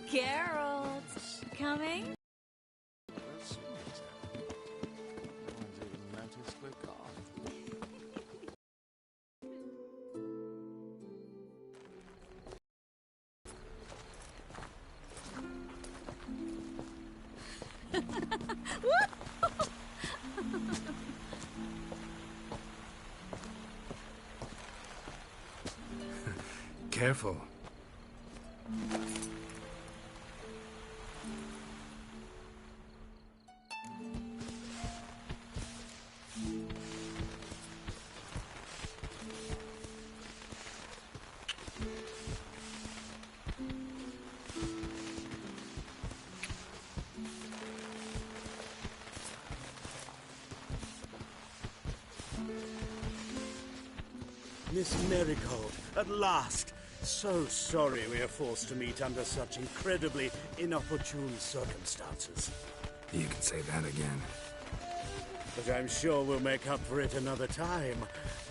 Geralt, coming? Careful. Miss Marigold, at last! So sorry we are forced to meet under such incredibly inopportune circumstances. You can say that again. But I'm sure we'll make up for it another time.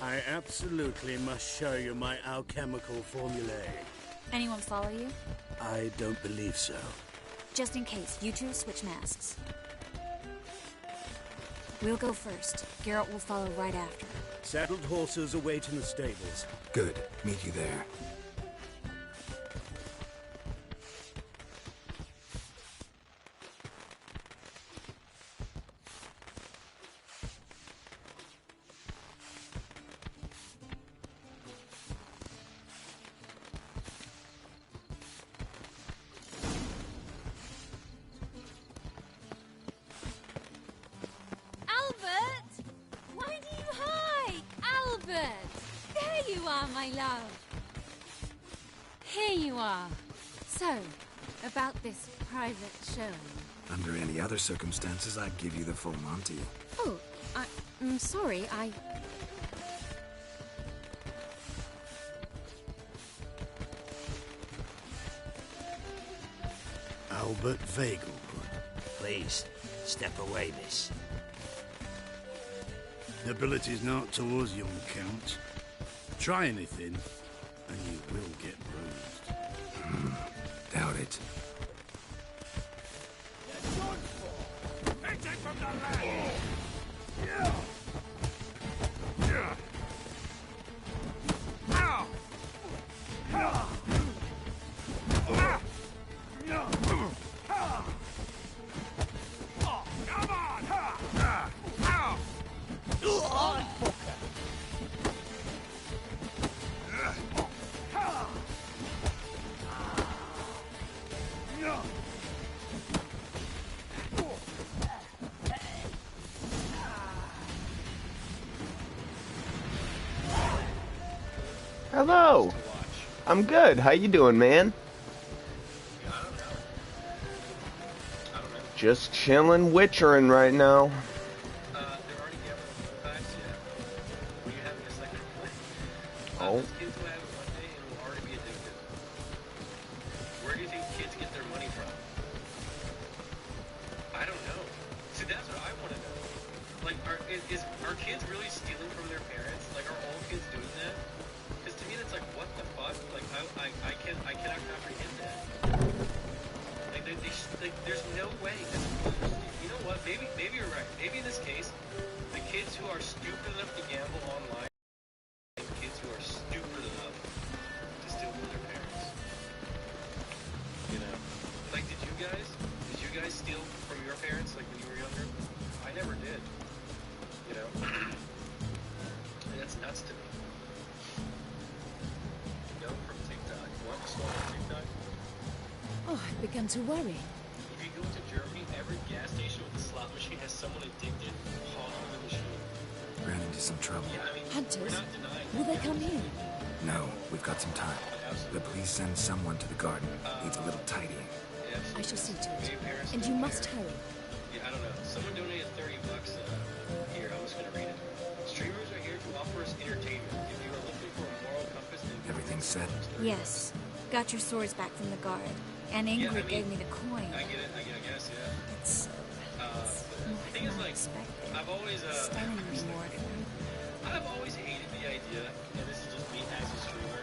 I absolutely must show you my alchemical formulae. Anyone follow you? I don't believe so. Just in case, you two switch masks. We'll go first. Geralt will follow right after. Saddled horses await in the stables. Good. Meet you there. My love. Here you are. So, about this private show. Under any other circumstances, I'd give you the full Monty. Oh, I'm sorry, Albert Vegelwood. Please, step away, miss. Nobility's not towards young Count. Try anything, and you will get bruised. Doubt it. Hello. I'm good. How you doing, man? Just chilling, witchering right now. Oh. Where do you think kids get their money from? I don't know. See, that's what I want to know. Like, are kids really stealing from their parents? Like, are all kids doing that? Because to me, that's like, what the fuck? Like, I cannot comprehend that. Like, there's no way. You know what? Maybe you're right. Maybe in this case, the kids who are stupid enough to gamble online, kids who are stupid enough to steal from their parents. You know, like, did you guys steal from your parents, like, when you were younger? I never did. You know? And that's nuts to me. You know, from TikTok. You want to start on TikTok? Oh, I've begun to worry. If you go to Germany, every gas station with a slot machine has someone addicted hogging the machine. Ran into some trouble. Yeah, I mean, Hunters? we're not denying Will they come here? No, we've got some time. The police send someone to the garden. Needs a little tidying. I shall see to it. And you must hurry. Yeah, I don't know. Someone donated $30. Here, I'm just gonna read it. Streamers are here to offer us entertainment. If you are looking for a moral compass, then Everything set? Yes. Got your swords back from the guard. And Ingrid gave me the coin. I get it. I guess, yeah. It's The thing is, like, I've always stunning reward. I've always hated the idea, and this is just me as a streamer,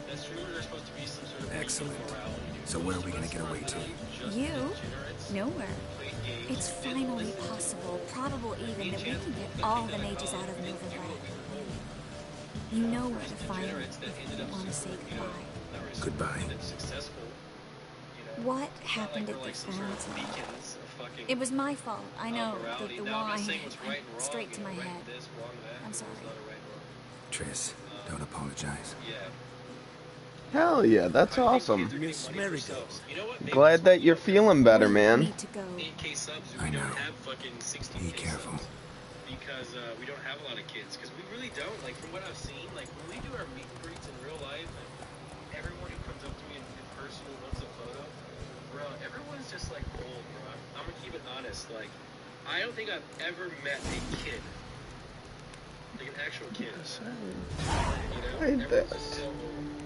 that streamers are supposed to be some sort of Excellent. morality. So where are we gonna get away to? You? Nowhere. It's finally possible, probable even, that we can get all the mages out of Novigrad. You know where to find me if you want to say goodbye. Goodbye. What happened at the fountain? It was my fault, I know. The wine went straight to my head. I'm sorry. Triss, don't apologize. Hell yeah, that's awesome. Miss Marigold. Glad that you're feeling better, man. Need to go. I know. Be careful. Because we don't have a lot of kids. Because we really don't. Like, from what I've seen, like, when we do our meet and greets in real life, and everyone who comes up to me in person who wants a photo, bro, everyone's just, like, old, bro. I'm gonna keep it honest. Like, I don't think I've ever met a kid. Like, an actual kid. You know? Everyone's just so old.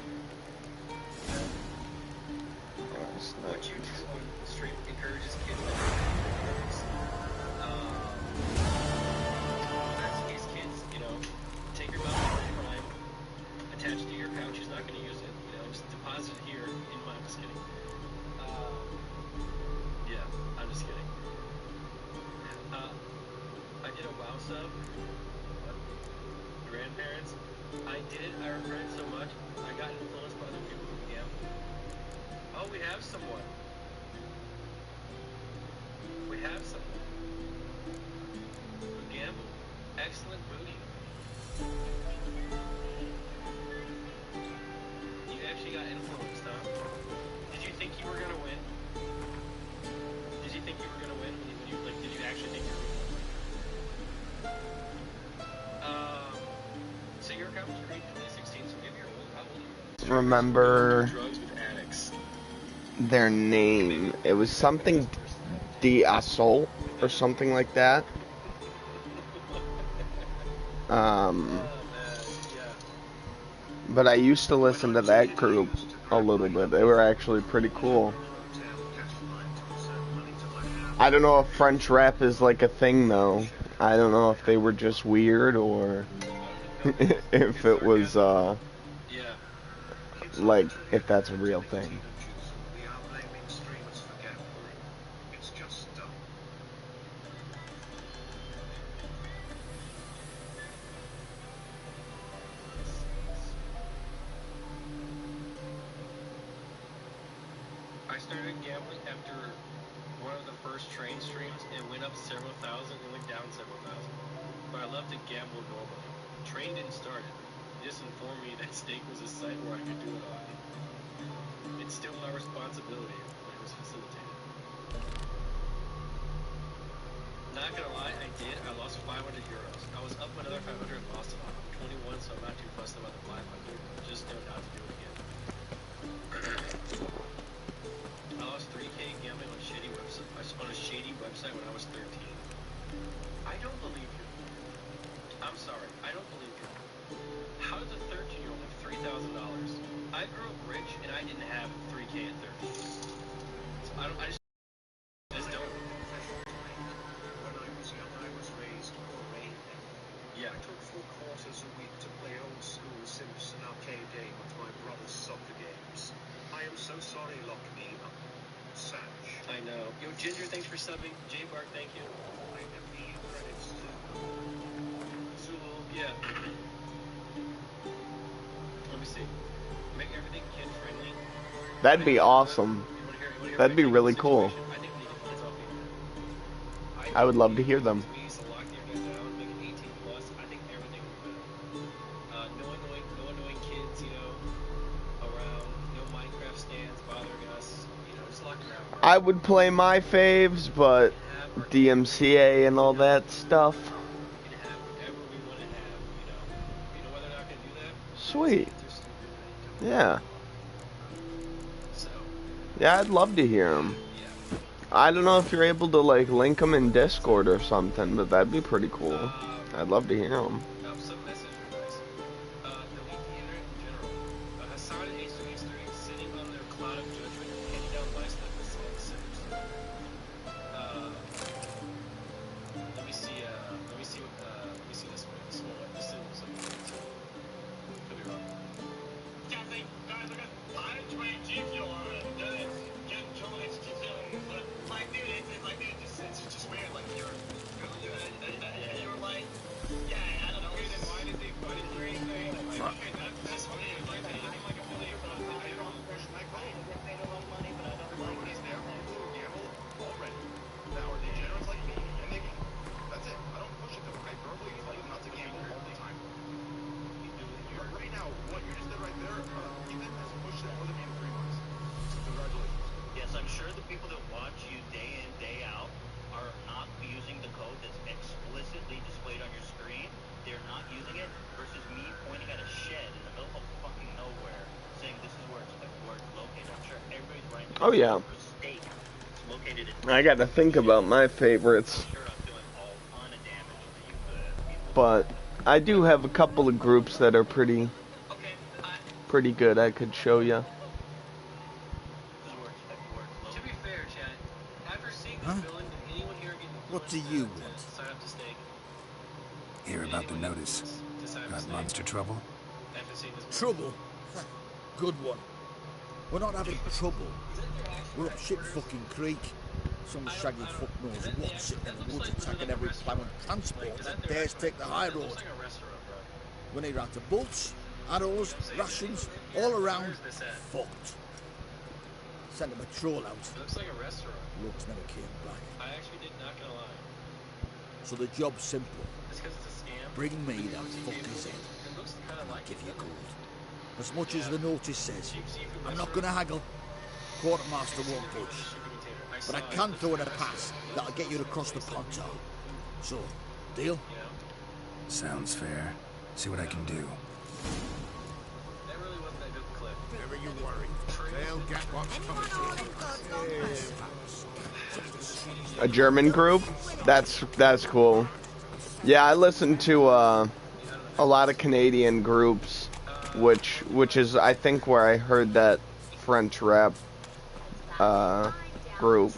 What you do on the stream encourages kids to that's these kids, you know, take your mouse for crime, attach it to your pouch, he's not going to use it, you know, just deposit it here in my, I'm just kidding. Yeah, I'm just kidding. I did a WoW sub. What? Grandparents. I regret it so much. I got influenced by other people who gamble. Oh, we have someone. We have someone. Who gambled. Excellent booty. You actually got influenced, huh? Did you think you were gonna win? Did you think you were gonna win? Did you actually think you were gonna win? So your account was created in 2016, so maybe you're old. How old are you? Remember Drugs with addicts. their name. It was something D'Assault or something like that. But I used to listen to that group a little bit. They were actually pretty cool. I don't know if French rap is like a thing though. I don't know if they were just weird or if it was like if that's a real thing. I started gambling after one of the first train streams and went up several thousand and went down several thousand. But I love to gamble normally. Train didn't start it. It just informed me that stake was a site where I could do it on. It's still my responsibility, but it was facilitated. Not gonna lie, I did. I lost 500 euros. I was up another 500 and lost a lot. I'm 21, so I'm not too fussed about the 500. Just know not to do it again. I lost 3K gambling on a shady website when I was 13. I don't believe you. I'm sorry. I don't believe you. How does a 13-year-old have $3,000? I grew up rich and I didn't have 3K at 13. So I just don't. When I was young, I was raised poor. Yeah. I took 4 quarters a week to play old school Simpson arcade game with my brother's soccer games. I am so sorry, lock me up. Satch. I know. Yo, Ginger, thanks for subbing. J-Bark, thank you. I have the credits too. Zulu, yeah. Let me see. Make everything kid-friendly. That'd be awesome. That'd be really cool. I think we need to get kids off here. I would love to hear them. We used to lock the internet down, make it 18 plus. I think everything would be better. No annoying kids, you know, around. No Minecraft stands bothering us. You know, just lock it down. I would play my faves, but DMCA and all that stuff. We can have whatever we want to have, you know. You know why they're not going to do that? Sweet. They're stupid. Yeah. So, Yeah, I'd love to hear them. yeah. I don't know if you're able to like link them in Discord or something, but that'd be pretty cool. I'd love to hear them. Some message guys. Delete the internet in general. Hassan and H3 sitting on their cloud of judgment, handing down life like the select sinners. Let me see this one. This one. Could be wrong. Kathy, guys, I got 23 GPR. Oh yeah. I gotta think about my favorites. But I do have a couple of groups that are pretty good I could show you. Huh? What do you want? Hear about the notice. Got monster trouble? Trouble? Good one. We're not having trouble. We're up shit fucking creek. Some shaggy fuck knows what's sitting in the woods attacking every plough and transport that dares take the high road. We need round to bolts, arrows, rations, all around, fucked. Sent a patrol out. Looks like a restaurant. Looks never came back. I actually did not gonna lie. So the job's simple. It's because it's a scam. Bring me that fucker's head. It looks kind of I'll like give you gold. As much as the notice says. I'm not gonna haggle. Quartermaster won't budge. But I can throw in a pass that'll get you across the ponto. So, deal? Sounds fair. See what I can do. That really wasn't that good clip. Never you worry. They'll get what's coming. A German group? That's cool. Yeah, I listen to a lot of Canadian groups, which is I think where I heard that French rap group.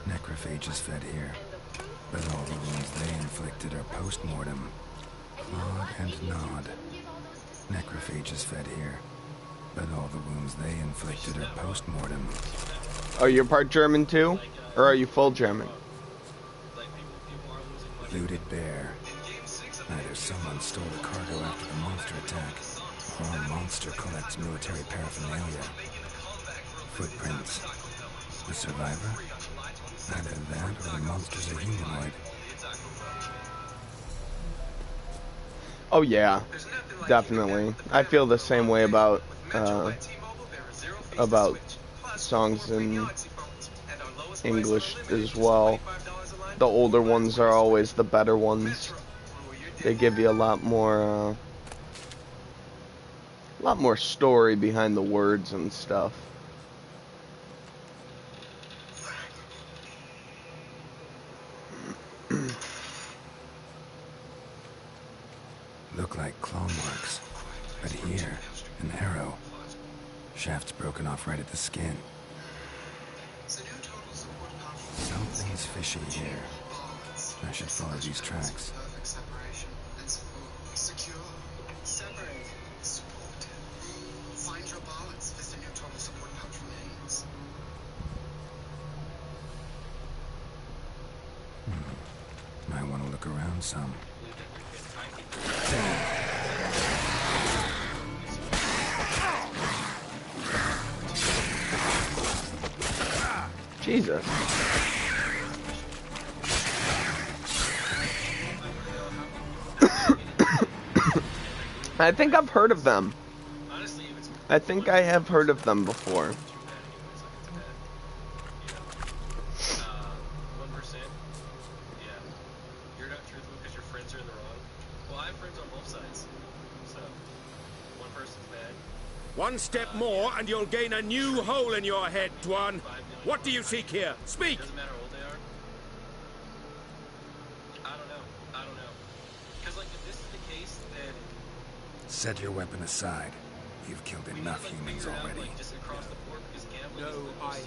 Necrophages fed here, but all the wounds they inflicted are post-mortem. Clawed and gnawed. Necrophages fed here, but all the wounds they inflicted are post-mortem. Oh, you're part German too? Or are you full German? Looted bear. Either someone stole the cargo after the monster attack, or a monster collects military paraphernalia. Footprints. A survivor? Either that or the monster's a humanoid. Oh yeah, definitely. I feel the same way about songs in English as well. The older ones are always the better ones. They give you a lot more story behind the words and stuff. Look like claw marks, but here, an arrow. Shaft's broken off right at the skin. Something's fishy here. I should follow these tracks. Might want to look around some. Jesus. I think I've heard of them. I think I have heard of them before. 1%. Yeah. You're not truthful because your friends are in the wrong. Well, I have friends on both sides. So, one person's bad. One step more and you'll gain a new hole in your head, Dwan. What do you seek here? Speak! Doesn't matter how old they are. I don't know. Because, like, if this is the case, then... Set your weapon aside. You've killed enough humans already. No, I have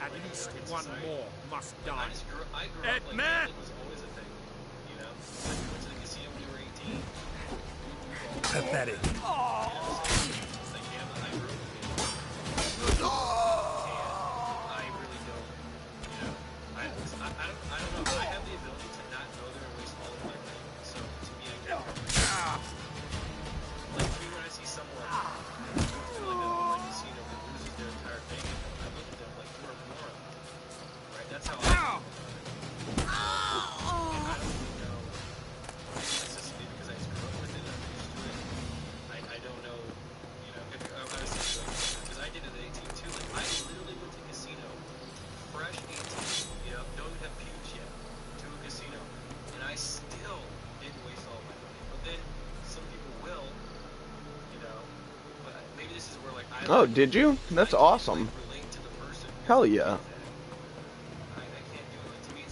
not. At least one more must die. I grew up, like, Edmund! it was always a thing. You know? Like, we went to the casino when we were 18. Pathetic. where like Oh, did you? That's awesome. relate to the person. Hell yeah. I can't do it. Like, to me,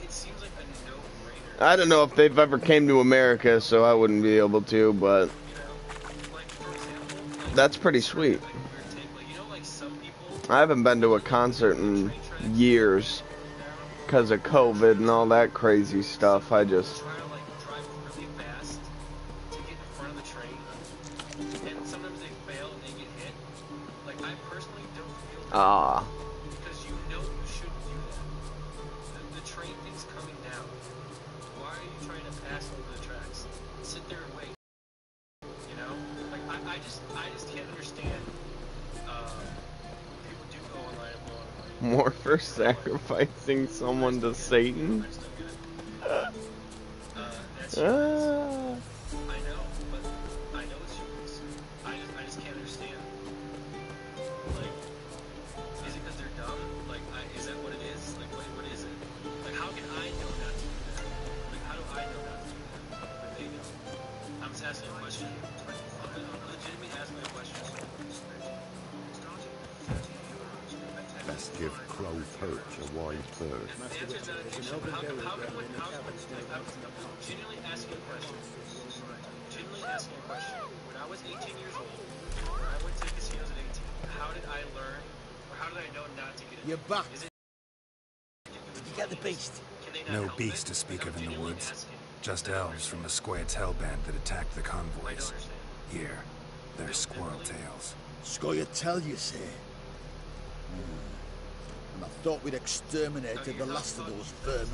it seems like a no-brainer. I don't know if they've ever came to America, so I wouldn't be able to, but You know, like for example, like, that's pretty sweet. like weird take. Like you know, like some people. I haven't been to a concert in years because of COVID and all that crazy stuff. I just... Try to like drive really fast to get in front of the train, and sometimes they fail and they get hit. Like I personally don't feel that because you know you shouldn't do that. The train thing's coming down. Why are you trying to pass over the tracks? Sit there and wait. You know, like I just can't understand. People do go online and blow on money. More for sacrificing someone to Satan? That's I know, but I know it's humans. I just can't understand. Like, is it because they're dumb? Like, is that what it is? Like, what is it? Like, how can I know not to do that? Like, how do I know not to do that when they don't? I'm just asking a question. I'm legitimately asking a question. Best give Crow Perch a wide berth. The answer is not a fiction, but how can I'm genuinely asking a question. Genuinely asking a question. When I was 18 years old, when I went to casinos at 18, how did I learn, or how did I know not to get it? You're back. Is it, Did you get the beast? can they not No help beast it? to speak Like, of in the genuinely woods. asking. Just elves from the Square's hellband that attacked the I don't convoys. understand. Here, they're squirrel tails. Scoia'tael, you say? And I thought we'd exterminated the last of those vermin.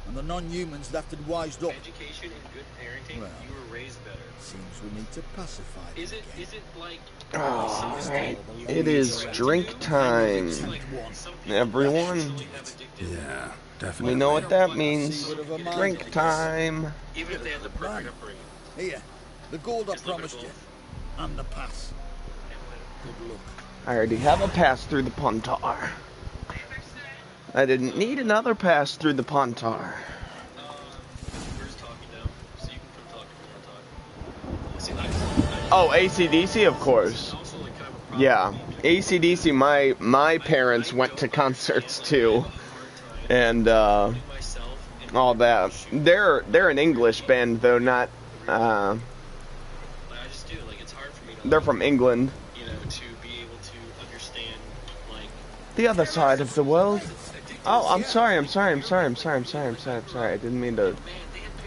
And the non-humans left and wised up. Education and good parenting, Well. you were raised better. Seems we need to pacify them Is it again. like Alright, it is drink time. like some people Everyone, naturally have addictive, Yeah, definitely. we know what that means. Drink time. even if they have the perfect upbringing? Here, the gold I Just look at promised you. both. And the pass. Good luck. I already have a pass through the Puntar. I didn't need another pass through the Puntar. We're just talking now, so you can come talk if you want to talk. See, Oh, AC/DC, of course. also like kind of a problem. Yeah, AC/DC. My parents went to concerts too, and Myself and all that. They're an English band though, not. like, I just do like it's hard for me to They're from England, you know to be able to understand like the other side of the world. Oh, I'm sorry. I didn't mean to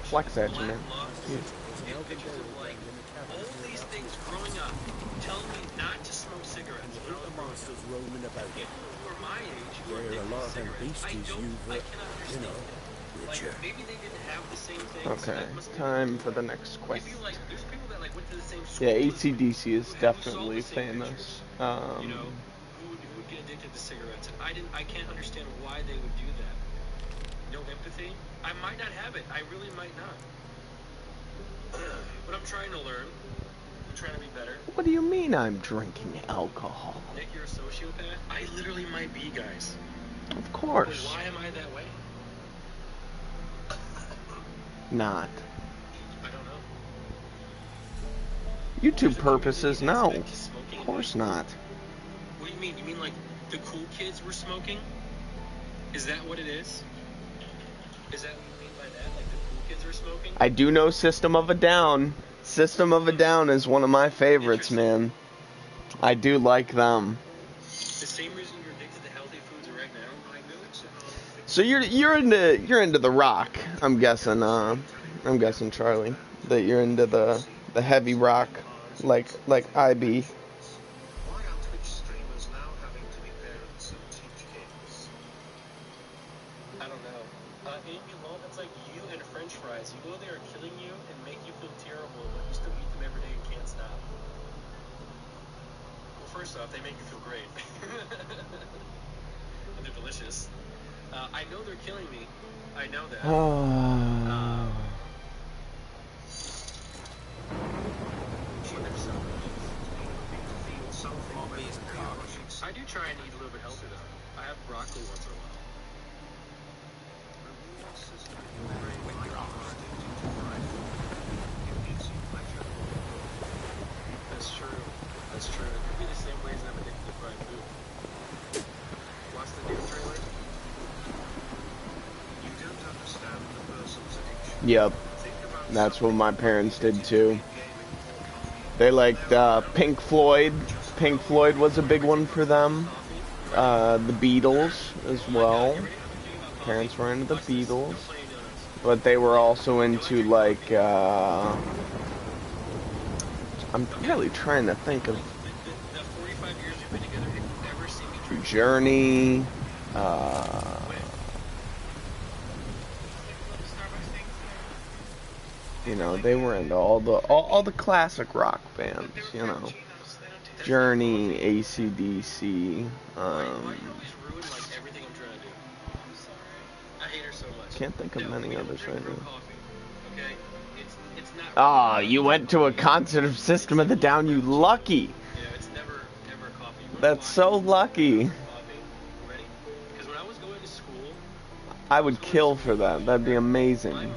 flex at you, man. and pictures of like all these things growing up telling me not to smoke cigarettes when I was growing up. roaming about. People who are my age who are There are a addicted lot to of them cigarettes, I beasties cannot you understand. Like Witcher. maybe they didn't have the same things. Okay, That must be time for the next quest. maybe like there's people that like went to the same school. Yeah, as me, AC/DC is who saw definitely the same famous. pictures, you know, who would get addicted to cigarettes. And I can't understand why they would do that. No empathy. I might not have it. I really might not. But I'm trying to learn. I'm trying to be better. What do you mean I'm drinking alcohol? Nick, you're a sociopath? I literally might be, guys. Of But course why am I that way? not. I don't know. YouTube purposes, no. Aspect to smoking Of course not. What do you mean? You mean like the cool kids were smoking? Is that what it is? Is that what you mean by that? Like the cool kids were smoking? I do know System of a Down. System of a Down is one of my favorites, man. I do like them. The same reason you're addicted to healthy foods right now? I know it's So you're into the rock. I'm guessing Charlie, that you're into the heavy rock, like I be. Why are Twitch streamers now having to be parents and teach kids? I don't know. Amy Love, it's like you and French fries. You go there, killing you and make you feel terrible, but you still eat them every day and can't stop. Well, first off, they make you feel great. And they're delicious. I know they're killing me. I know that. I do try and eat a little bit healthy though. I have broccoli once in a while. That's true. That's true. It could be the same ways I'm addicted to fried food. Watch the new trailer. You don't understand the person's addiction. Yep. That's what my parents did too. They liked Pink Floyd. Pink Floyd was a big one for them. The Beatles as well. Parents were into the Beatles. But they were also into like I'm really trying to think of Journey, you know, they were into all the classic rock bands, you know. Journey, AC/DC, can't think of many others right now. Ah, you went to a concert of System of the Down, you lucky. That's so lucky. I would kill for that. That'd be amazing.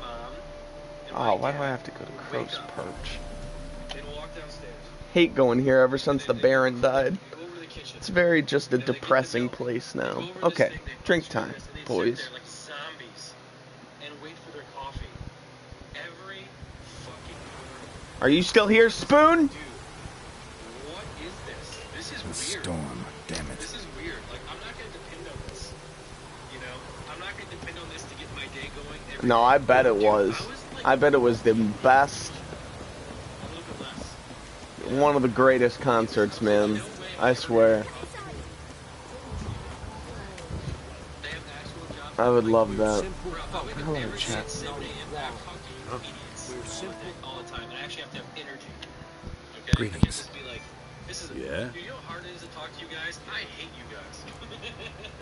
Oh, why do I have to go to Crow's Perch? Hate going here ever since the Baron died. It's very just a depressing place now. Okay, drink time, boys. Are you still here, Spoon? What is this? This is A storm, damn it. This is weird. Like, I'm not going to depend on this. You know? I'm not going to depend on this to get my day going. No, I bet it was. I bet it was the best. One of the greatest concerts, man. I swear. I would love that. Hello, chat. All the time, and I actually have to have energy. Okay? Greetings. Yeah? You know how hard it is to talk to you guys? I hate you guys.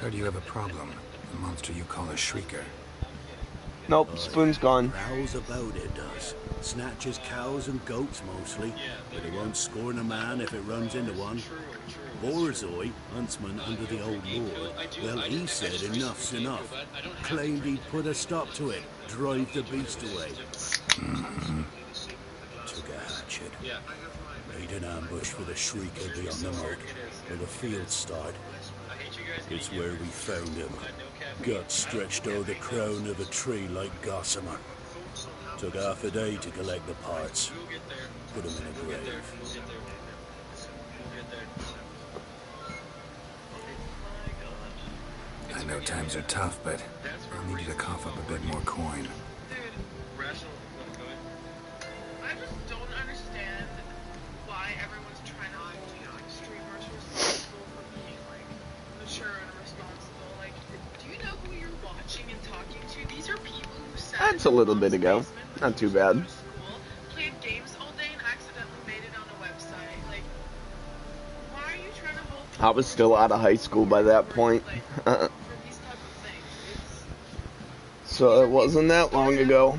Heard you have a problem. The monster you call a shrieker. Nope, Spoon's gone. Prowls about, it does. Snatches cows and goats mostly, but it won't scorn a man if it runs into one. Borzoi, huntsman under the old lord, well, he said enough's enough. Claimed he'd put a stop to it, drive the beast away. Took a hatchet. Made an ambush for the shrieker beyond the moat, where the fields start. It's where we found him. Gut stretched o'er the crown of a tree like gossamer. Took half a day to collect the parts. Put him in a grave. I know times are tough, but I'll need you to cough up a bit more coin. I just don't understand why everyone's trying to hold streamers responsible for being like mature and responsible. Like, do you know who you're watching and talking to? These are people who sat That's a little bit ago. Not too bad. Played games all day and accidentally made it on a website. Like, why are you trying to hold I was still out of high school by that point. So it wasn't that long ago.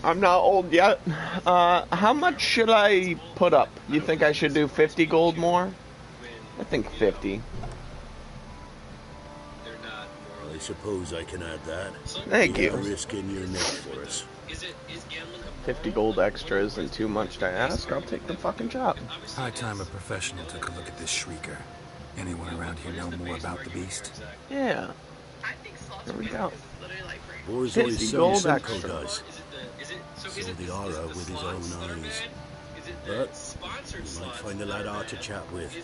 I'm not old yet. How much should I put up? You think I should do 50 gold more? I think 50. I suppose I can add that. Thank you. You're risking your neck for us. 50 gold extra isn't too much to ask. I'll take the fucking job. High time a professional took a look at this shrieker. Anyone around here know more about the beast? Yeah. There we go. Borzoi's 50 son gold Simcoe extra. does. Saw the aura with his own eyes. But you might find a lad hard to chat with.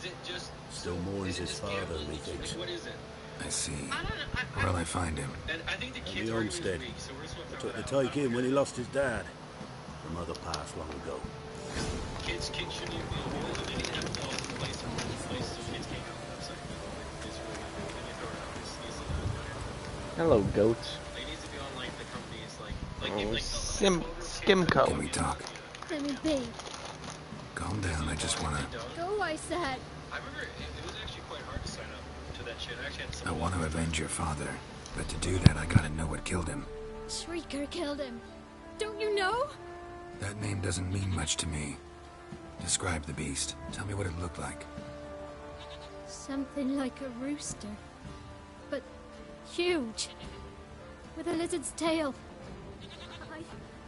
Still mourns his father, methinks. I see. Where'll I find him? At the homestead. I took the tyke in when he lost his dad. The mother passed long ago. Kids shouldn't even be aware that they didn't have to go to the place so kids can't go to the website. It's really Hello, goats. Like, it needs to be on like the companies Skimco. Can we talk? Let me be. Calm down, I just wanna... Go, I said. I remember it was actually quite hard to sign up to that shit. I actually had I some want to avenge your father, but to do that I gotta know what killed him. Shrieker killed him. Don't you know? That name doesn't mean much to me. Describe the beast. Tell me what it looked like. Something like a rooster. But huge. With a lizard's tail. I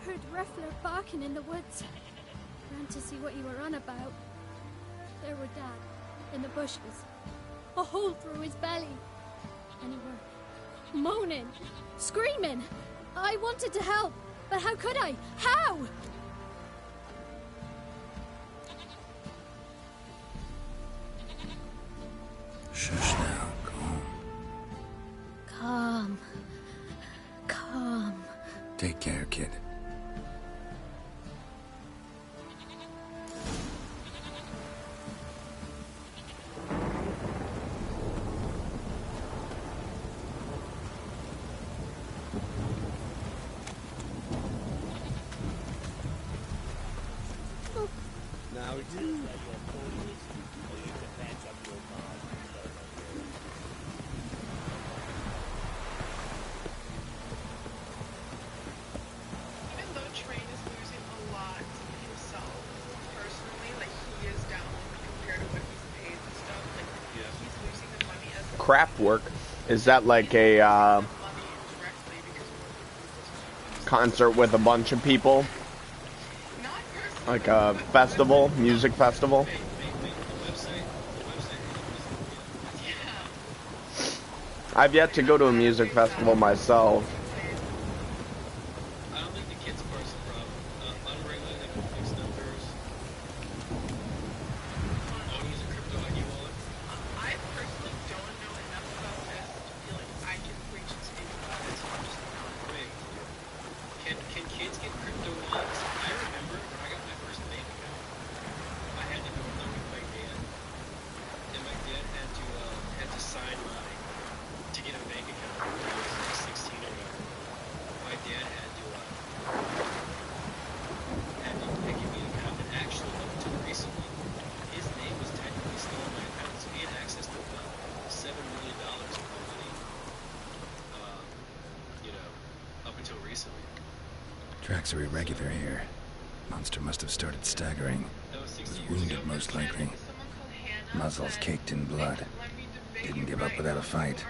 heard Ruffler barking in the woods. Ran to see what you were on about. There were Dad, in the bushes, a hole through his belly. And he were moaning, screaming. I wanted to help, but how could I? How? Shush now, calm. Calm. Calm. Take care, kid. Now it is. Even though Train is losing a lot himself, personally, like he is down compared to what he's paid and stuff. Like he's losing the money as a Craft work. Is that like a concert with a bunch of people? Like a festival, music festival? I've yet to go to a music festival myself. I don't think the kids part's a problem. Unregulated, they can fix numbers. Oh, use a crypto ID wallet. I personally don't know enough about this to feel like I can preach and speak about it, so I'm just not. Wait, can kids get crypto wallets? I remember when I got my first bank account, I had to go along with my dad, and my dad had to sign mine to get a bank account. When I was like 16 or whatever. My dad had to give me an account, and actually up until recently, his name was technically still on my account, so he had access to about $7 million of my money. Up until recently. Tracks are irregular here. Monster must have started staggering. Was wounded, most likely. Muzzles caked in blood. Didn't give up without a fight.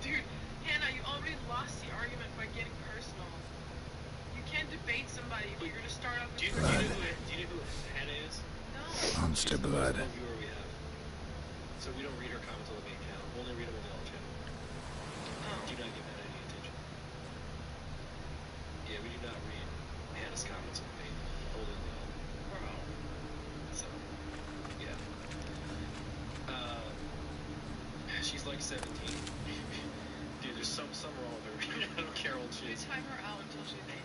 Dude, Hannah, you already lost the argument by getting personal. You can't debate somebody if you're gonna start off with Do you know who Hannah is? No. Monster blood. Viewer we have. So we don't read her comments on the main channel. We only read them on the alt channel. Do not give Hannah any attention. Yeah, we do not read Hannah's comments on the main. Only on the alt. So, yeah. She's like 17. Dude, there's something wrong with her. I don't care how old she is. Time her out until she's 18.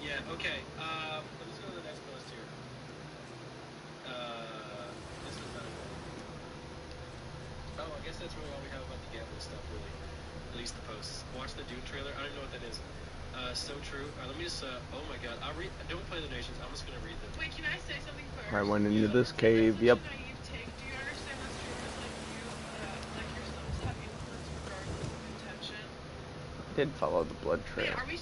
Yeah, okay. Let's go to the next post here. This is not Oh, I guess that's really all we have about the gambling stuff, really. At least the posts. Watch the Dune trailer. I don't know what that is. So true. Let me just, oh my god. I'll read, don't play the nations. I'm just gonna read them. Wait, can I say something first? I went into this cave, yep. Do you understand that streamers like you, like yourselves, have influence regardless of intention? Did follow the blood trail. Are Nick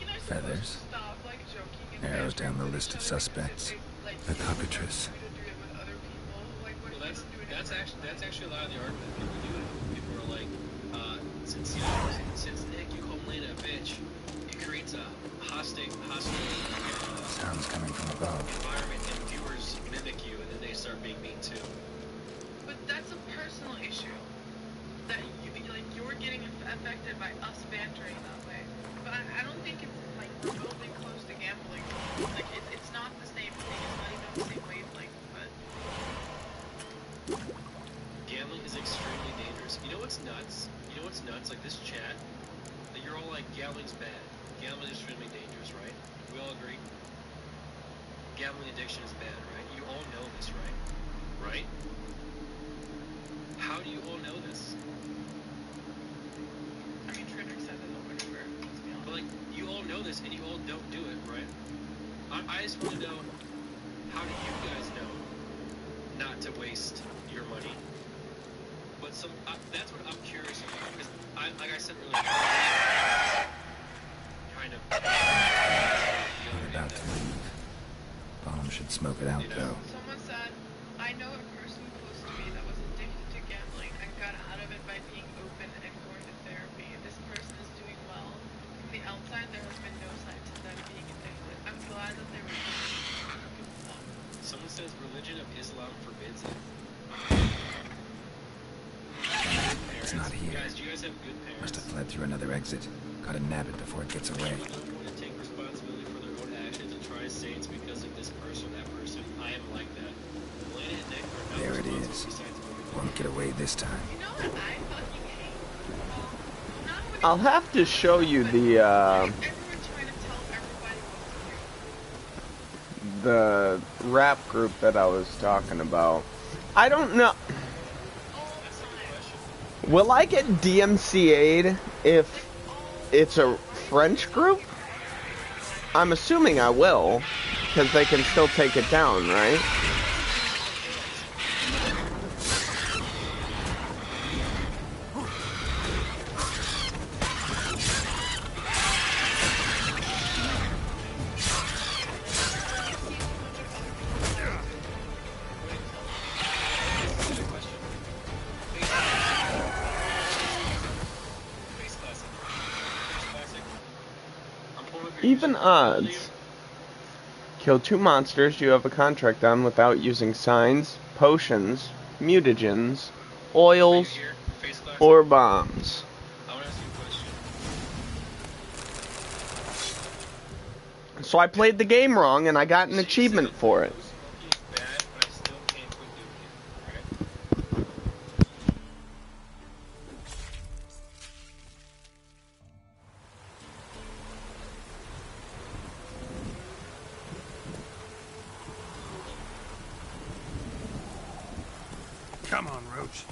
and I Feathers. supposed to stop, like, joking and Arrows down the list of suspects. The cockatrice. Well, that's actually a lot of the argument people do. People are like, since Nick, you call Lena a bitch, it creates a hostile Sounds coming from above. environment, and viewers mimic you, and then they start being mean too. But that's a personal issue. That you're getting affected by us bantering that way. But I don't think it's like remotely close to gambling. Like it's not the same thing. It's not even the same wavelength. But gambling is extremely dangerous. You know what's nuts? Like this chat, that you're all like, gambling's bad. Gambling is extremely dangerous, right? We all agree. Gambling addiction is bad, right? You all know this, right? Right? How do you all know this? I mean, Frederick said that over and over. Let's be honest. But like, you all know this, and you all don't do it, right? I just want to know, how do you guys know not to waste your money? But that's what I'm curious about, because like I said earlier, kind of. We're about to leave. Bomb should smoke it out, though. Someone said, I know a person close to me that was addicted to gambling and got out of it by being open and going to therapy. This person is doing well. From the outside, there has been no signs of them being addicted. I'm glad that they were says religion of Islam forbids it. It's not here. Guys, do you guys have good parents? Must have fled through another exit. Gotta nab it before it gets away. Willing to take responsibility for their own actions and try saints because of this person, that person. I am like that. Elena and Nick are not There it responsible is. besides moving. Won't get away this time. You know what I fucking hate? I'll have to show you Everyone trying to tell everybody what to do. the rap group that I was talking about. I don't know. Will I get DMCA'd if it's a French group? I'm assuming I will, because they can still take it down, right? Even odds. Kill 2 monsters you have a contract on without using signs, potions, mutagens, oils, or bombs. So I played the game wrong and I got an achievement for it. Come on, Roach.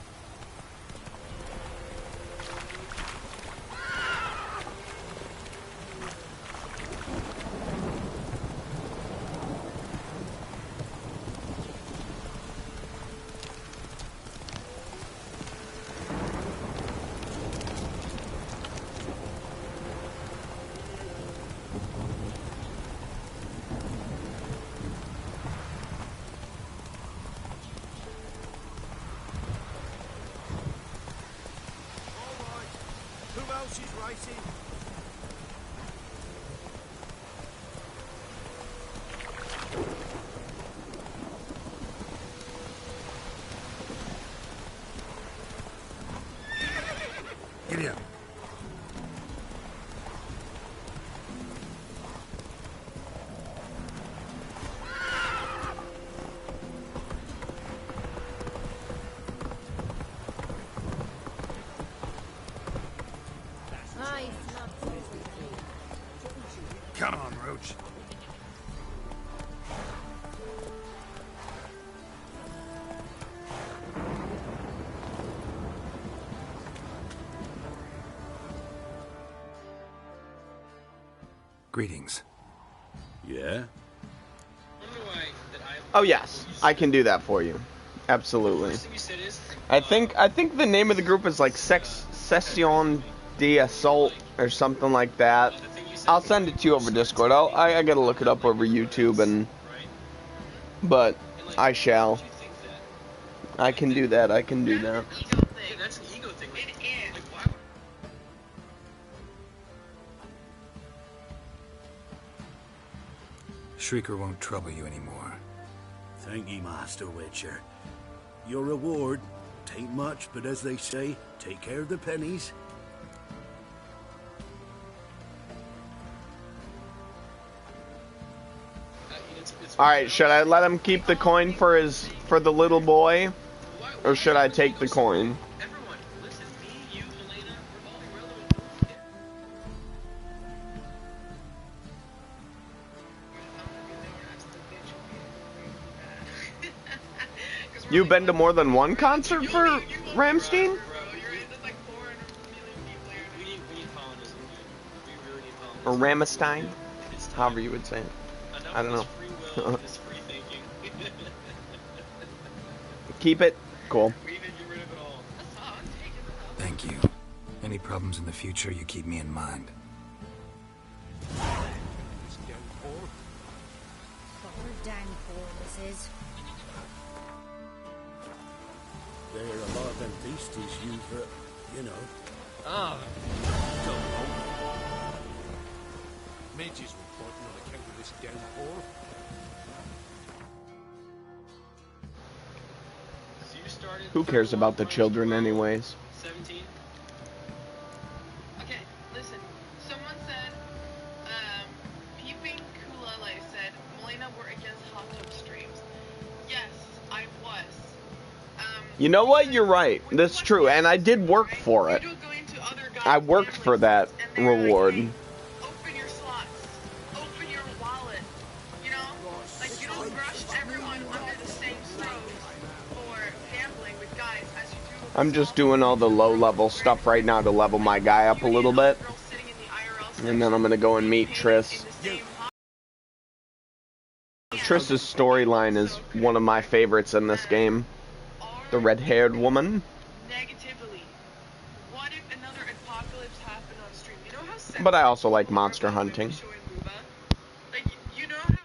Giddy up. Come on, Roach. Greetings. Yeah? Oh yes, I can do that for you. Absolutely. I think the name of the group is like Session d'Assault or something like that. I'll send it to you over Discord. I gotta look it up over YouTube but I shall. I can do that. I can do that. That's an ego thing. Shrieker won't trouble you anymore. Thank ye, Master Witcher. Your reward, tain't much, but as they say, take care of the pennies. Alright, should I let him keep the coin for the little boy? Or should I take the coin? You've been to more than one concert for Ramstein? Or Ramstein? However you would say it. I don't know. Keep it? Cool. Thank you. Any problems in the future, you keep me in mind. Proper downpour, this is. There are a lot of them beasties use for, you know. Ah, don't know. Mages reporting on account of this downpour. Who cares about the children anyways? 17. Okay, listen. Someone said, Peeping Kulele said, Molina were against hot tub streams. Yes, I was. You know what? You're right. That's true, and I did work for it. I worked for that reward. Open your slots. Open your wallet. You know? Like, you don't rush everyone under the same stove for gambling with guys as you do. I'm just doing all the low-level stuff right now to level my guy up a little bit. And then I'm gonna go and meet Triss. Triss's storyline is one of my favorites in this game. The red-haired woman. Negatively. What if another apocalypse happened on stream? You know how But I also like monster hunting. like, you know how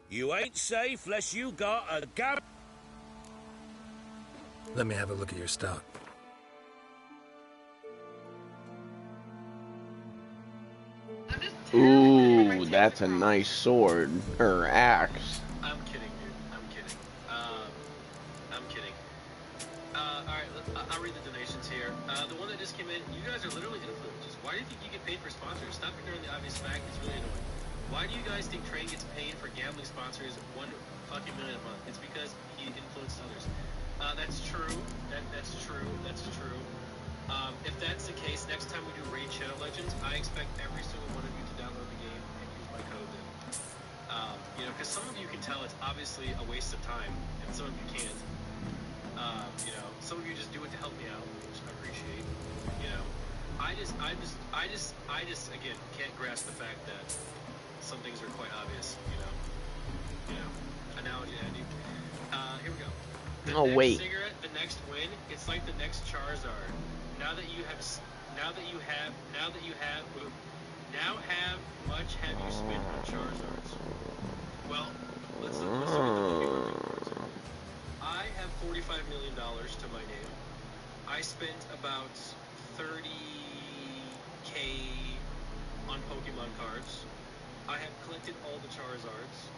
You ain't safe unless you got a gap. Let me have a look at your stock. Ooh, that's a nice sword. Or axe. I'm kidding, dude. I'm kidding. I'm kidding. Alright, I'll read the donations here. The one that just came in, you guys are literally influencers. Why do you think you get paid for sponsors? Stop ignoring the obvious fact. It's really annoying. Why do you guys think Train gets paid for gambling sponsors $1 fucking million a month? It's because he influences others. That's true. That's true. That's true. If that's the case, next time we do Raid Shadow Legends, I expect every single one of you to download the game and use my code then. You know, because some of you can tell it's obviously a waste of time, and some of you can't. You know, some of you just do it to help me out, which I appreciate. You know, I just again can't grasp the fact that some things are quite obvious, you know, analogy, Andy. Here we go. The next win, it's like the next Charizard. How much have you spent on Charizards? Well, let's look at the rewards. I have $45 million to my name. I spent about 30K on Pokemon cards. I have collected all the Charizards,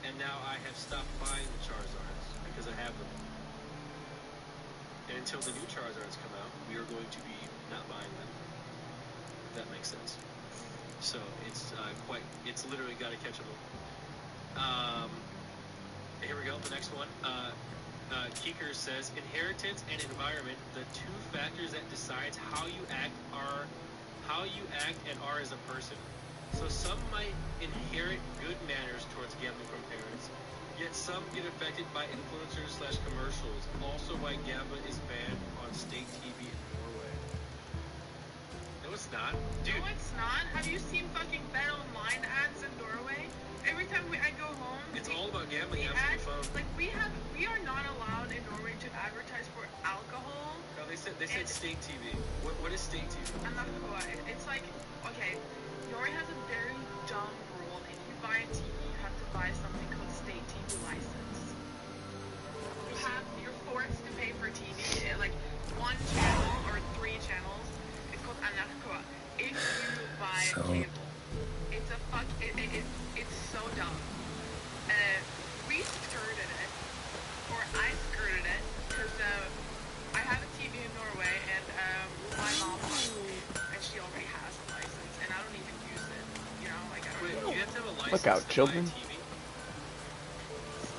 and now I have stopped buying the Charizards because I have them. And until the new Charizards come out, we are going to be not buying them. If that makes sense. So it's literally got to catch them. Here we go, the next one. Keeker says, inheritance and environment, the two factors that decides how you act and are as a person. So some might inherit good manners towards gambling from parents, yet some get affected by influencers/commercials. Also why gambling is banned on state TV in Norway. No, it's not. Dude. No, it's not. Have you seen fucking Bet Online ads in Norway? Every time I go home, it's all about gambling on your phone. Like we are not allowed in Norway to advertise for alcohol. No, they said state TV. What is state TV? I'm not sure. It's like, okay, Norway has a very dumb rule. If you buy a TV, you have to buy something called state TV license. You're forced to pay for TV, like one channel or 3 channels. It's called NRK. If you buy cable, it's it's so dumb. We skirted it, or I skirted it, because I have a TV in Norway, and my mom bought it, and she already has a license, and I don't even use it. You know, like I don't. Wait, you have to have a license. Look out, children.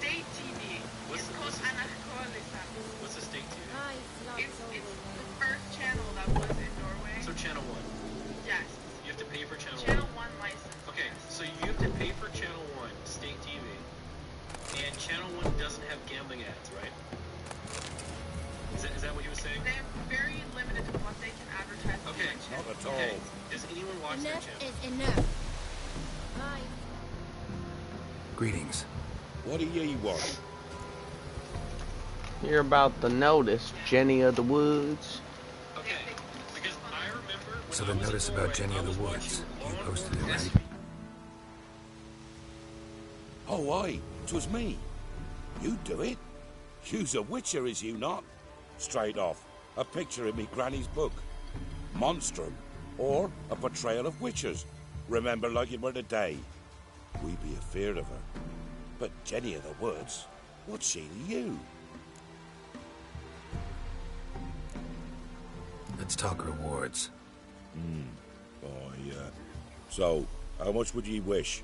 State TV. It's called NRK license. What's a state TV? It's the first channel that was in Norway. So channel 1. Yes. You have to pay for channel 1. Channel 1 license. Okay, so you have to pay for channel 1, state TV, and channel 1 doesn't have gambling ads, right? Is that what you were saying? They're very limited to what they can advertise. Okay. Not at all. Okay. Does anyone watch that Enough channel? is enough. Bye. Greetings. What do ye want? You're about to notice, Jenny of the Woods. Okay. So the notice about Jenny of the Woods, you posted it, right? Oh, aye, 'twas me. You do it? You's a witcher, is you not? Straight off, a picture in me granny's book. Monstrum, or a portrayal of witchers. Remember like it were the day. We be afeard of her. But Jenny of the Woods, what's she to you? Let's talk rewards. So, how much would ye wish?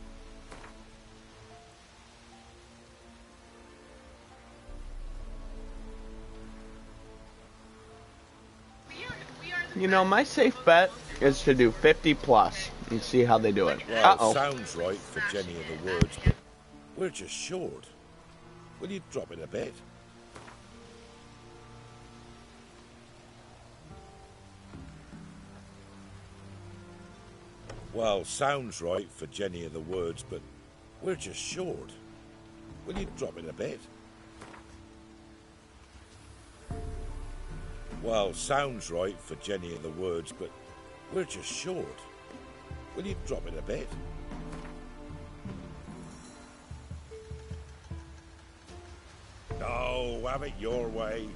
You know, my safe bet is to do 50 plus and see how they do it. Well, sounds right for Jenny of the Woods, but we're just short. Will you drop it a bit? Well, sounds right for Jenny of the Woods, but we're just short. Will you drop it a bit? Well, sounds right for Jenny of the Woods, but we're just short. Will you drop it a bit? No, have it your way.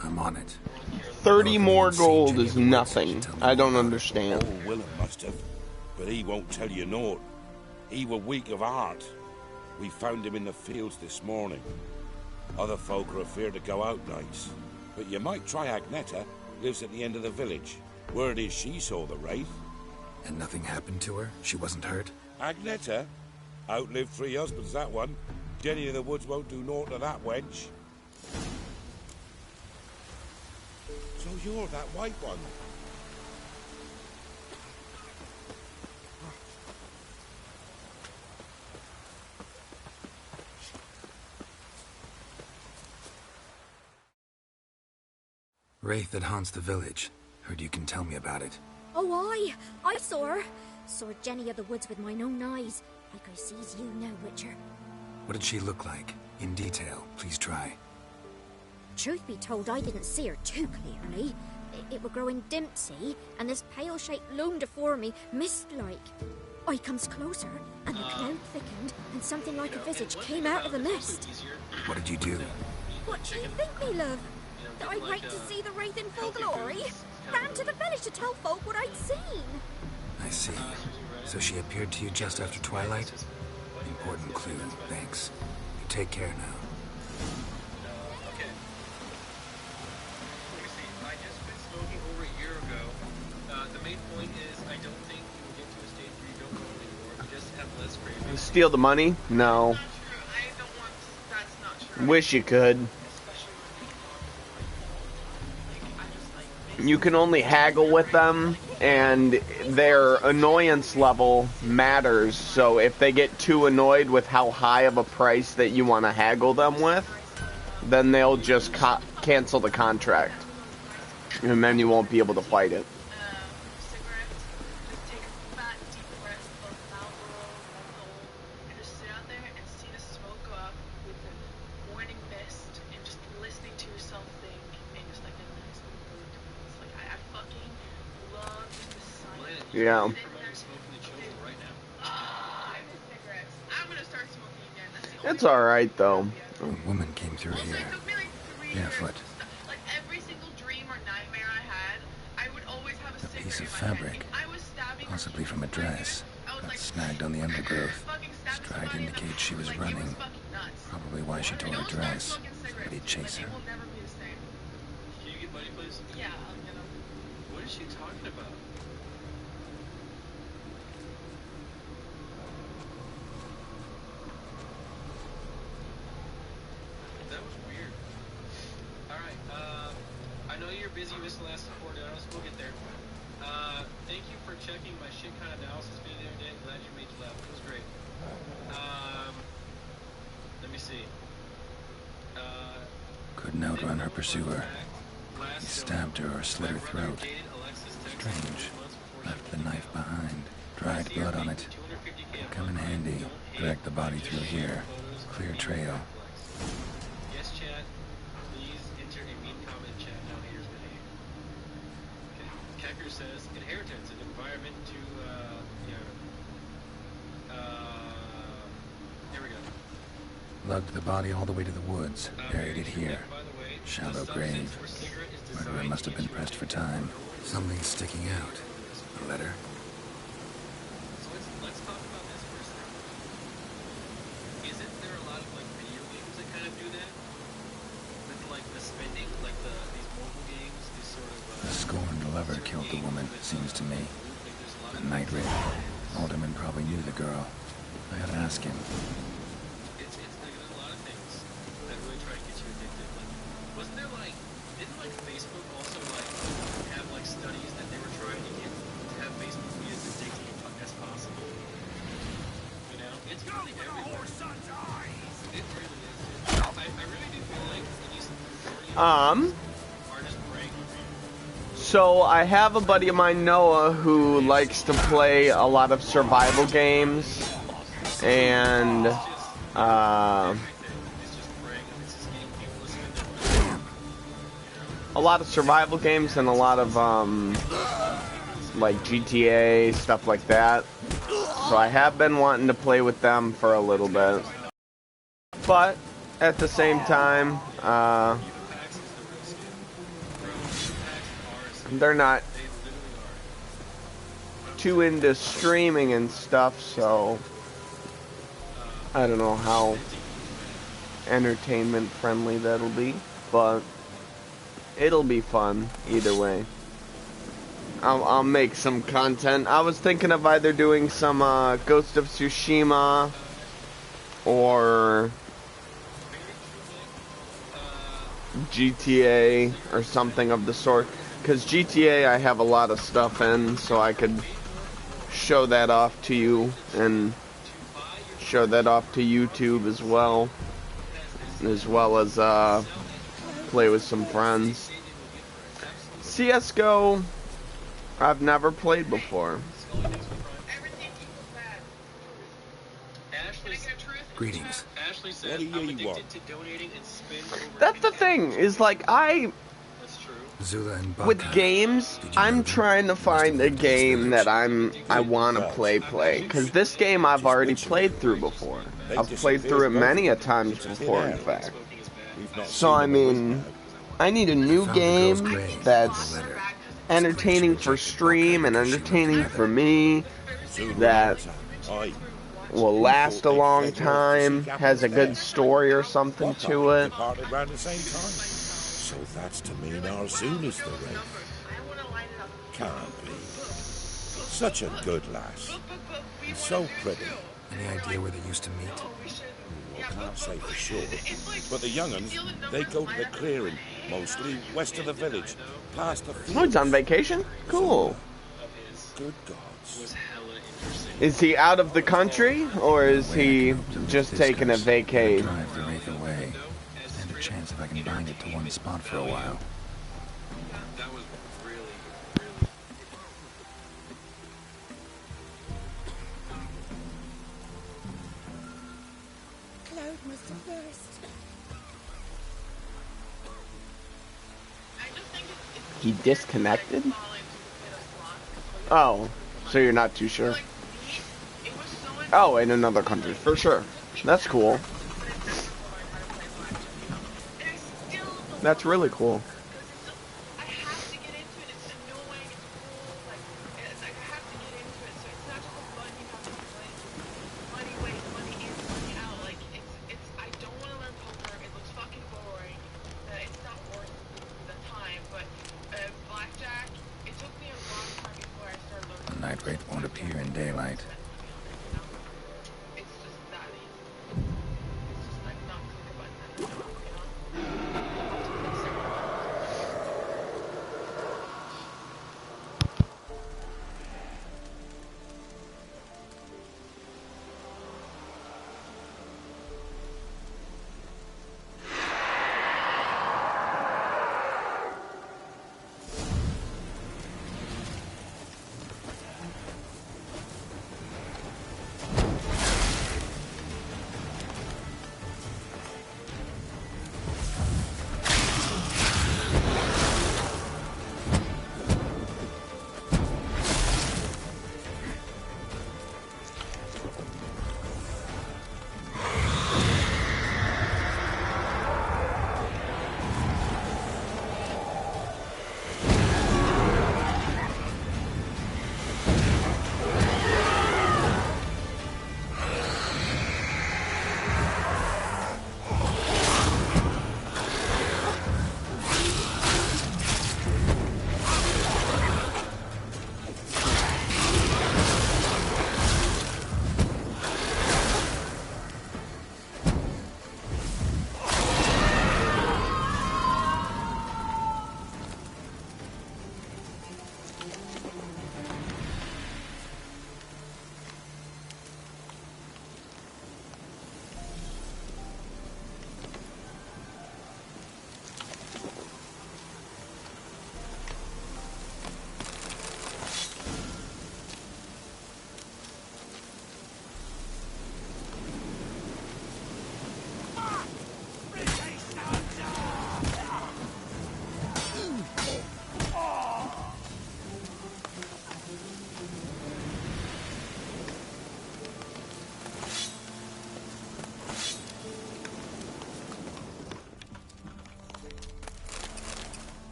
I'm on it. 30 more gold is nothing. I don't understand. Oh, Willem must have, but he won't tell you naught. He were weak of heart. We found him in the fields this morning. Other folk are afeard to go out nights. But you might try Agneta, lives at the end of the village. Word is she saw the wraith. And nothing happened to her? She wasn't hurt? Agneta? Outlived 3 husbands, that one. Jenny of the Woods won't do naught to that wench. So you're that white one. Wraith that haunts the village. Heard you can tell me about it. Oh, I saw her. Saw Jenny of the Woods with mine own eyes. Like I sees you now, Witcher. What did she look like? In detail, please try. Truth be told, I didn't see her too clearly. It were growing dim, see, and this pale shape loomed afore me, mist-like. I comes closer, and the cloud thickened, and something like a visage came out of the mist. What did you do? What do you think, me love? That I'd wait to see the wraith in full glory? Ran to the village to tell folk what I'd seen. I see. So she appeared to you just after twilight? Important clue, thanks. You take care now. Okay. Let me see. I just quit smoking over a year ago. The main point is I don't think you will get to a stage where you don't smoke anymore. You just have less cravings. Steal the money? No. That's not true. Wish you could. You can only haggle with them, and their annoyance level matters. So if they get too annoyed with how high of a price that you want to haggle them with, then they'll just cancel the contract. And then you won't be able to fight it. Yeah. It's alright though. A woman came through here. Barefoot. Like every single dream or nightmare I had, I would always have a cigarette Piece of in my hand. fabric. I was stabbing Possibly from a dress. Got snagged on the undergrowth. Stride indicates she was running. Probably why she tore her dress. Somebody'd chase her. Can you get money, please? Yeah, I'll get them. What is she talking about? That was weird. Alright, I know you're busy with the last support, and we'll get there. Thank you for checking my shit kind of analysis video the other day. Glad you made you laugh. It was great. Let me see. Couldn't outrun her pursuer. He stabbed her or slit her throat. Strange. Left the knife behind. Dried blood on it. Come in handy. Drag the body through here. Clear trail. Yes, chat. Please says inheritance, an environment to, here we go. Lugged the body all the way to the woods, buried it here. Shallow grave. Murderer must have been pressed for time. Something's sticking out. A letter? So let's talk about this for a second. Isn't there a lot of like video games that kind of do that? With like the spending, like these mobile games, these sort of The scorned lover killed the woman, it seems to me. A night raid. Alderman probably knew the girl. I gotta ask him. It's like there's a lot of things that really try to get you addicted. Like, wasn't there like, didn't like Facebook also like have like studies that they were trying to get to have Facebook be as addictive as possible? You know, it's really everywhere. It really is. I really do feel like at least are just preying on people. So I have a buddy of mine, Noah, who likes to play a lot of survival games, and a lot of survival games and a lot of like GTA, stuff like that. So I have been wanting to play with them for a little bit, but at the same time, they're not too into streaming and stuff, so I don't know how entertainment friendly that'll be, but it'll be fun either way. I'll make some content. I was thinking of either doing some Ghost of Tsushima or GTA or something of the sort. Because GTA I have a lot of stuff in, so I could show that off to you and show that off to YouTube as well as play with some friends. CSGO, I've never played before. Greetings. Ashley says, I'm addicted to donating and spend over That's the thing, is like Zula and with games, I'm trying to find a game that I want to play, because this game I've already played through before. I've played through it many a times before, in fact. So, I mean, I need a new game that's entertaining for stream and entertaining for me, that will last a long time, has a good story or something to it. So that's to mean Arzuna's the race. Can't be. Such a good lass. And so pretty. Any idea where they used to meet? I can't say for sure. But the young'uns, they go to the clearing, mostly west of the village, past the fields. Oh, he's on vacation? Cool. Good gods. Is he out of the country, or is he just taking a vacay? Drive the Wraith away. Stand a chance if I can bind it to one spot for a while. That was really. Cloud must have burst. He disconnected? Oh, so you're not too sure. Oh, in another country, for sure. That's cool. That's really cool. The night wraith won't appear in daylight.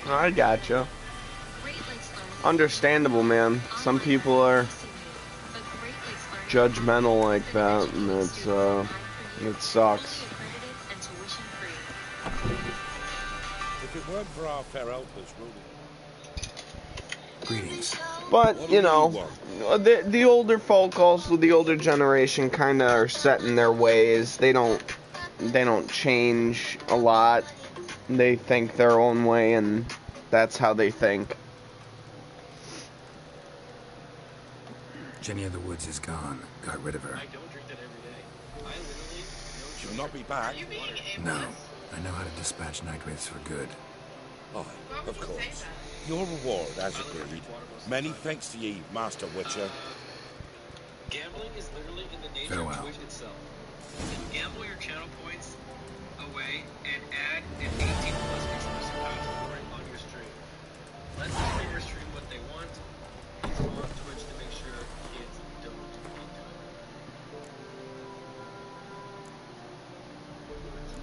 I gotcha. Understandable, man. Some people are judgmental like that, and it sucks. If it weren't for our fair helpers, Greetings. But, you know, the older folk, also the older generation, kind of are set in their ways. They don't change a lot. They think their own way, and that's how they think. Jenny of the Woods is gone. Got rid of her. I don't drink that every day. I literally she'll not be back. No. I know how to dispatch night wraiths for good. Oh, of course. Your reward, as agreed. Many thanks to ye, Master Witcher. Gambling is literally in the nature Farewell. of Twitch itself. You gamble your channel points away and add an 18+ exclusive content for it on your stream. Let the streamer stream what they want. It's on Twitch to make sure kids don't get into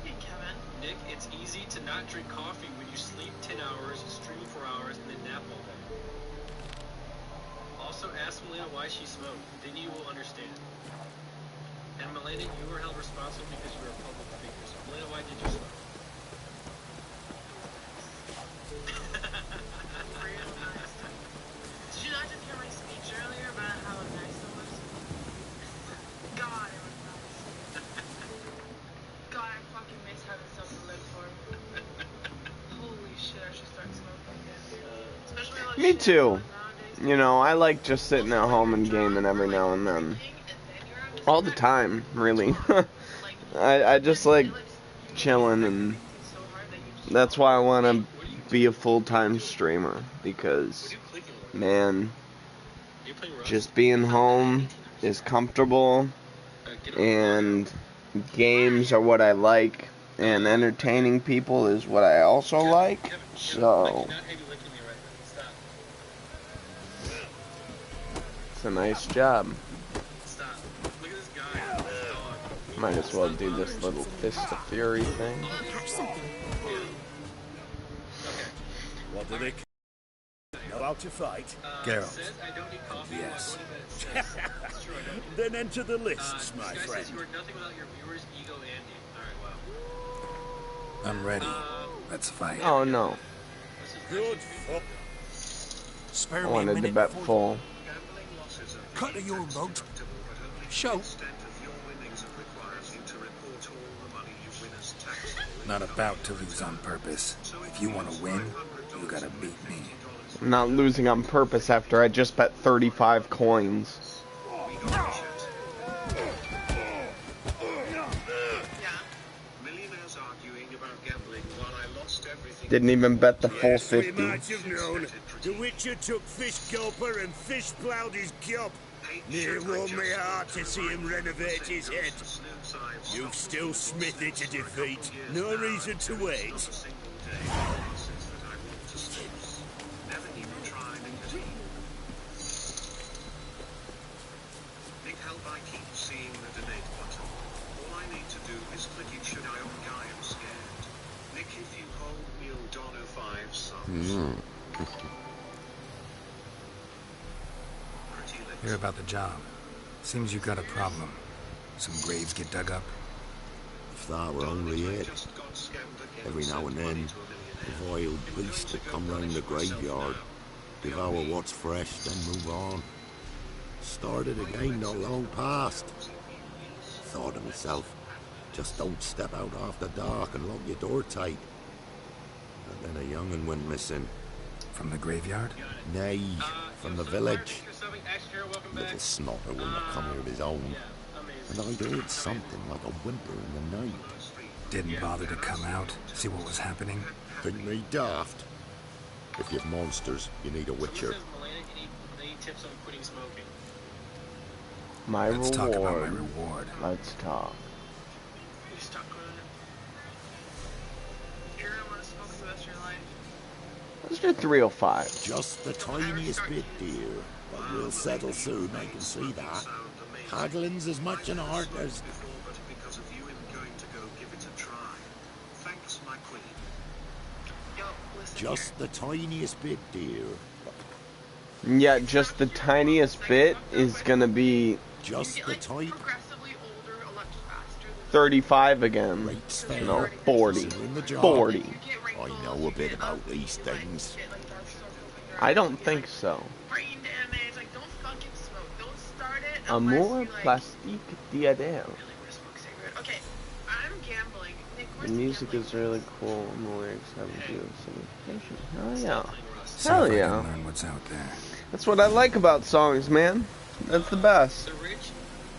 it. Kevin. Nick, it's easy to not drink coffee when you sleep 10 hours, stream 4 hours, and then nap all day. Also, ask Melina why she smoked. Then you will understand. And Melina, you were held responsible because you were a public figure. So Melina, why did you smoke? Real nice. Did you not just hear my speech earlier about how nice it was? God, it was nice. God, I fucking miss having something to live for. Holy shit, I should start smoking again, dude. Especially like Me too. You know, I like just sitting at home and gaming every now and then. All the time, really. I just like chilling, and that's why I want to be a full-time streamer, because, man, just being home is comfortable, and games are what I like, and entertaining people is what I also like, so it's a nice job. Might as well do this little Fist of Fury thing. What do they about to fight? Geralt. Yes. Then enter the lists, my friend. I'm ready. Let's fight. Oh no. Good. Spare I me a wanted to minute bet before- full. Cut to your boat. Show. Not about to lose on purpose. If you want to win, you gotta beat me. I'm not losing on purpose after I just bet 35 coins. Didn't even bet the full 50. We might have known. The Witcher took Fish Gulper and Fish plowed his gob. Near warmed my heart to see him renovate his head. You've still Smithy to defeat. No reason to wait. Nick, help, I keep seeing the donate button. All I need to do is click it should I on guy am scared. Nick, if you hold Mule Dono 5 subs. Hear about the job. Seems you got a problem. Some graves get dug up. If that were only it. Every now and then, the vile beast would come round the graveyard, devour what's fresh, then move on. Started again not long past. Thought to myself, just don't step out after dark and lock your door tight. And then a young'un went missing. From the graveyard? Nay, from the village. Little snotter wouldn't have come here of his own. And I'd heard something like a whimper in the night. Didn't bother to come out, see what was happening? Think me daft? If you've monsters, you need a witcher. My Let's reward. talk about my reward. Let's talk. You're gonna want to smoke for the rest of your life. Let's do 305. Just the tiniest bit, dear. But we'll settle soon, I can see that. Haggling's as much an art as... But because of you, I'm going to go give it a try. Thanks, my queen. Yo, listen. Just the tiniest bit, dear. Yeah, just the tiniest bit is gonna be just the tiny. 35 again. No, 40. 40. I know a bit about these things. I don't think so. Amour plastique diadem. Okay, I'm gambling. Nick, the music is really cool. And the lyrics have to do with some education. Hell yeah. See Hell if I yeah. can learn what's out there. That's what I like about songs, man. That's the best. The rich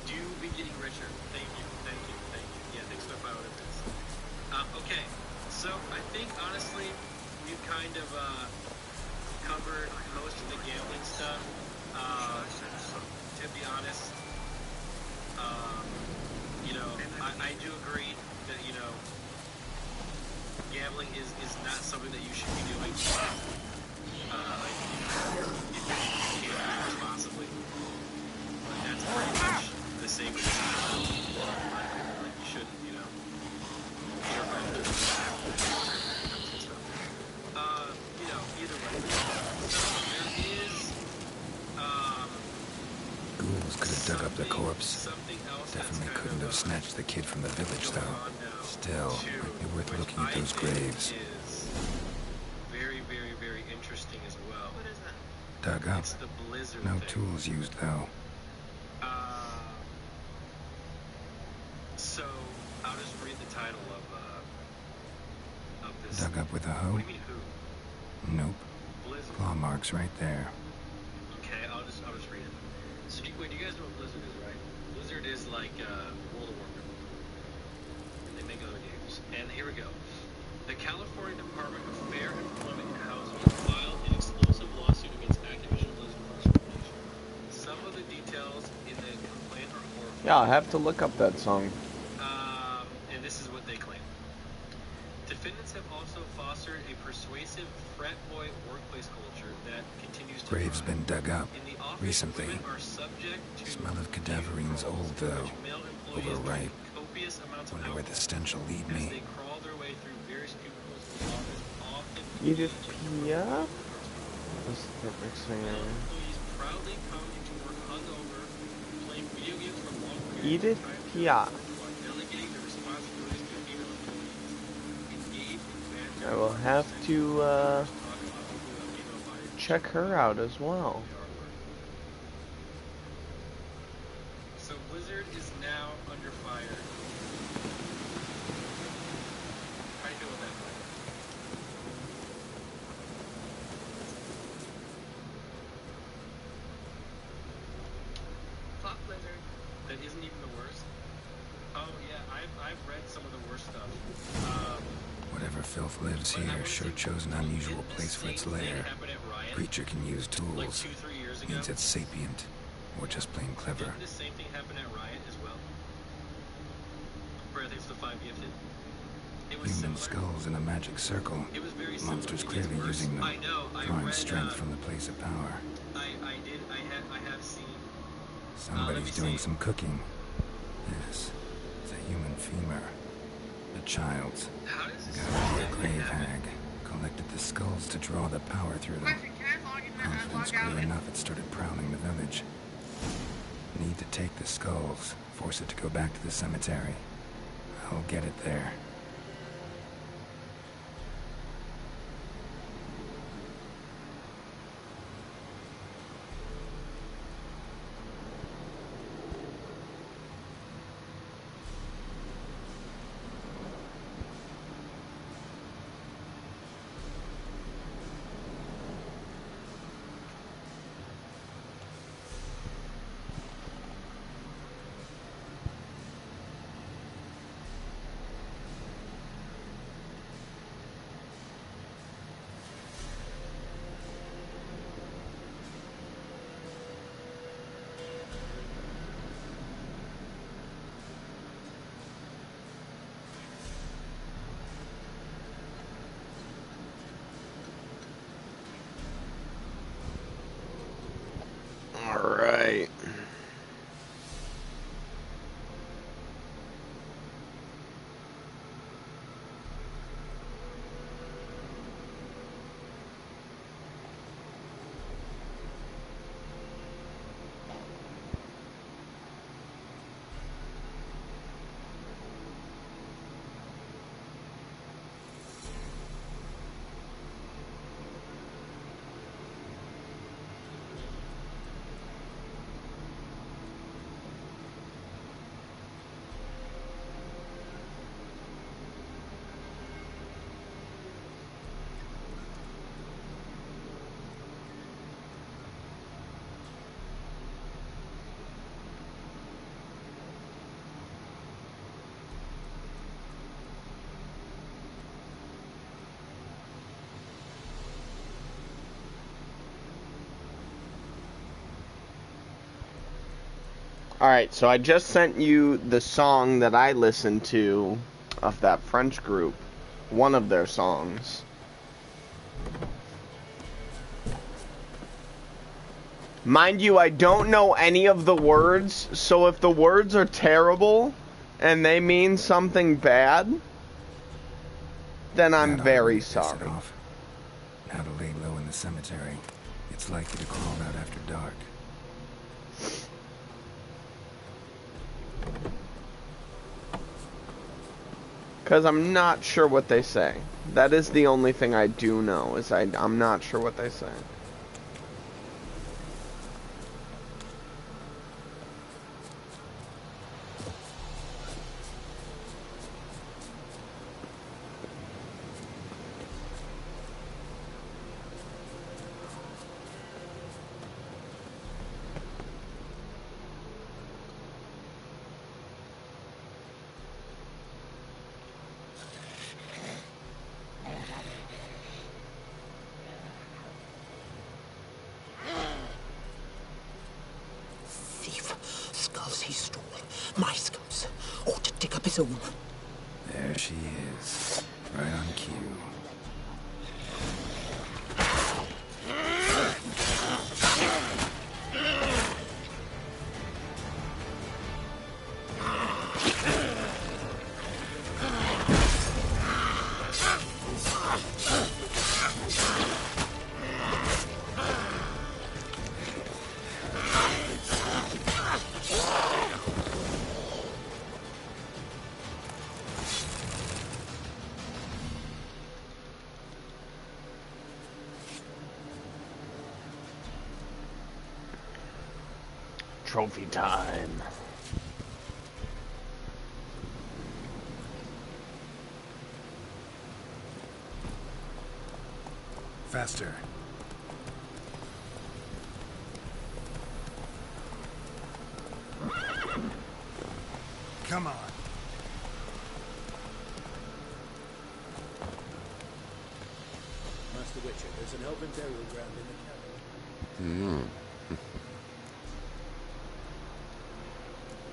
do be getting richer. Thank you. Yeah, thanks for following this. Okay, so I think honestly we've kind of covered most of the gambling stuff. To be honest, I do agree that gambling is not something that you should be doing. If you can't do it responsibly. That's pretty much the same as like you shouldn't, either way. So there is Ghouls could have dug up the corpse. Definitely couldn't have snatched the kid from the village, though. Still, might be worth looking at those graves. Very, very, very interesting as well. What is that? Dug up. It's the blizzard No thing. tools used, though. So I'll just read the title of this. Dug up with a hoe? What do you mean who? Nope. Blizzard. Claw marks right there. Okay, I'll just read it. So wait, do you guys know what Blizzard is, right? Blizzard is like World of Warcraft. And they make other games. And here we go. The California Department of Fair Employment and Housing filed an explosive lawsuit against Activision Blizzard Corporation. Some of the details in the complaint are horrifying. Yeah, I have to look up that song. And this is what they claim. Defendants have also fostered a persuasive frat boy workplace culture that continues to Grave's thrive. been dug up In the office, recently. women are subject to Smell of cadaverine's old, though. male employees Overripe. drink copious amounts of Wonder where the alcohol stench will lead as me. they crawl their way through various cubicles in the office, often Edith Piaf? This is the perfect singer. employees proudly come into work hungover, playing video games for long periods Edith of time, Piaf. while delegating the responsibilities to female employees. Engage in bad I will have to check her out as well. So Blizzard is now under fire. How do you feel with that? Fuck Blizzard. That isn't even the worst. Oh yeah, I've read some of the worst stuff. Whatever filth lives here sure chose an unusual place for its lair. Creature can use Like tools. 2-3 years ago. Means it's sapient. Or just plain clever. Didn't the same thing happen at Riot as well? Where I think it's the 5 Gifted. It was Human similar. skulls in a magic circle. It was very similar. Monsters It gets clearly worse. using them. I know. I Drawing read, strength from the place of power. I have seen. Somebody's doing some cooking. Yes. It's a human femur. A child's. How does this Gotta be a grave hag. Collected the skulls to draw the power through them. Question, can I log in and Confidence log out? grew enough it started prowling the village. Need to take the skulls. Force it to go back to the cemetery. I'll get it there. Alright, so I just sent you the song that I listened to of that French group. One of their songs. Mind you, I don't know any of the words, so if the words are terrible and they mean something bad, then I'm very sorry. Now to lay low in the cemetery. It's likely to crawl out after dark. Because I'm not sure what they say. That is the only thing I do know, is I'm not sure what they say. Skulls he stole. My skulls. Ought to dig up his own. There she is. Right on cue. Trophy time. Faster. Come on. Master Witcher, there's an elven burial ground in the cabin.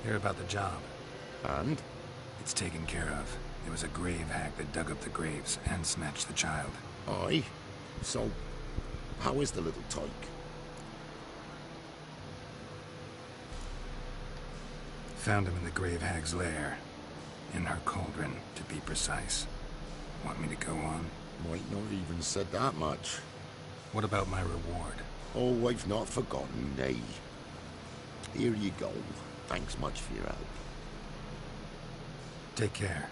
Hear about the job. And? It's taken care of. There was a grave hack that dug up the graves and snatched the child. Aye. So, how is the little tyke? Found him in the grave hag's lair. In her cauldron, to be precise. Want me to go on? Might not even said that much. What about my reward? Oh, I've not forgotten, nay. Here you go. Thanks much for your help. Take care.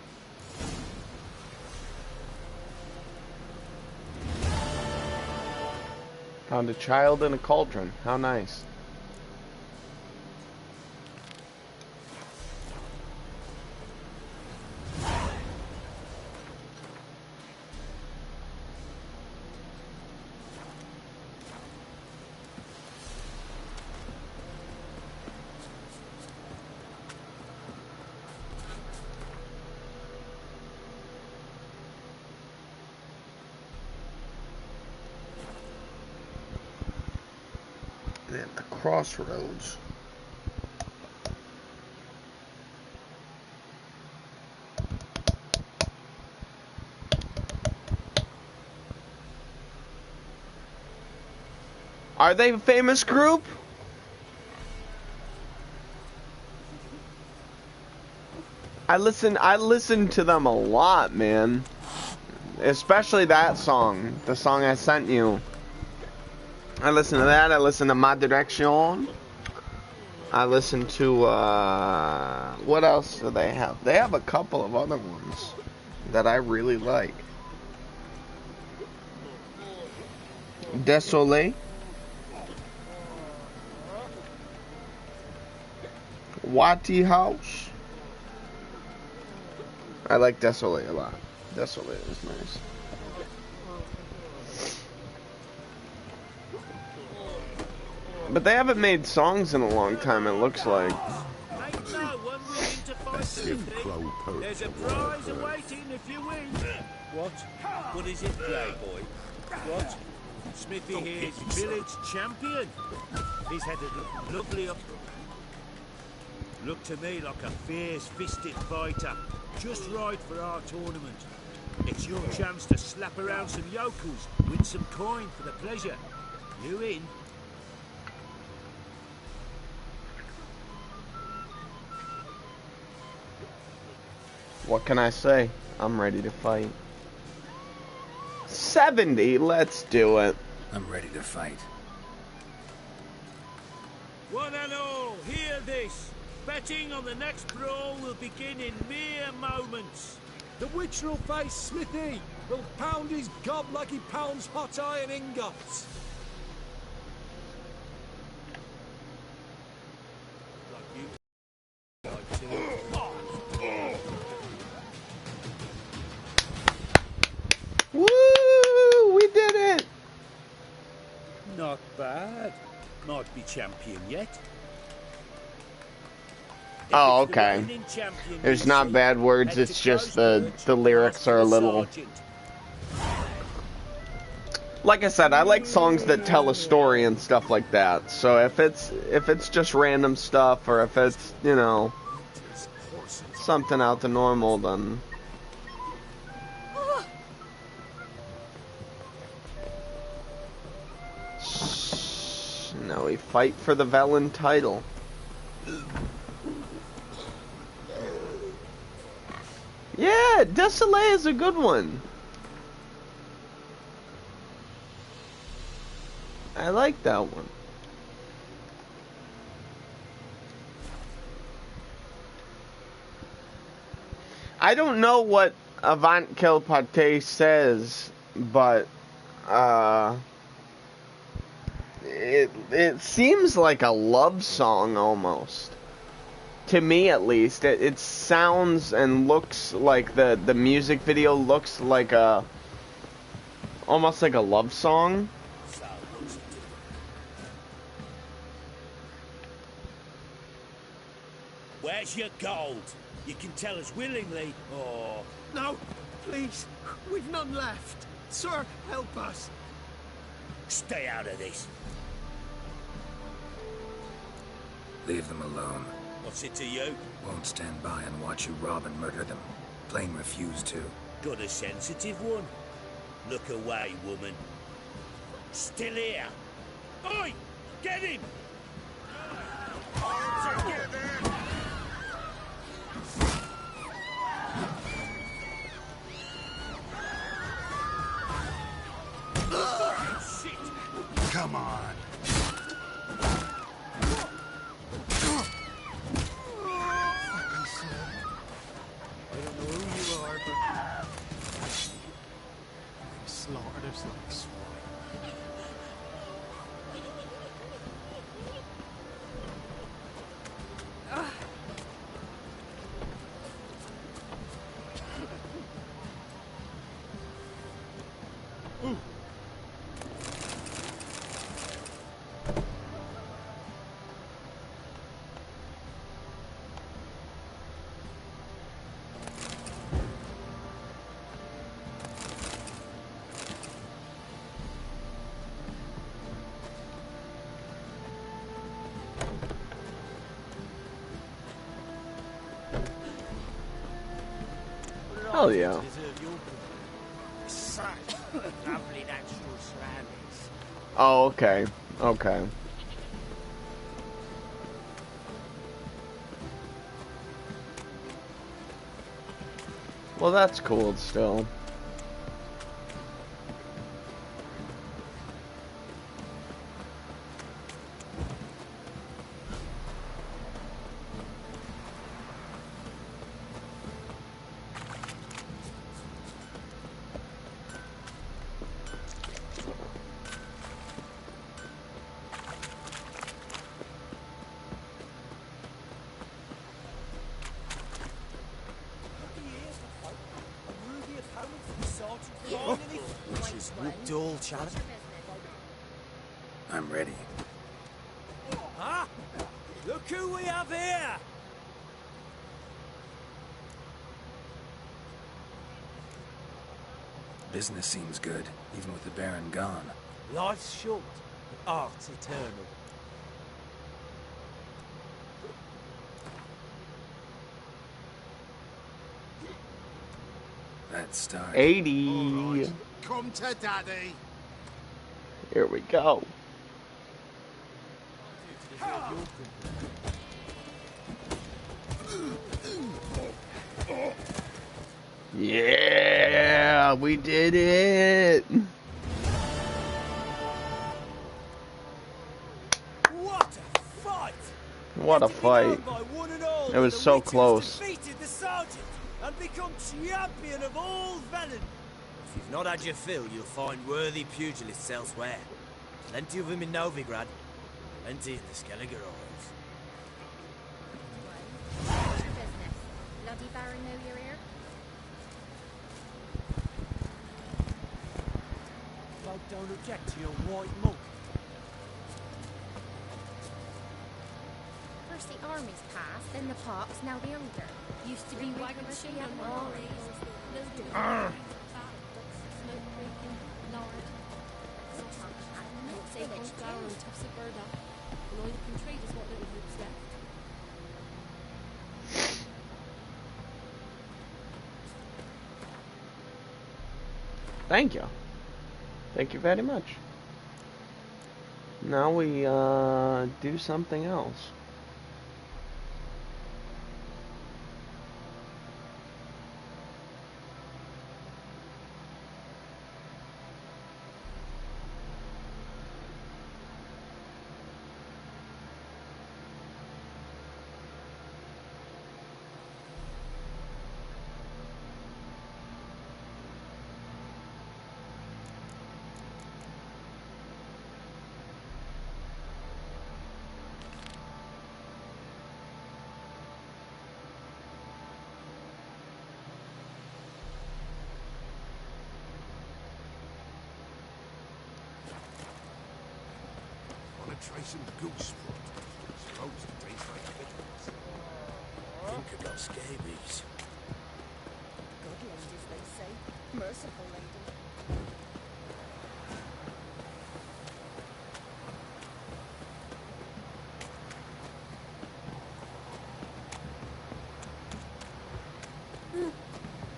Found a child in a cauldron. How nice. At the crossroads. Are they a famous group? I listen to them a lot, man. Especially that song, the song I sent you. I listen to that. I listen to Ma Direction. I listen to, what else do they have? They have a couple of other ones that I really like. Désolé. Wati House. I like Désolé a lot. Désolé is nice. But they haven't made songs in a long time, it looks like. There's a prize awaiting if you win. What? What is it, Playboy? What? Smithy here's village champion. He's had a lovely up. Looked to me like a fierce-fisted fighter, just right for our tournament. It's your chance to slap around some yokels, win some coin for the pleasure. You in? What can I say? I'm ready to fight. 70, let's do it. I'm ready to fight. One and all, hear this. Betting on the next brawl will begin in mere moments. The Witcher will face Smithy. Will pound his gob like he pounds hot iron ingots. Woo! We did it! Not bad. Might be champion yet. Oh, okay. There's not bad words, it's just the lyrics are a little... Like I said, I like songs that tell a story and stuff like that. So if it's just random stuff, or if it's, you know, something out the normal, then... Now we fight for the Velen title. Yeah, Desolé is a good one. I like that one. I don't know what Avant Kill Pate says, but it seems like a love song almost. To me, at least, it sounds and looks like the music video looks like almost like a love song. Where's your gold? You can tell us willingly, or... No, please. We've none left. Sir, help us. Stay out of this. Leave them alone. What's it to you? Won't stand by and watch you rob and murder them. Plain refuse to. Got a sensitive one? Look away, woman. Still here. Oi! Get him! Come on. I don't know who you are, but you slaughtered us like swine. Hell yeah. Lovely natural surroundings. Oh, okay. Okay. Well, that's cool still. Dull chat. I'm ready. Ah! Look who we have here! Business seems good, even with the Baron gone. Life's short, but art's eternal. Let's start. 80. Right. Come to daddy. Here we go. Yeah, we did it. What a fight! What a fight. It was so close. Defeated the sergeant and become champion of all Velen. If you've not had your fill, you'll find worthy pugilists elsewhere. Plenty of them in Novigrad, plenty in the Skelliger Isles. What's your business? Bloody Baron know you're here? Folk don't object to your white monk. First the army's passed, then the pops, now the elder. Used to be wagon machine and all these. Thank you. Thank you very much. Now we do something else. Try some goose fruit. It's supposed to taste like pickles. Think I got scabies. Good ladies, they say. Merciful lady.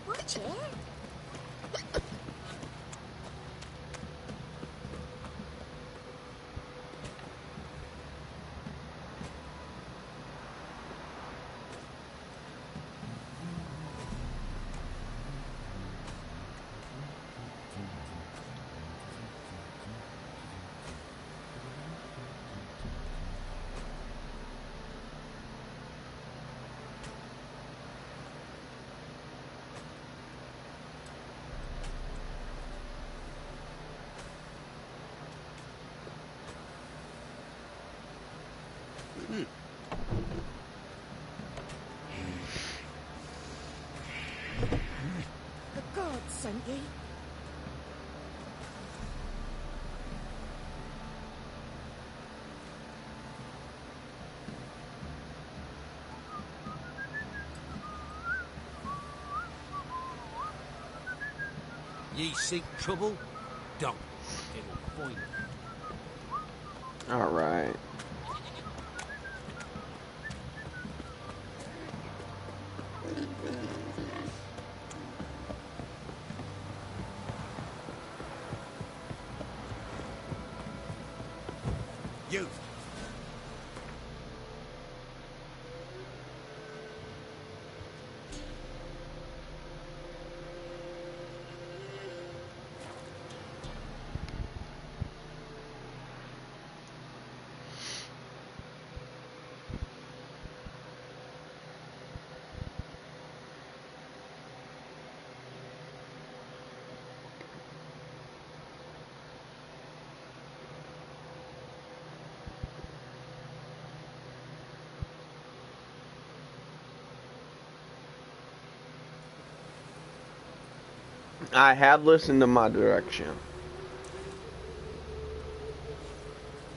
Watch it. The gods sent ye. Ye seek trouble? Don't. It'll find you. All right. You. I have listened to My Direction.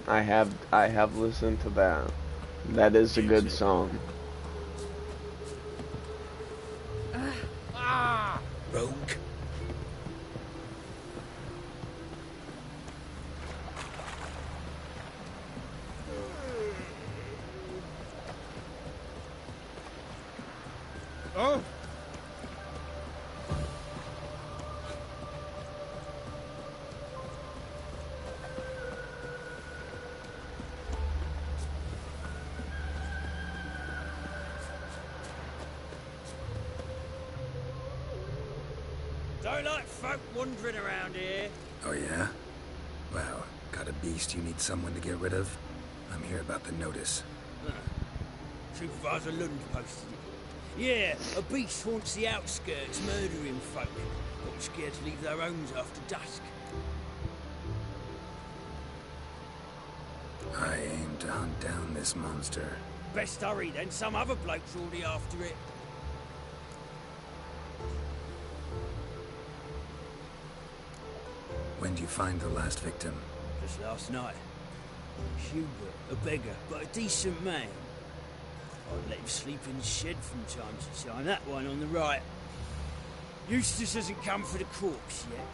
I have listened to that. That is a good song. Rogue. Oh? Don't like folk wandering around here. Oh, yeah? Well, got a beast you need someone to get rid of? I'm here about the notice. Supervisor Lund posted it. Yeah, a beast haunts the outskirts, murdering folk. But scared to leave their homes after dusk. I aim to hunt down this monster. Best hurry, then some other bloke's already after it. When did you find the last victim? Just last night. Hubert, a beggar, but a decent man. I'd let him sleep in the shed from time to time. That one on the right. Eustace hasn't come for the corpse yet.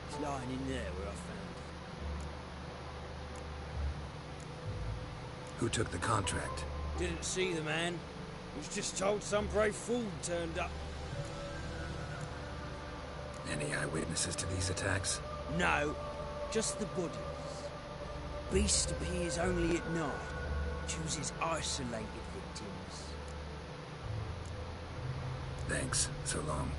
It's lying in there where I found it. Who took the contract? Didn't see the man. Was just told some brave fool turned up. Any eyewitnesses to these attacks? No, just the bodies. Beast appears only at night. Chooses isolated victims. Thanks. So long.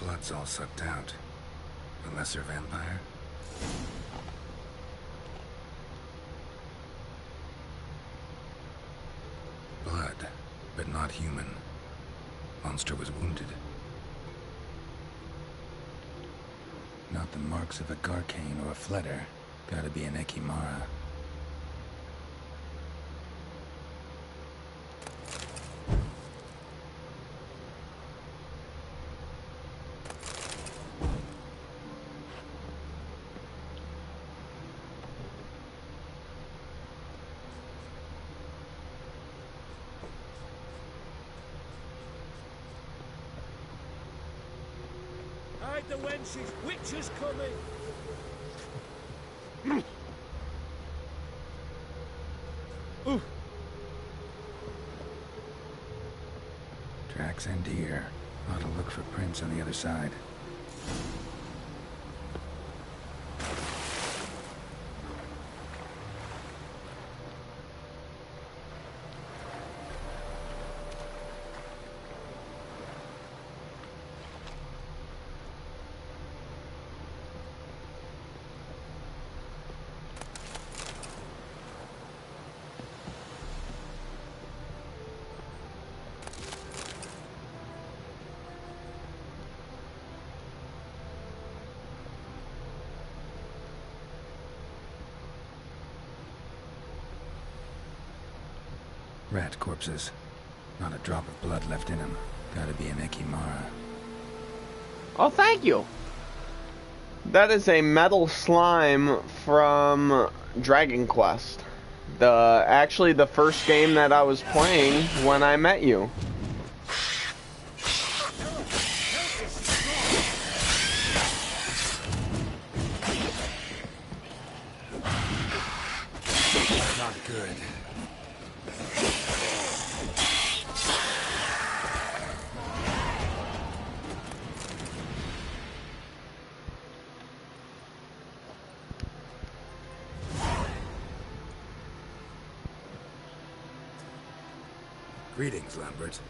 Blood's all sucked out. A lesser vampire? Blood, but not human. Monster was wounded. Not the marks of a Garcane or a Fletter. Gotta be an Ekimara. Hide the wenches! Witcher's coming! Tracks and deer. Ought to look for prints on the other side. Rat corpses. Not a drop of blood left in them. Gotta be an Ekimara. Oh, thank you. That is a metal slime from Dragon Quest. Actually the first game that I was playing when I met you. Not good. Greetings, Lambert.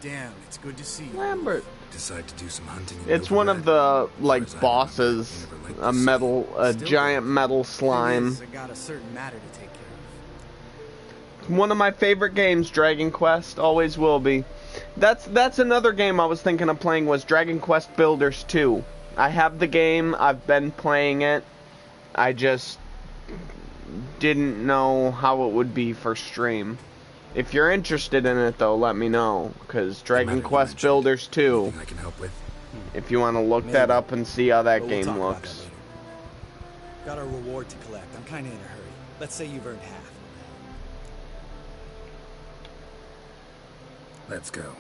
Damn, it's good to see you. Lambert. Decide to do some hunting in It's one of the, like, bosses. A giant metal slime. I got a certain matter to take care of. One of my favorite games, Dragon Quest. Always will be. That's another game I was thinking of playing was Dragon Quest Builders 2. I have the game. I've been playing it. I just didn't know how it would be for stream. If you're interested in it, though, let me know. Because Dragon Quest Builders 2, I can help with. if you want to look that up and see how that game looks. Got a reward to collect. I'm kind of in a hurry. Let's say you've earned half. Let's go.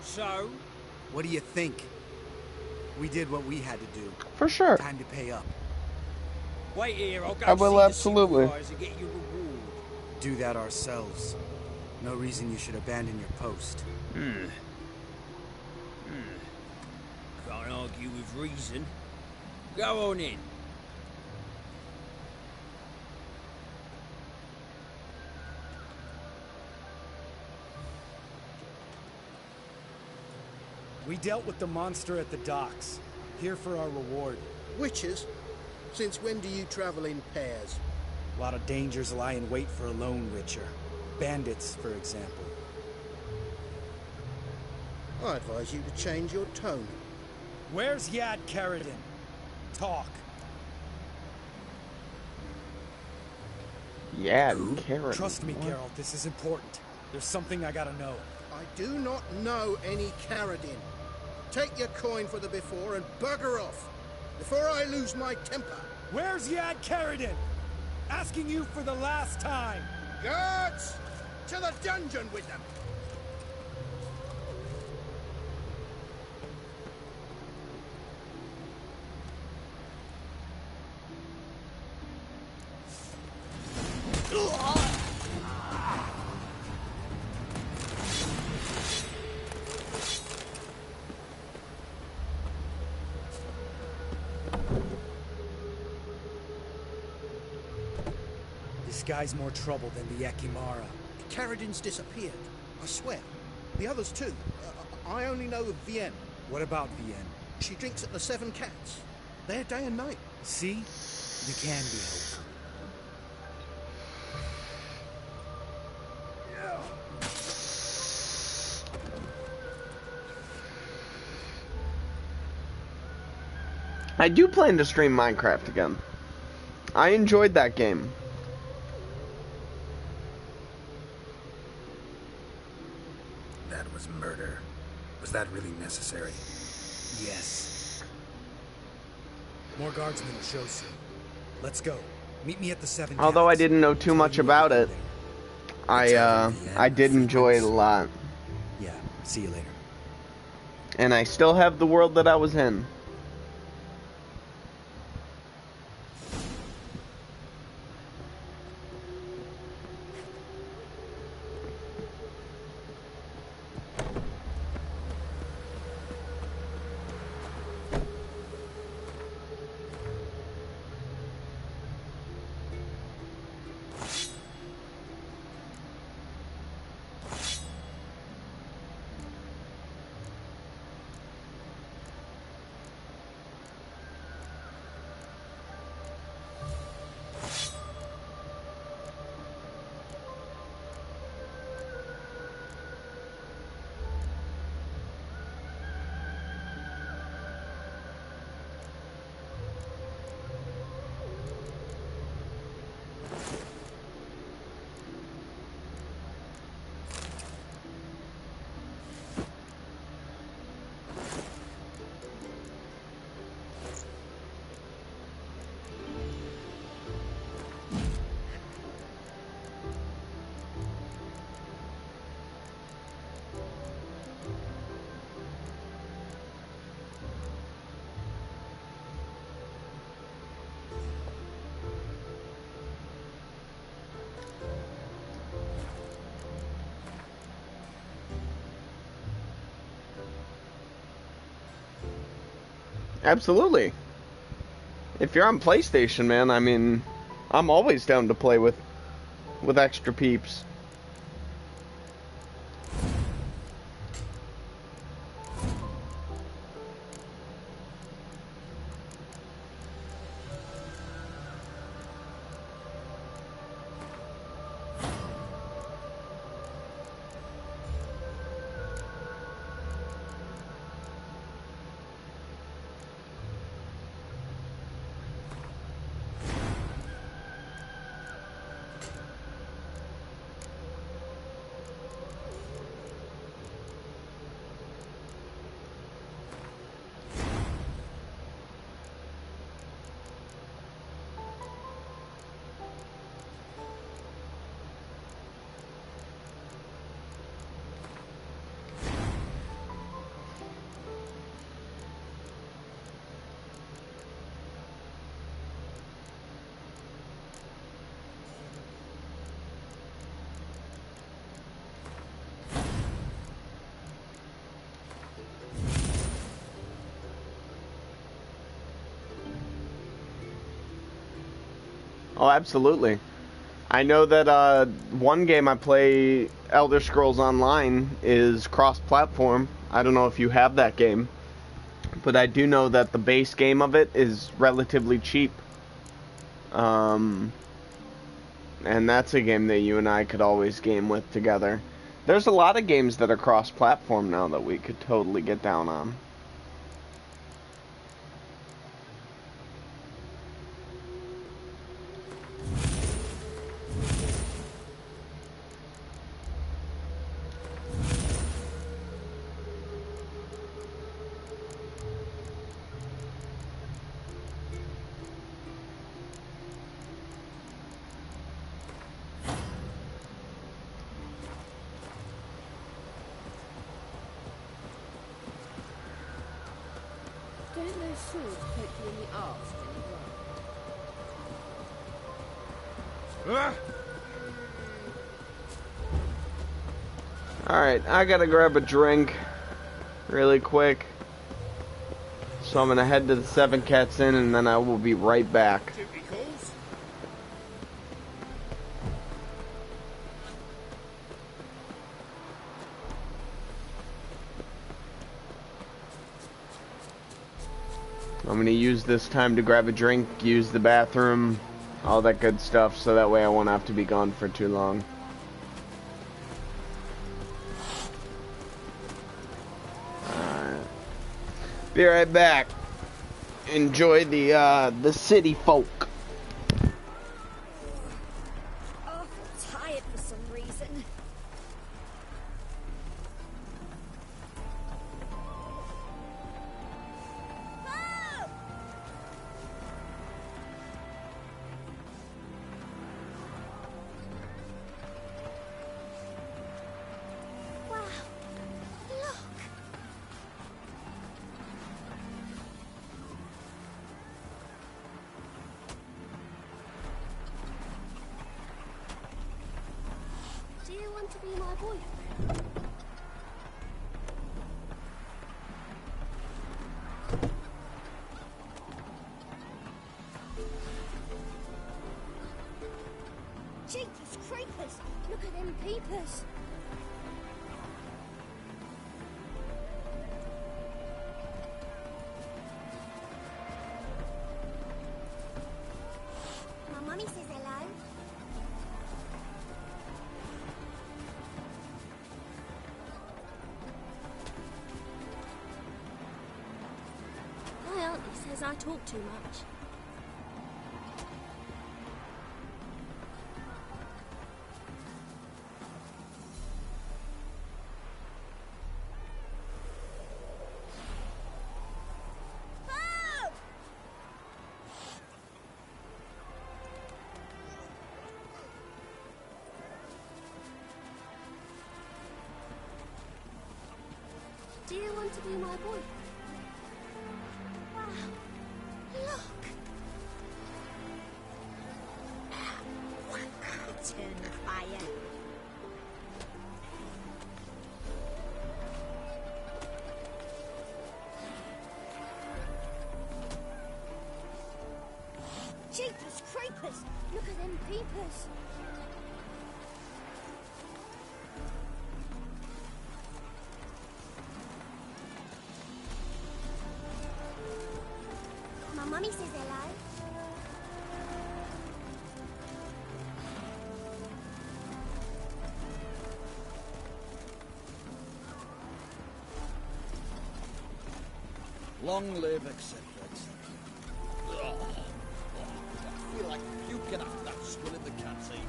So? What do you think? We did what we had to do. For sure. Time to pay up. Wait here, I'll go I will see absolutely. the supervisor, get your reward. Do that ourselves. No reason you should abandon your post. Can't argue with reason. Go on in. We dealt with the monster at the docks. Here for our reward. Witches? Since when do you travel in pairs? A lot of dangers lie in wait for a lone witcher. Bandits, for example. I advise you to change your tone. Where's Yad Carradine? Talk. Yad Carradine. Trust me, Geralt, this is important. There's something I gotta know. I do not know any Carradine. Take your coin for the before and bugger off, before I lose my temper. Where's Yad Carradine? Asking you for the last time. Guards! To the dungeon with them! This guy's more trouble than the Ekimara. Carradine's disappeared, I swear. The others too. I only know of Vienne. What about Vienne? She drinks at the Seven Cats. There day and night. See? You can be hopeful. I do plan to stream Minecraft again. I enjoyed that game. That was murder. Was that really necessary? Yes. More guardsmen will show soon. Let's go. Meet me at the Seven Although I Cats. didn't know too much about it, I did enjoy it a lot. Yeah, see you later. And I still have the world that I was in. Absolutely. If you're on PlayStation, man, I mean, I'm always down to play with extra peeps. Oh, absolutely. I know that one game I play, Elder Scrolls Online, is cross-platform. I don't know if you have that game, but I do know that the base game of it is relatively cheap. And that's a game that you and I could always game with together. There's a lot of games that are cross-platform now that we could totally get down on. Don't those swords poke you in the arse when you run? Alright, I gotta grab a drink really quick. So I'm gonna head to the Seven Cats Inn and then I will be right back. I'm gonna use this time to grab a drink, use the bathroom, all that good stuff, so that way I won't have to be gone for too long. Alright. Be right back. Enjoy the city folk. Oh, I feel tired for some reason. Do you want to be my boyfriend? Jeepers creepers! Look at them peepers! My mummy says hello. My auntie says I talk too much. Do you want to be my boyfriend? Wow, look! Turn the fire. Jeepers creepers! Look at them peepers! My mummy says hello. Long live, etc., etc. I feel like puking after that swill in the cat's eat.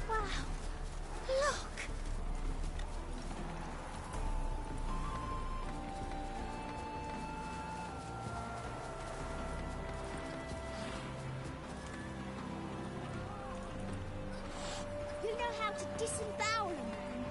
Wow, look! You know how to disembowel a man?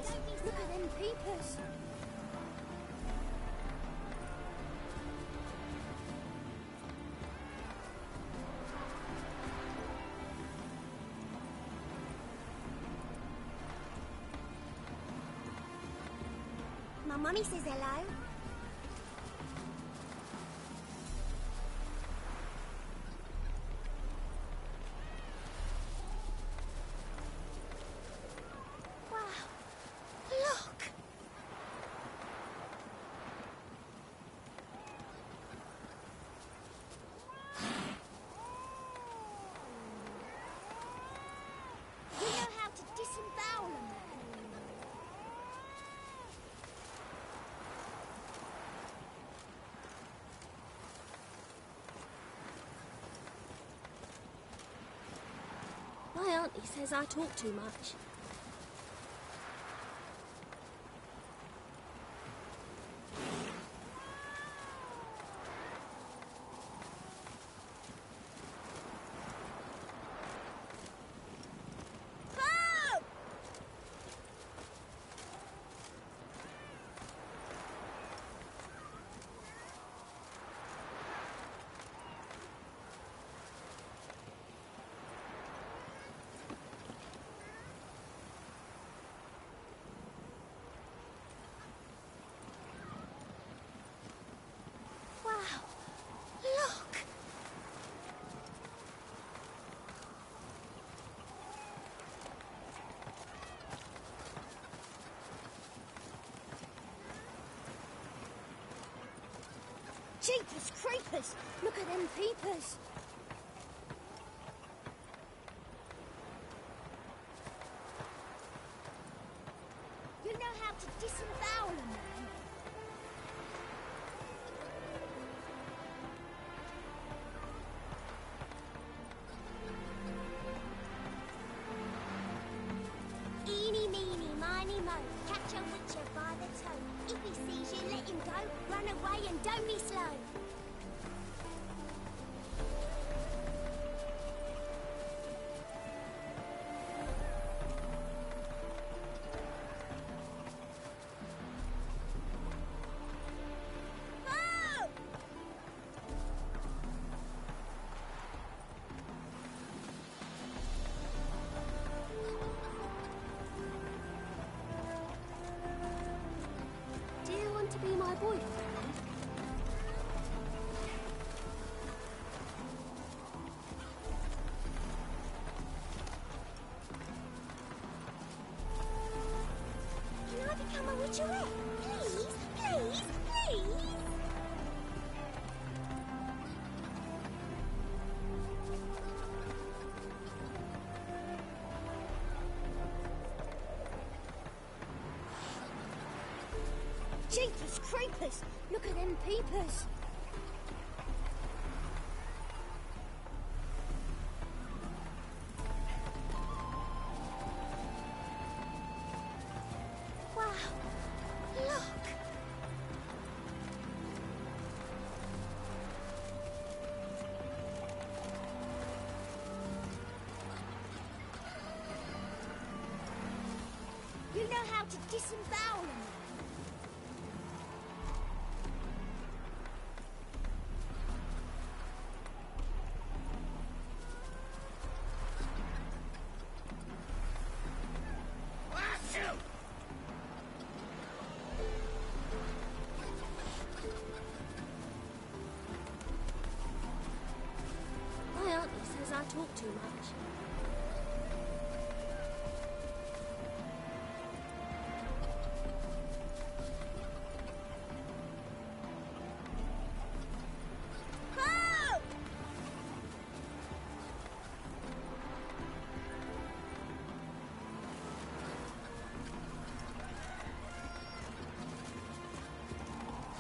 creepers! Look at them peepers! My mummy says hello. Wow. Look! You know how to disembowel a man? My auntie says I talk too much. Help! Wow. Look! Jeepers creepers! Look at them peepers! You know how to disembowel a man? Eeny, meeny, miny, mo. Catch a witcher by the toe. If he sees you, let him go. Run away and don't be slow. Oh! Do you want to be my boyfriend? Can I become a witcherette? Please, please, please! Jeepers creepers! Look at them peepers! Wow! Look! You know how to disembowel a man? My auntie says I talk too much. Help!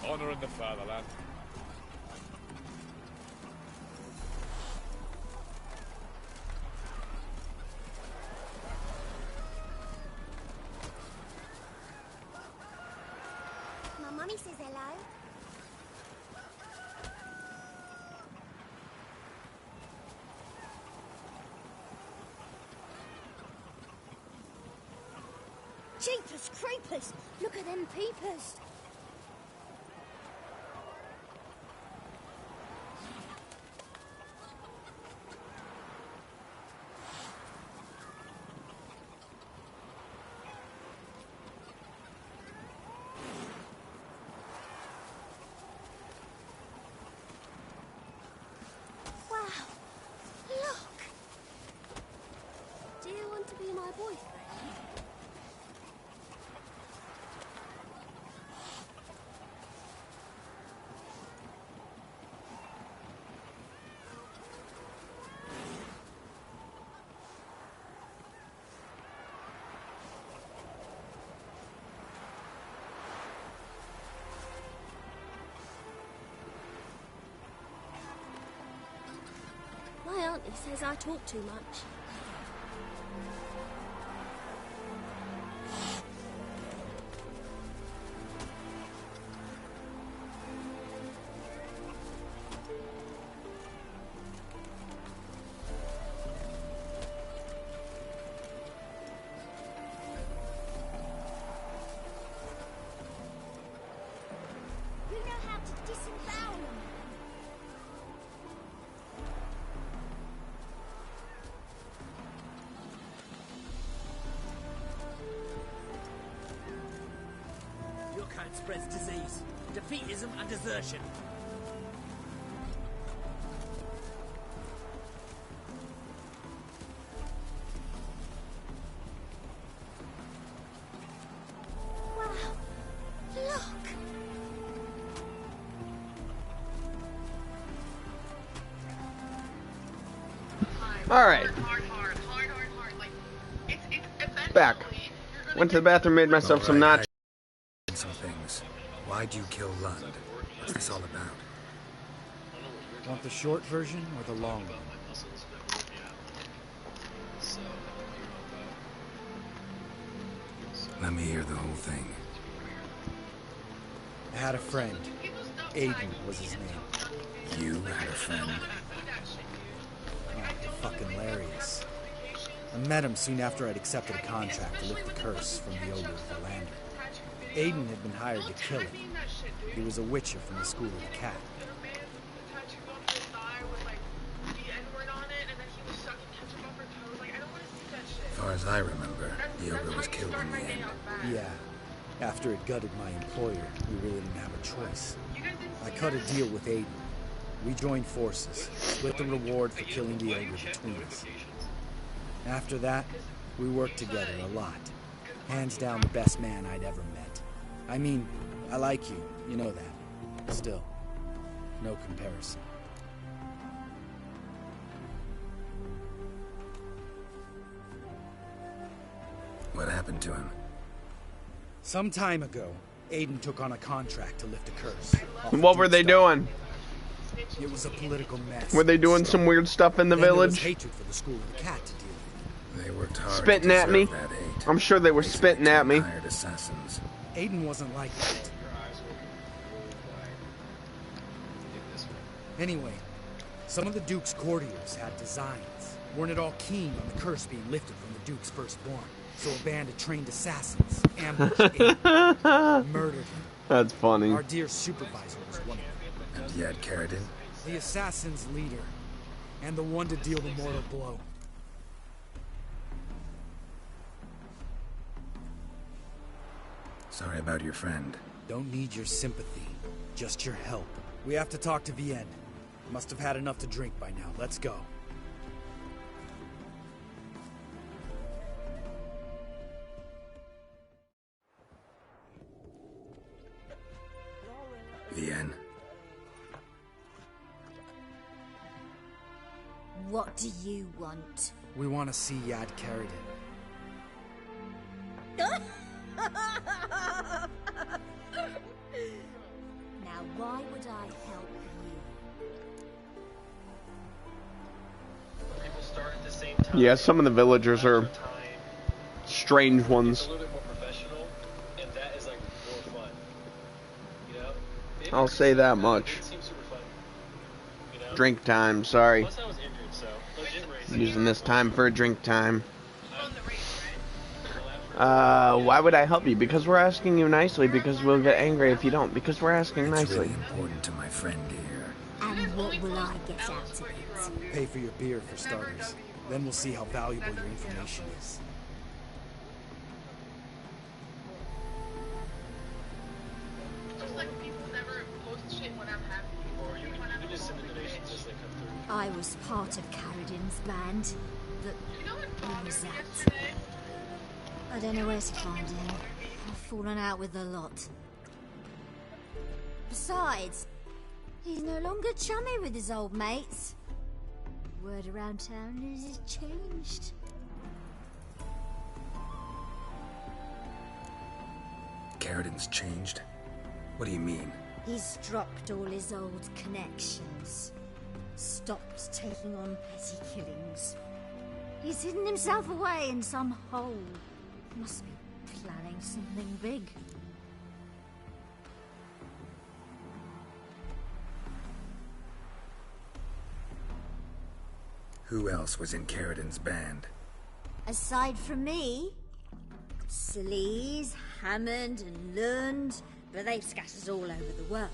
Honor in the fatherland. My mummy says hello. Jeepers creepers! Look at them peepers! Wow. Look. Do you want to be my boyfriend? My auntie says I talk too much. You know how to disembowel them. Your kind spreads disease, defeatism and desertion. Wow. Look. All right. Back. Went to the bathroom, made myself some nachos. Some things. Why'd you kill Lund? What's this all about? Want the short version or the long one? Let me hear the whole thing. I had a friend. Aiden was his name. You had a friend? Oh, fucking hilarious. I met him soon after I'd accepted a contract to lift the curse from the ogre of the lander. Aiden had been hired to kill him. He was a witcher from the School of the Cat. As far as I remember, the ogre was killed in the end. Yeah. After it gutted my employer, we really didn't have a choice. I cut a deal with Aiden. We joined forces, split the reward for killing the ogre between us. After that, we worked together a lot. Hands down the best man I'd ever met. I mean, I like you, you know that. Still, no comparison. What happened to him? Some time ago, Aiden took on a contract to lift a curse. What were they doing? It was a political mess. Were they doing some weird stuff in the Then there was village? hatred for the School of the Cat to deal with. They worked hard Spitting to at me? deserve that hate. I'm sure they were spitting at me. Hired assassins. Aiden wasn't like that. Anyway, some of the Duke's courtiers had designs. Weren't at all keen on the curse being lifted from the Duke's firstborn. So a band of trained assassins ambushed Aiden, murdered him. That's funny. Our dear supervisor was one of them. And yet Carradine? The assassin's leader, and the one to deal the mortal blow. Sorry about your friend. Don't need your sympathy, just your help. We have to talk to Vienne. Must have had enough to drink by now. Let's go. Vienne. What do you want? We want to see Yad Carradine. Now, why would I help you? People start at the same time. Yeah, some of the villagers are strange It's ones. a little bit more professional, and that is like more fun. You know? Maybe I'll say that much. it seems super fun. You know? Drink time, sorry. Plus I was injured, so legit racing. Using this time for a drink time. Why would I help you? Because we're asking you nicely, because we'll get angry if you don't, because we're asking nicely. It's really important to my friend here. And what will I get out of it? Pay for your beer, for starters. Then we'll see how valuable your information is. I was part of Carradin's band, but who was that? I don't know where to find him. I've fallen out with a lot. Besides, he's no longer chummy with his old mates. Word around town is he's changed. Carradin's changed? What do you mean? He's dropped all his old connections. Stopped taking on petty killings. He's hidden himself away in some hole. Must be planning something big. Who else was in Carradin's band? Aside from me, Sleaze, Hammond and Lund, but they've scattered all over the world.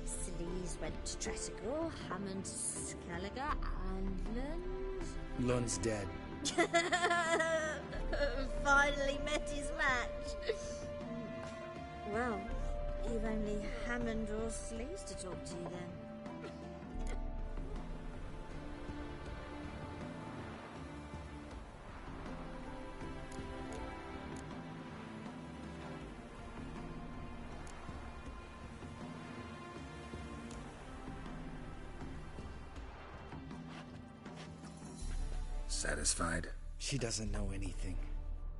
Sleaze went to Tretigor, Hammond to Skellige, and Lund... Lund's dead. Finally met his match. Well, you've only Hammond or Sleaze to talk to then. Satisfied? She doesn't know anything.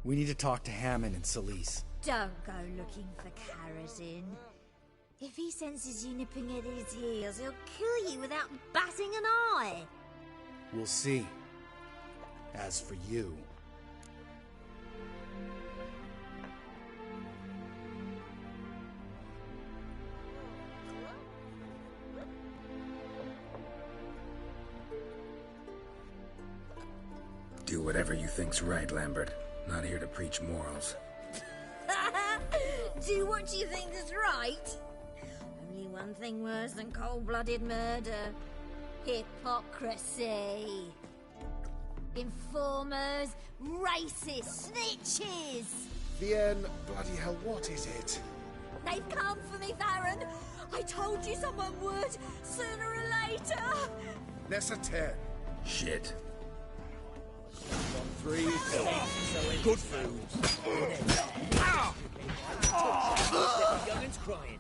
We need to talk to Hammond and Sleaze. Don't go looking for Carradin. If he senses you nipping at his heels, he'll kill you without batting an eye. We'll see. As for you... Do whatever you think's right, Lambert. Not here to preach morals. Do what you think is right? Only one thing worse than cold-blooded murder. Hypocrisy. Informers, racists, snitches. Vienne, bloody hell, what is it? They've come for me, Farron. I told you someone would, sooner or later. Nessa 10. Shit. 3. Good food. Young'un's crying.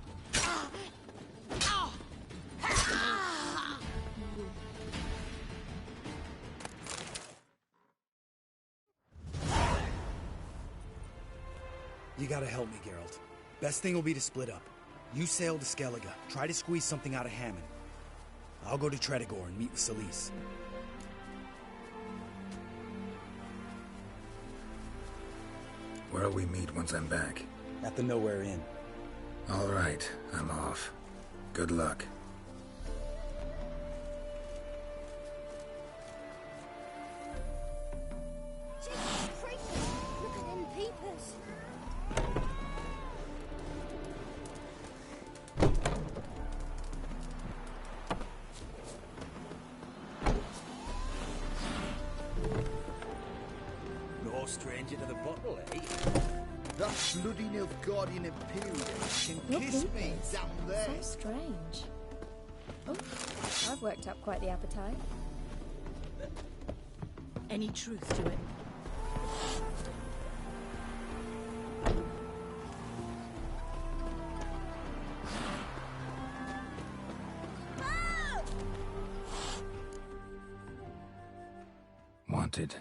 You gotta help me, Geralt. Best thing will be to split up. You sail to Skellige. Try to squeeze something out of Hammond. I'll go to Tretigor and meet with Sleaze. Where'll we meet once I'm back? At the Nowhere Inn. All right, I'm off. Good luck. Look at them peepers. No stranger to the bottle, eh? That bloody Nilfgaardian Imperial can kiss me down there. So strange. Oh, I've worked up quite the appetite. Any truth to it? Wanted.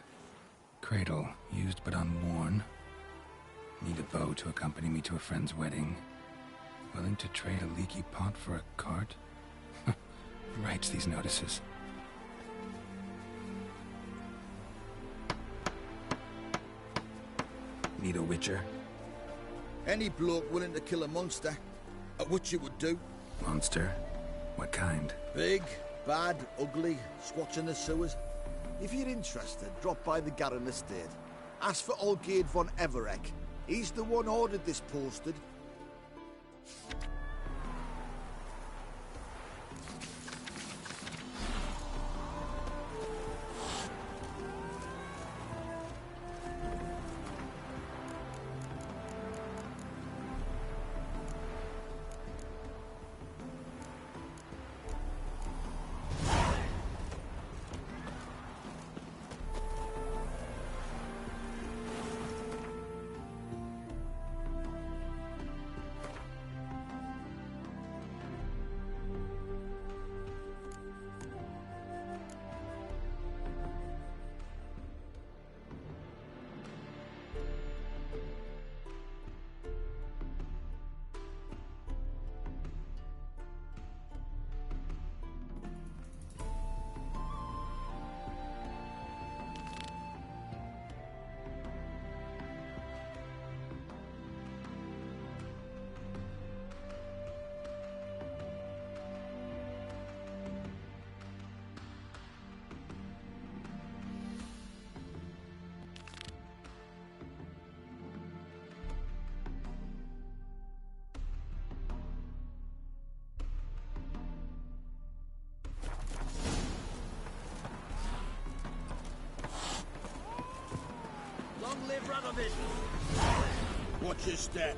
Cradle, used but unworn. Need a bow to accompany me to a friend's wedding. Willing to trade a leaky pot for a cart? Writes these notices. Need a witcher? Any bloke willing to kill a monster, a witcher would do. Monster? What kind? Big, bad, ugly, squats in the sewers. If you're interested, drop by the Garren estate. Ask for Olgierd von Everek. He's the one ordered this posted. Long live Radovid! Watch your step.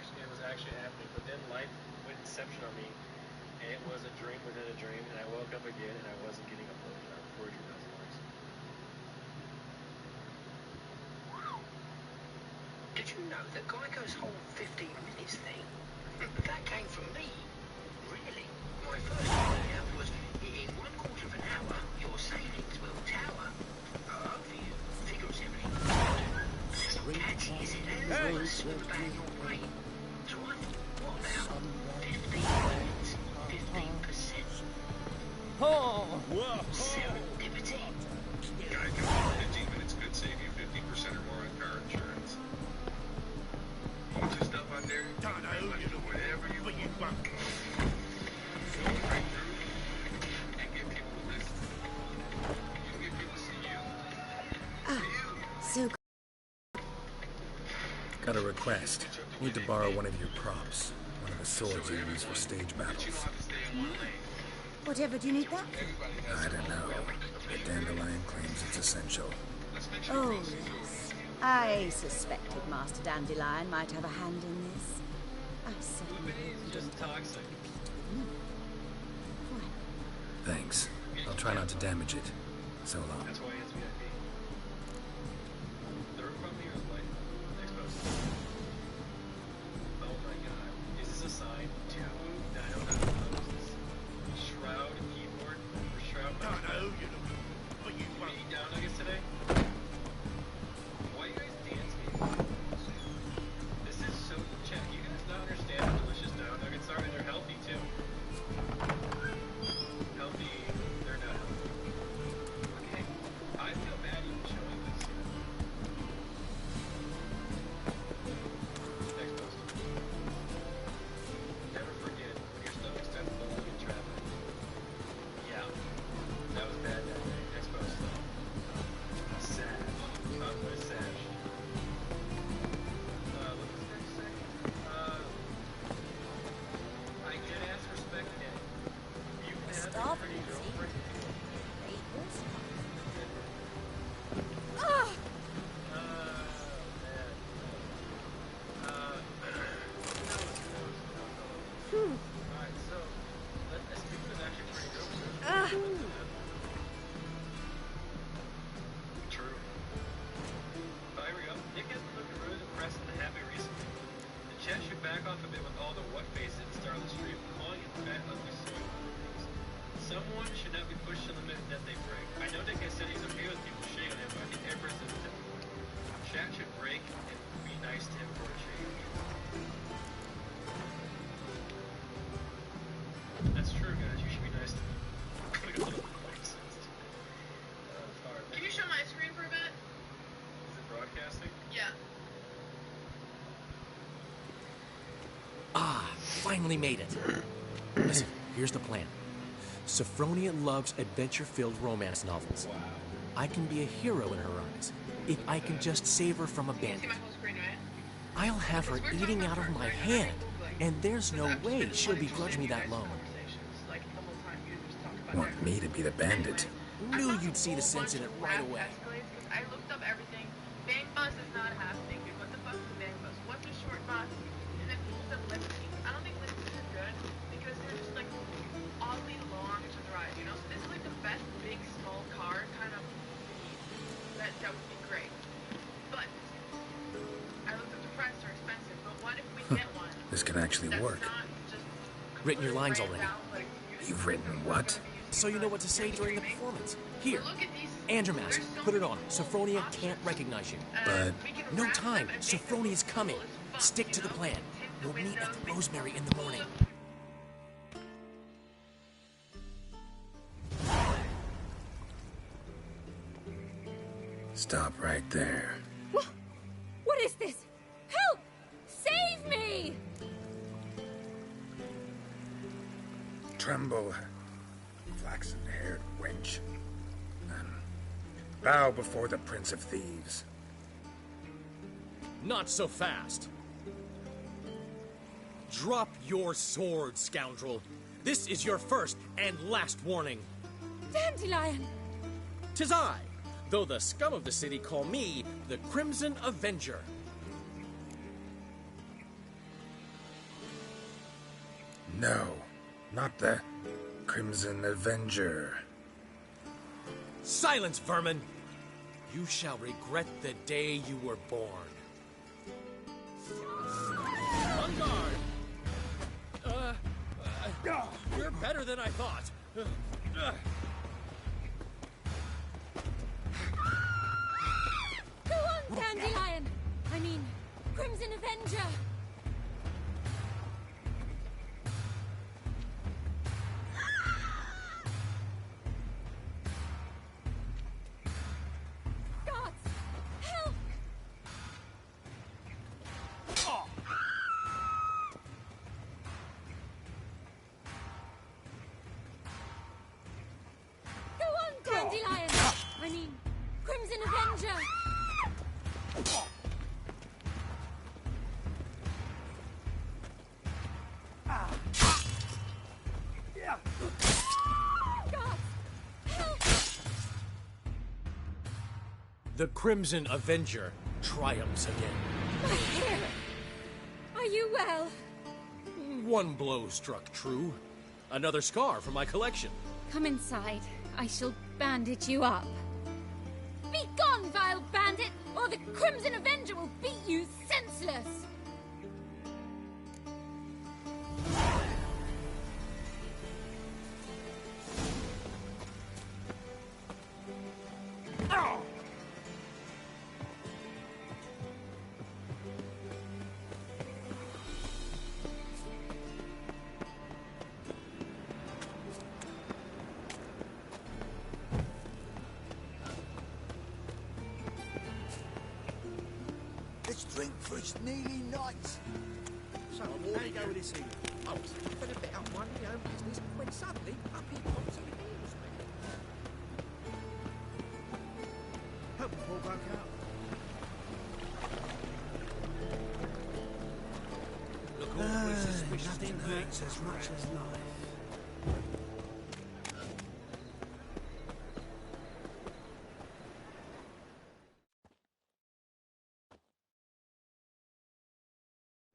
It was actually happening, but then life went inception on me, and it was a dream within a dream, and I woke up again, and I wasn't getting a blowjob for $4,000. Did you know that Geico's whole 15 minutes thing, that came from me? Really? My first idea was, in 1/4 of an hour, your savings will tower. Overview, figuratively. That's not catchy, is it? Hey! About your brain. So I thought, what about 15 minutes, 15%? Oh! Whoa! Serendipity. Geico, 15 minutes could save you 50% or more on car insurance. You just up on there, you can do whatever you want. Go right through and get people to listen. You can get people to see you. So Got a request. Need to borrow one of your props. One of the swords you use for stage battles. whatever do you need that for? I don't know. But Dandelion claims it's essential. Oh, yes. I suspected Master Dandelion might have a hand in this. I certainly hope you don't toxic. Thanks. I'll try not to damage it. So long. That's why it's VIP. The room from here is white. Exposed. Oh my god. Is this a sign to... I don't know what is this. Shroud keyboard? Or Shroud... I don't know. You know. But you want to eat down nuggets today? Why are you guys dancing? This is so... Chat, you guys not understand how delicious down nuggets are, and they're healthy too. Healthy... They're not healthy. Okay. casting. Yeah. Ah, finally made it. Listen, here's the plan. Sophronia loves adventure-filled romance novels. Wow. I can be a hero in her eyes, if I can just save her from a bandit. See my whole screen, right? I'll have her eating out of my hand, and there's no way she'll begrudge me that loan. Want me to be the bandit? Knew you'd see the sense in it right away. I looked up everything. Bang bus is not a half naked. What the fuck is a bang bus? What's a short bus? And then people said limousines. I don't think limousines are good because they're just like oddly long to drive, you know? So this is like the best big small car kind of that would be great. But I looked up the prices are expensive. But what if we get one? This can actually work. Written your lines already. You've written what? So you know what to say during the performance. Here, and mask. Put it on. Sophronia can't recognize you. But... No time. Sophronia's coming. Stick to the plan. We'll meet at the Rosemary in the morning. Stop right there. What is this? Help! Save me! Tremble, flaxen-haired wench. Bow before the Prince of Thieves. Not so fast. Drop your sword, scoundrel. This is your first and last warning. Dandelion! 'Tis I, though the scum of the city call me the Crimson Avenger. No, not the Crimson Avenger. Silence, vermin! You shall regret the day you were born. On guard! You're better than I thought. Go on, Dandelion! I mean, Crimson Avenger! Gods! Help! Go on, Dandelion! I mean, Crimson Avenger! Gods! Help! The Crimson Avenger triumphs again. My hair! Are you well? One blow struck true. Another scar from my collection. Come inside. I shall bandage you up. Be gone, vile bandit, or the Crimson Avenger will beat you senseless! Let's drink for it's nearly night. So, how you go with this here? I was thinking a bit up one of my own business when suddenly up he pops and heals me. Hope the ball broke out. Look awfully suspicious. Nothing hurts as much as life.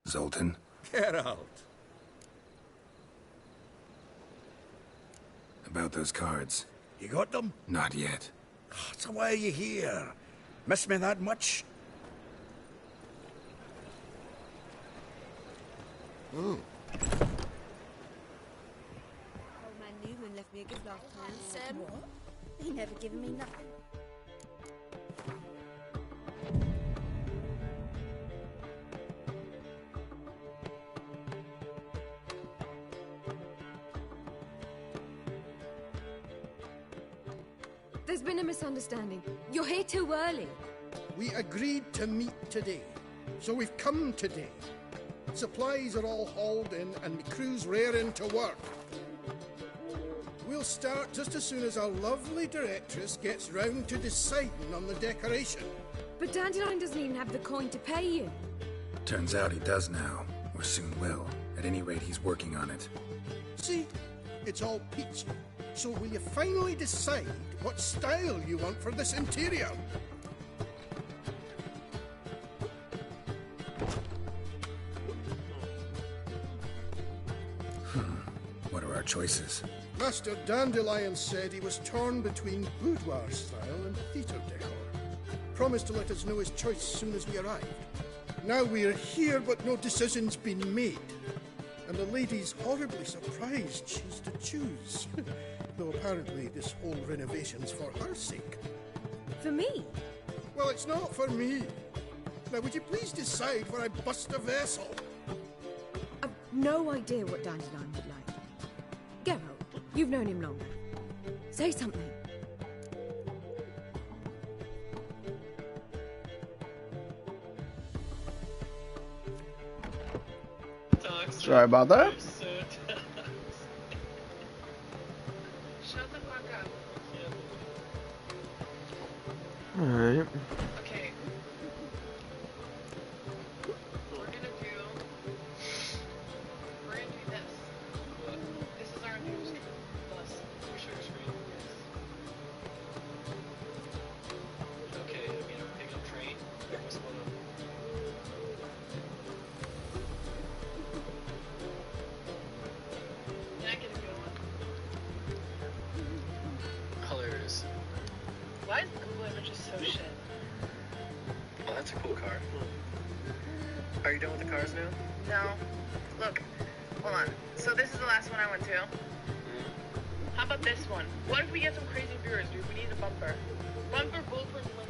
Zoltan? Get out. About those cards. You got them? Not yet. So why are you here? Miss me that much? Old man Newman left me a gift last time. Handsome. What? He never given me nothing. There's been a misunderstanding. You're here too early. We agreed to meet today, so we've come today. Supplies are all hauled in and the crew's raring to work. We'll start just as soon as our lovely directress gets round to deciding on the decoration. But Dandelion doesn't even have the coin to pay you. Turns out he does now, or soon will. At any rate, he's working on it. See? It's all peachy. So will you finally decide what style you want for this interior? What are our choices? Master Dandelion said he was torn between boudoir style and theatre decor. Promised to let us know his choice as soon as we arrived. Now we're here, but no decision's been made. And the lady's horribly surprised she's to choose. Though apparently this whole renovation's for her sake. For me? Well, it's not for me. Now, would you please decide where I bust a vessel? I've no idea what Dandelion would like. Geralt, you've known him longer. Say something. Sorry about that. Shut the fuck up. Alright. Okay. We're gonna do this. This is our new screen. Okay, I mean, I'm picking up train. What's going on? Can I get a good one? Hilarious. Why is Google Images so shit? Oh, that's a cool car. Are you done with the cars now? No. Look, hold on. So this is the last one I went to. How about this one? What if we get some crazy viewers, dude? We need a bumper. Bumper, bulletproof window.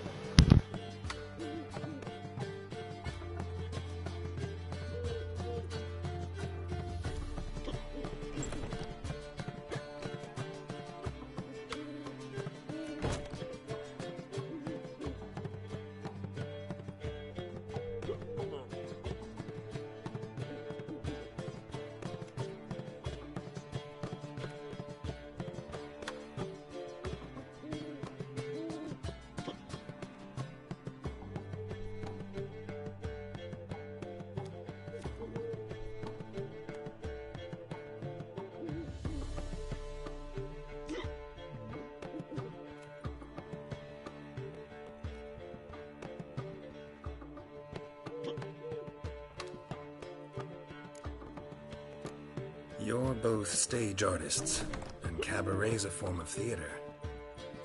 You're both stage artists, and cabaret's a form of theater.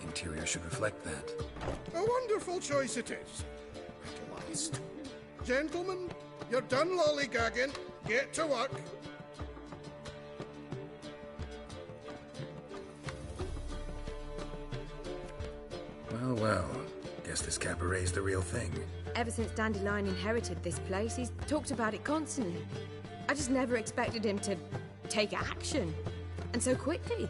Interior should reflect that. A wonderful choice it is. At last. Gentlemen, you're done lollygagging. Get to work. Well, well. Guess this cabaret's the real thing. Ever since Dandelion inherited this place, he's talked about it constantly. I just never expected him to take action. And so quickly.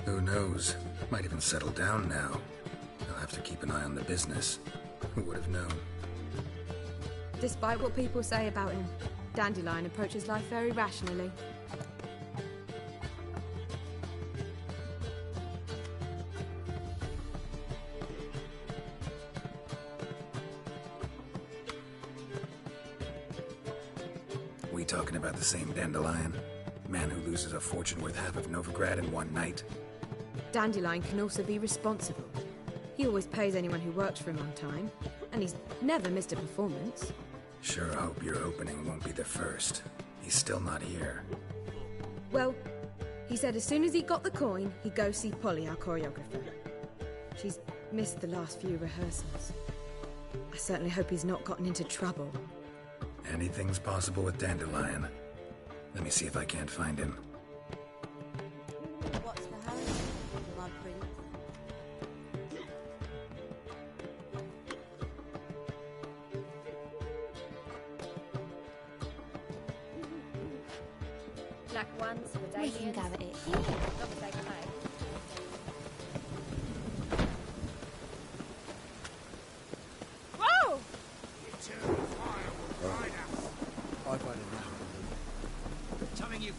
Who knows? Might even settle down now. I'll have to keep an eye on the business. Who would have known? Despite what people say about him, Dandelion approaches life very rationally. We talking about the same Dandelion? Man who loses a fortune worth half of Novigrad in one night? Dandelion can also be responsible. He always pays anyone who works for him on time, and he's never missed a performance. Sure hope your opening won't be the first. He's still not here. Well, he said as soon as he got the coin, he'd go see Polly, our choreographer. She's missed the last few rehearsals. I certainly hope he's not gotten into trouble. Anything's possible with Dandelion. Let me see if I can't find him. What's the hurry, my prince? Black ones for We can Damians. go at it. Yeah, long as they pay.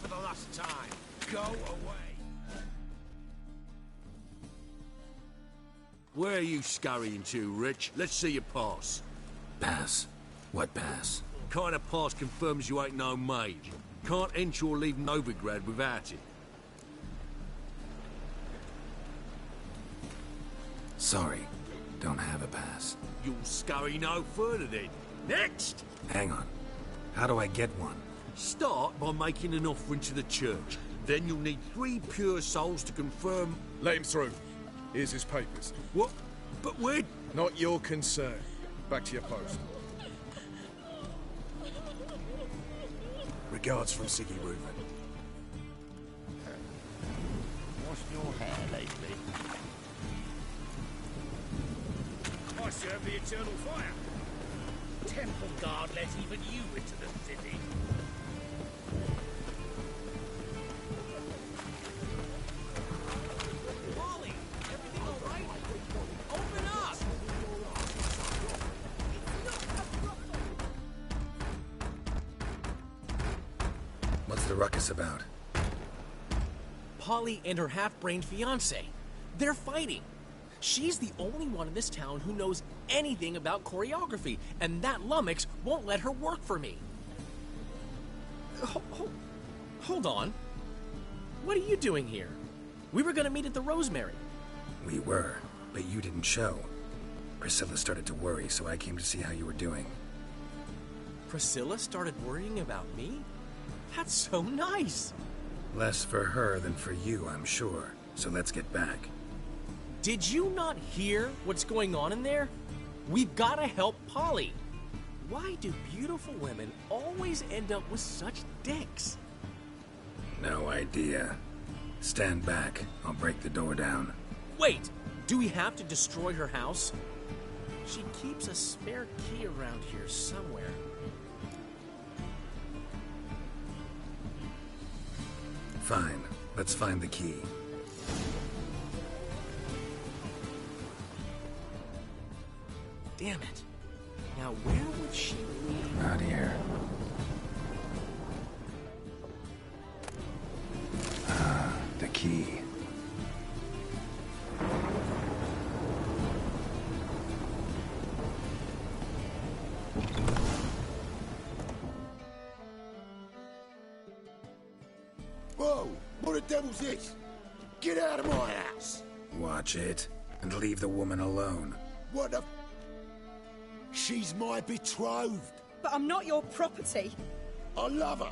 for the last time. Go away. Where are you scurrying to, Rich? Let's see your pass. Pass? What pass? Kind of pass confirms you ain't no mage. Can't enter or leave Novigrad without it. Sorry, don't have a pass. You'll scurry no further then. Next! Hang on. How do I get one? Start by making an offering to the church. Then you'll need 3 pure souls to confirm... Let him through. Here's his papers. What? But where... Not your concern. Back to your post. Regards from Siggy Reuven. What's your hair lately? I serve the eternal fire. Temple Guard let even you into the city. Molly, everything all right? Open up! What's the ruckus about? Polly and her half-brained fiancé. They're fighting. She's the only one in this town who knows anything about choreography, and that lummox won't let her work for me. Hold on. What are you doing here? We were gonna meet at the Rosemary. We were, but you didn't show. Priscilla started to worry, so I came to see how you were doing. Priscilla started worrying about me? That's so nice. Less for her than for you, I'm sure. So let's get back. Did you not hear what's going on in there? We've got to help Polly. Why do beautiful women always end up with such dicks? No idea. Stand back. I'll break the door down. Wait! Do we have to destroy her house? She keeps a spare key around here somewhere. Fine. Let's find the key. Damn it. Now where would she be? Not here. Ah, the key. Whoa! What the devil's this? Get out of my house! Watch it, and leave the woman alone. What the... She's my betrothed. But I'm not your property. I love her.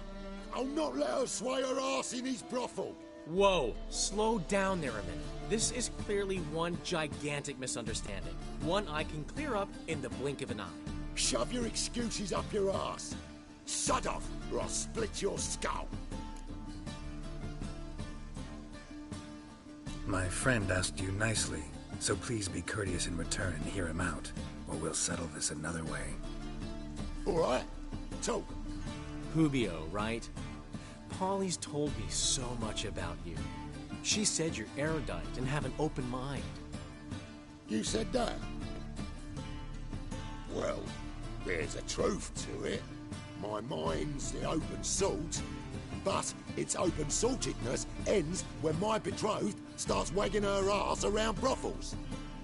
I'll not let her sway her ass in his brothel. Whoa, slow down there a minute. This is clearly one gigantic misunderstanding. One I can clear up in the blink of an eye. Shove your excuses up your ass. Shut off, or I'll split your skull. My friend asked you nicely, so please be courteous in return and hear him out, or we'll settle this another way. All right, talk. Hubio, right? Polly's told me so much about you. She said you're erudite and have an open mind. You said that? Well, there's a truth to it. My mind's the open salt, but its open saltedness ends when my betrothed starts wagging her ass around brothels.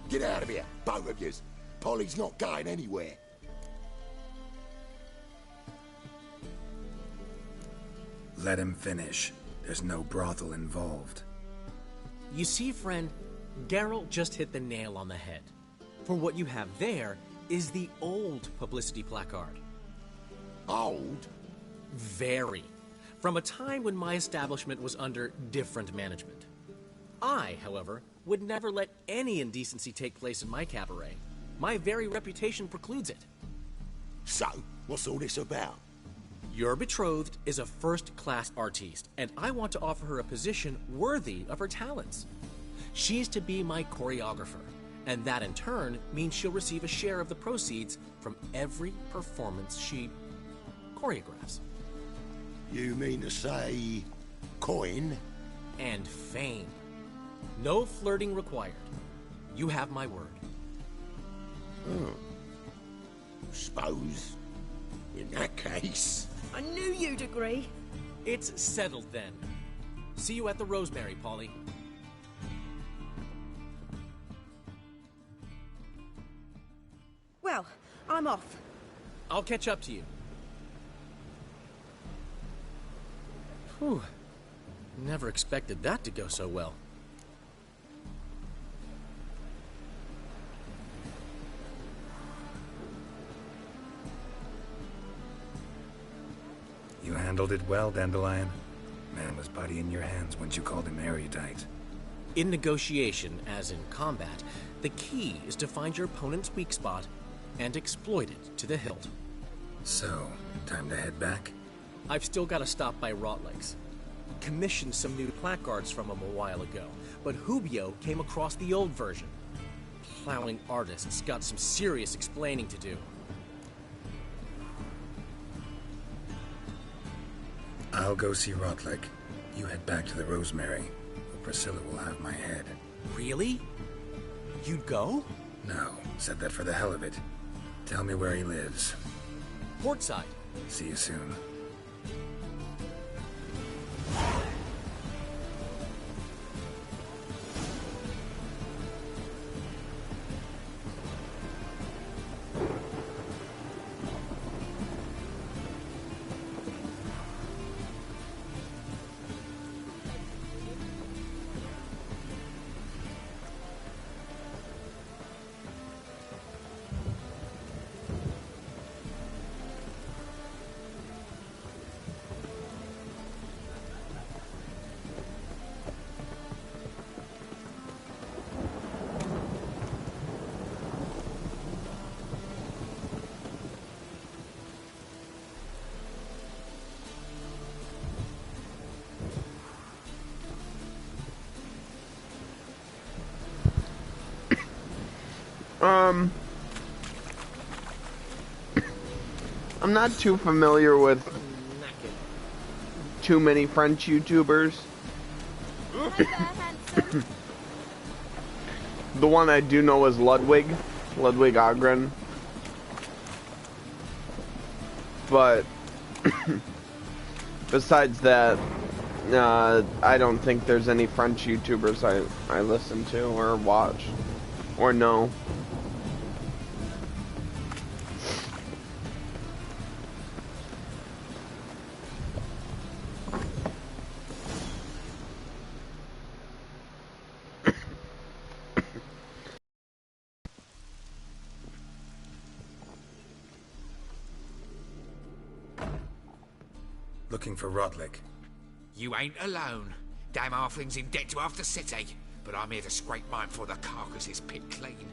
Get out of here, both of yous. Polly's not going anywhere. Let him finish. There's no brothel involved. You see, friend, Geralt just hit the nail on the head. For what you have there is the old publicity placard. Old? Very. From a time when my establishment was under different management. I, however, would never let any indecency take place in my cabaret. My very reputation precludes it. So, what's all this about? Your betrothed is a first-class artiste, and I want to offer her a position worthy of her talents. She's to be my choreographer, and that in turn means she'll receive a share of the proceeds from every performance she choreographs. You mean to say... coin? And fame. No flirting required. You have my word. Oh. Suppose, in that case... I knew you'd agree. It's settled then. See you at the Rosemary, Polly. Well, I'm off. I'll catch up to you. Whew. Never expected that to go so well. You handled it well, Dandelion. Man was putty in your hands once you called him erudite. In negotiation, as in combat, the key is to find your opponent's weak spot and exploit it to the hilt. So, time to head back? I've still got to stop by Rotlick's. Commissioned some new placards from him a while ago, but Hubio came across the old version. Plowing artists got some serious explaining to do. I'll go see Rotlick. You head back to the Rosemary, where Priscilla will have my head. Really? You'd go? No, said that for the hell of it. Tell me where he lives. Portside. See you soon. I'm not too familiar with too many French YouTubers. The one I do know is Ludwig Ogren. But besides that, I don't think there's any French YouTubers I listen to or watch or know. Looking for Rotlick. You ain't alone. Damn halfling's in debt to half the city, but I'm here to scrape mine before the carcass is picked clean.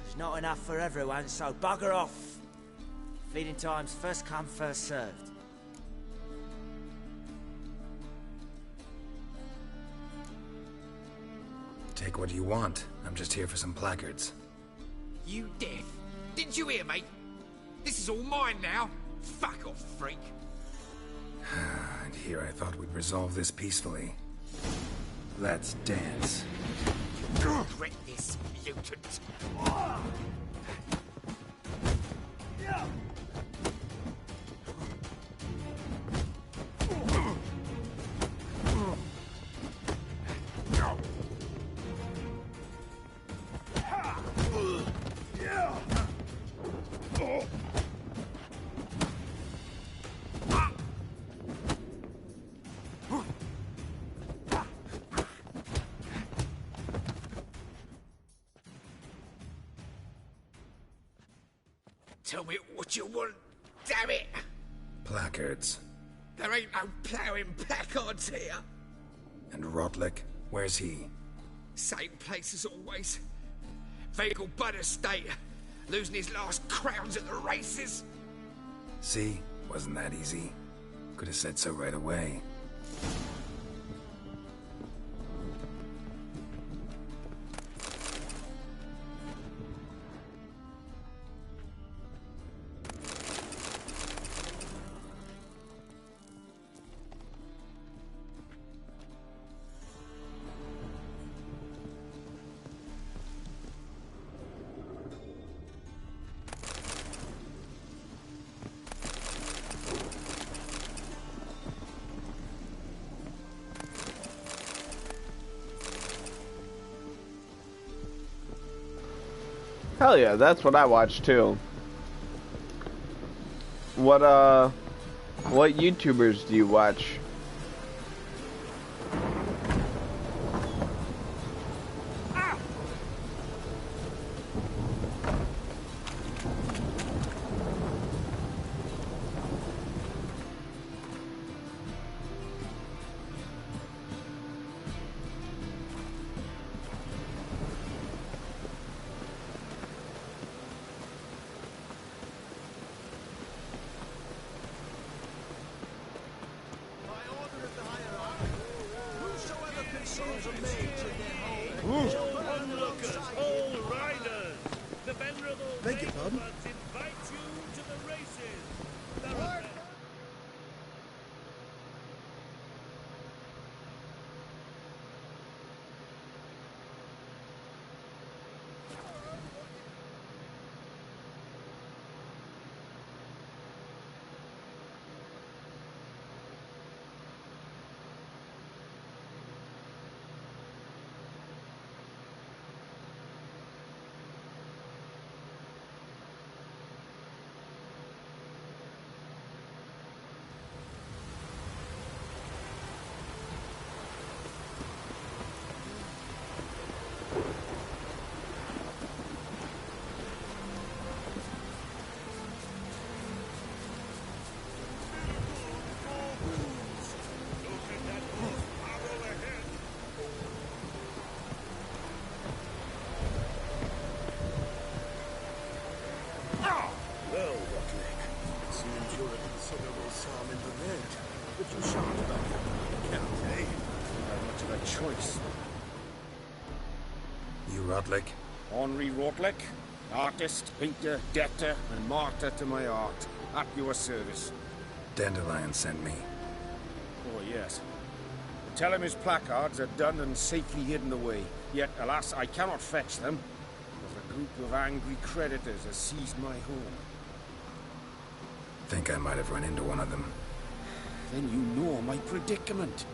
There's not enough for everyone, so bugger off. Feeding time's first come, first served. Take what you want. I'm just here for some placards. You deaf? Didn't you hear me? This is all mine now. Fuck off, freak. And here I thought we'd resolve this peacefully. Let's dance. Regret this, mutant. Tell me what you want, damn it! Placards. There ain't no ploughing placards here. And Rotlick? Where's he? Same place as always. Vehicle Butter State. Losing his last crowns at the races. See? Wasn't that easy? Could have said so right away. Hell yeah, that's what I watch too. What YouTubers do you watch? Beg your pardon? Rotlick? Henri Rotlick, artist, painter, debtor, and martyr to my art. At your service. Dandelion sent me. Oh, yes. Tell him his placards are done and safely hidden away. Yet, alas, I cannot fetch them, because a group of angry creditors has seized my home. Think I might have run into one of them. Then you know my predicament.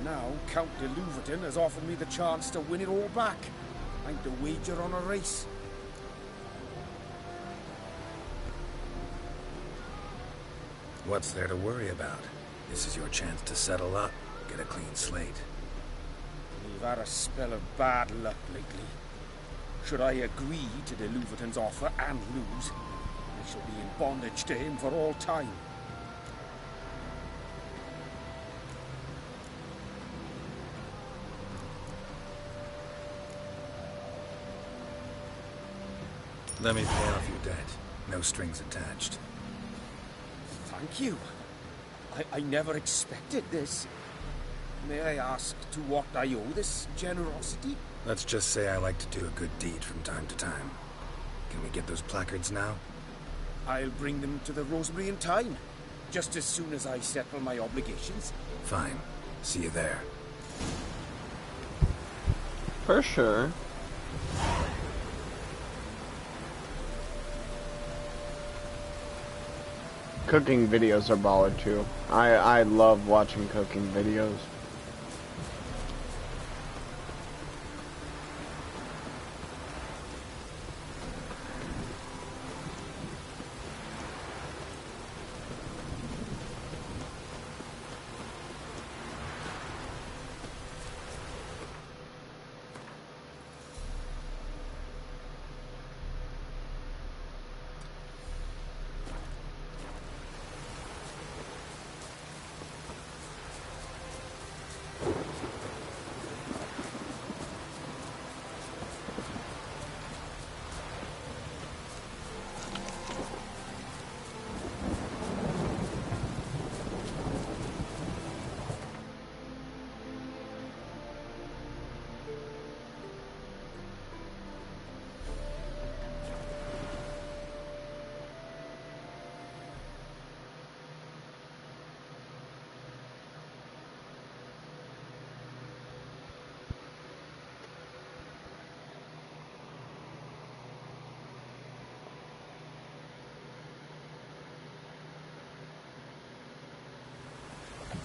Now, Count de Louverton has offered me the chance to win it all back. I'm to wager on a race. What's there to worry about? This is your chance to settle up, get a clean slate. We've had a spell of bad luck lately. Should I agree to de Louverton's offer and lose, I shall be in bondage to him for all time. Let me pay off your debt. No strings attached. Thank you. I never expected this. May I ask to what I owe this generosity? Let's just say I like to do a good deed from time to time. Can we get those placards now? I'll bring them to the Rosemary in time. Just as soon as I settle my obligations. Fine. See you there. For sure. Cooking videos are baller too. I love watching cooking videos.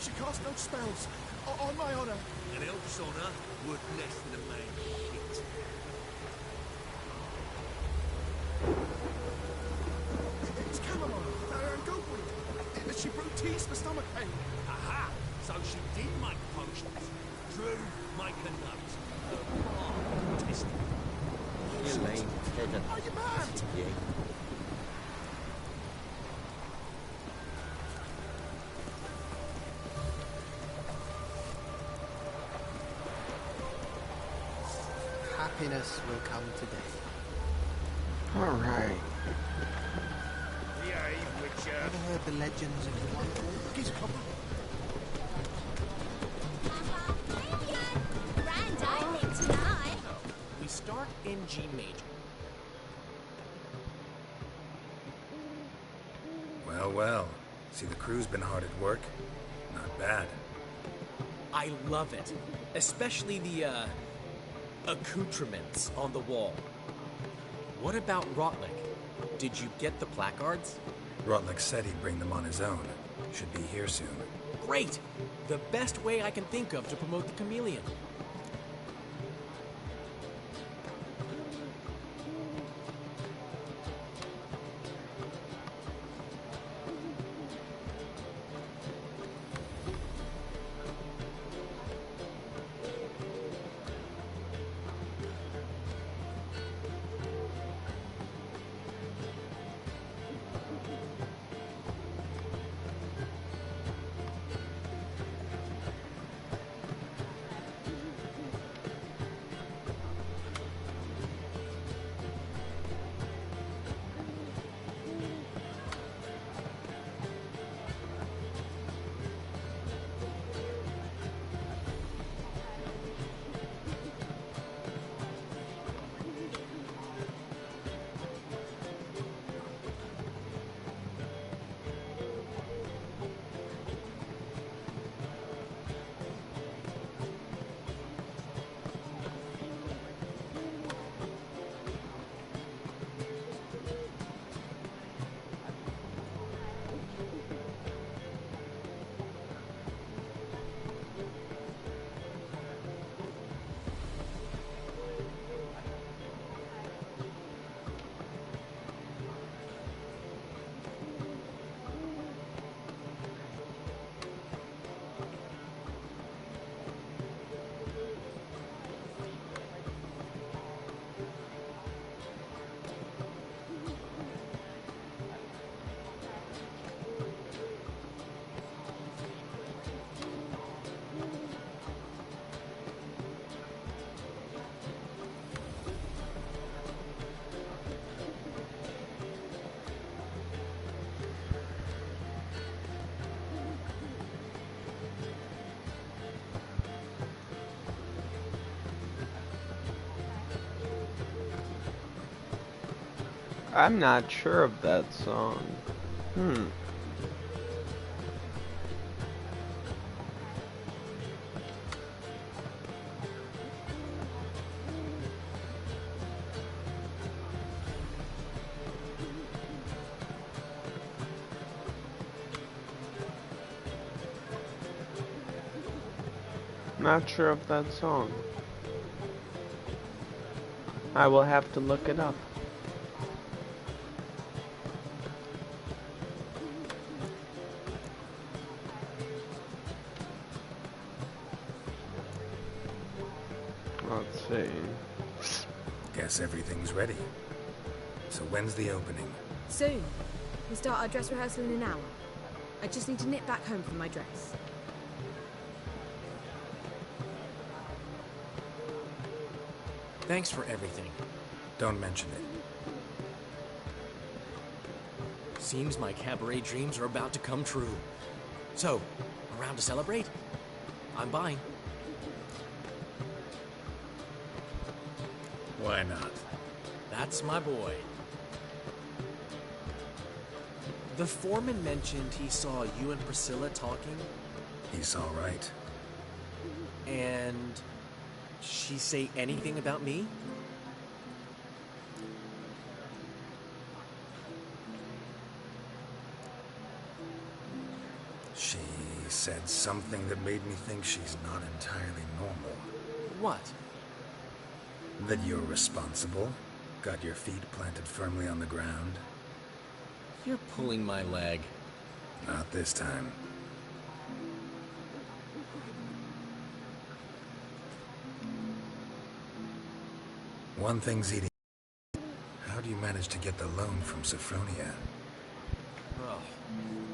She cast no spells. On my honor. An elf's honor worth less than a man's shit. teas for stomach pain. Aha! So she did make potions. Drew, make a note. Test it. You lame Ted. Are you mad? Yeah. Happiness will come today. Alright. Yay, Witcher. Ever heard the legends of the White Wolf? He's coming. Grand opening tonight. We start in G major. Well, well. See, the crew's been hard at work. Not bad. I love it. Especially the, accoutrements on the wall. What about Rotlick? Did you get the placards? Rotlick said he'd bring them on his own. Should be here soon. Great! The best way I can think of to promote the chameleon. I'm not sure of that song. Not sure of that song. I will have to look it up. Let's see. Guess everything's ready. So when's the opening? Soon. We start our dress rehearsal in an hour. I just need to nip back home for my dress. Thanks for everything. Don't mention it. Seems my cabaret dreams are about to come true. So, around to celebrate? I'm buying. Why not? That's my boy. The foreman mentioned he saw you and Priscilla talking. He saw right. And she say anything about me? She said something that made me think she's not entirely normal. What? That you're responsible, got your feet planted firmly on the ground. You're pulling my leg. Not this time. One thing's eating. How do you manage to get the loan from Sophronia? Oh,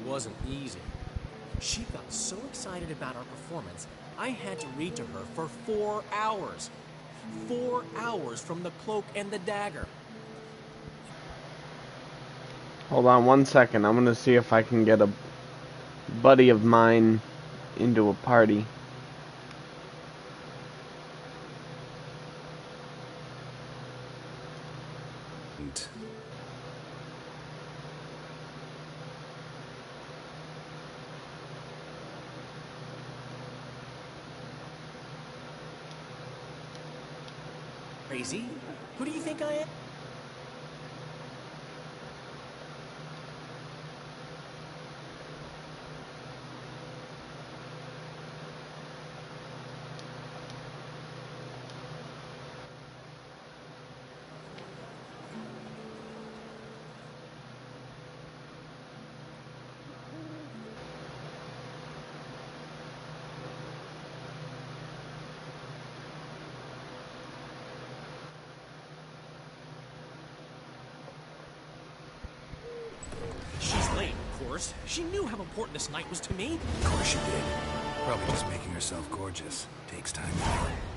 it wasn't easy. She got so excited about our performance, I had to read to her for 4 hours. 4 hours from the Cloak and the Dagger. Hold on 1 second. I'm gonna see if I can get a buddy of mine into a party. Crazy? Who do you think I am? She's late, of course. She knew how important this night was to me. Of course she did. Probably just making herself gorgeous. Takes time.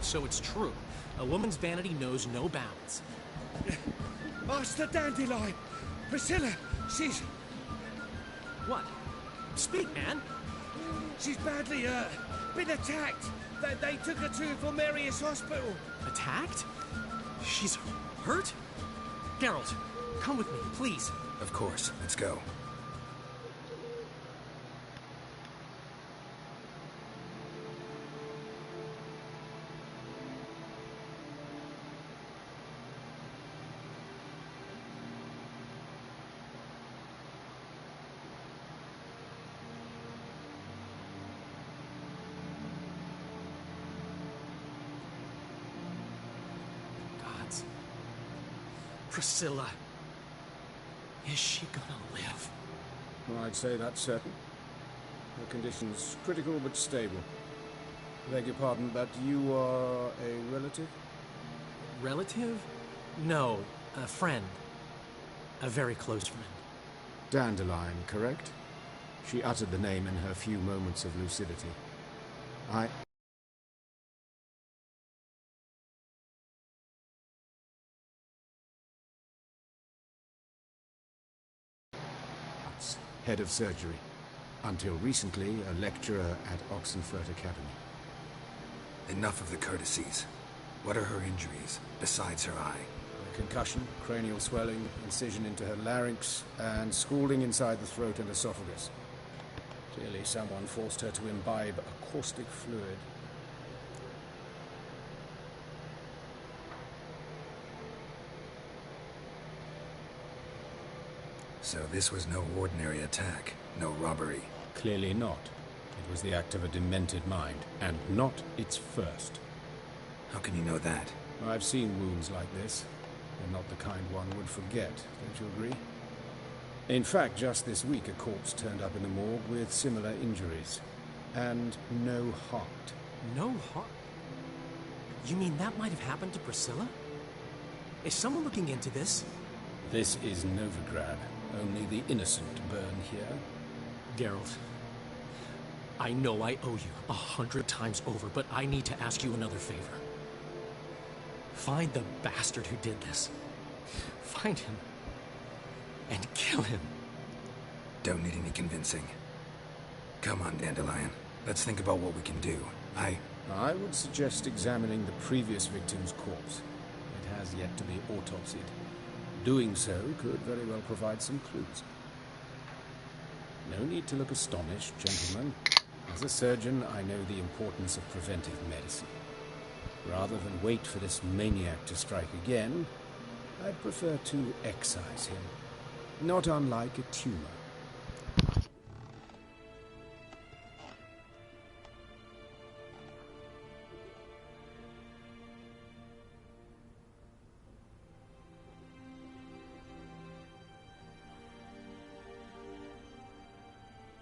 So it's true. A woman's vanity knows no bounds. Master Dandelion! Priscilla, she's... What? Speak, man. She's badly hurt. Been attacked. They took her to Valmerius Hospital. Attacked? She's hurt? Geralt, come with me, please. Of course. Let's go. Gods. Priscilla. Is she gonna live? Well, I'd say that's certain. Her condition's critical but stable. Beg your pardon, but you are a relative? Relative? No, a friend. A very close friend. Dandelion, correct? She uttered the name in her few moments of lucidity. Head of surgery. Until recently, a lecturer at Oxenfurt Academy. Enough of the courtesies. What are her injuries, besides her eye? A concussion, cranial swelling, incision into her larynx, and scalding inside the throat and esophagus. Clearly someone forced her to imbibe a caustic fluid. So this was no ordinary attack, no robbery. Clearly not. It was the act of a demented mind, and not its first. How can you know that? I've seen wounds like this, and not the kind one would forget, don't you agree? In fact, just this week a corpse turned up in the morgue with similar injuries. And no heart. No heart? You mean that might have happened to Priscilla? Is someone looking into this? This is Novigrad. Only the innocent burn here. Geralt, I know I owe you 100 times over, but I need to ask you another favor. Find the bastard who did this. Find him. And kill him. Don't need any convincing. Come on, Dandelion. Let's think about what we can do. I would suggest examining the previous victim's corpse. It has yet to be autopsied. Doing so could very well provide some clues. No need to look astonished, gentlemen. As a surgeon, I know the importance of preventive medicine. Rather than wait for this maniac to strike again, I'd prefer to excise him. Not unlike a tumor.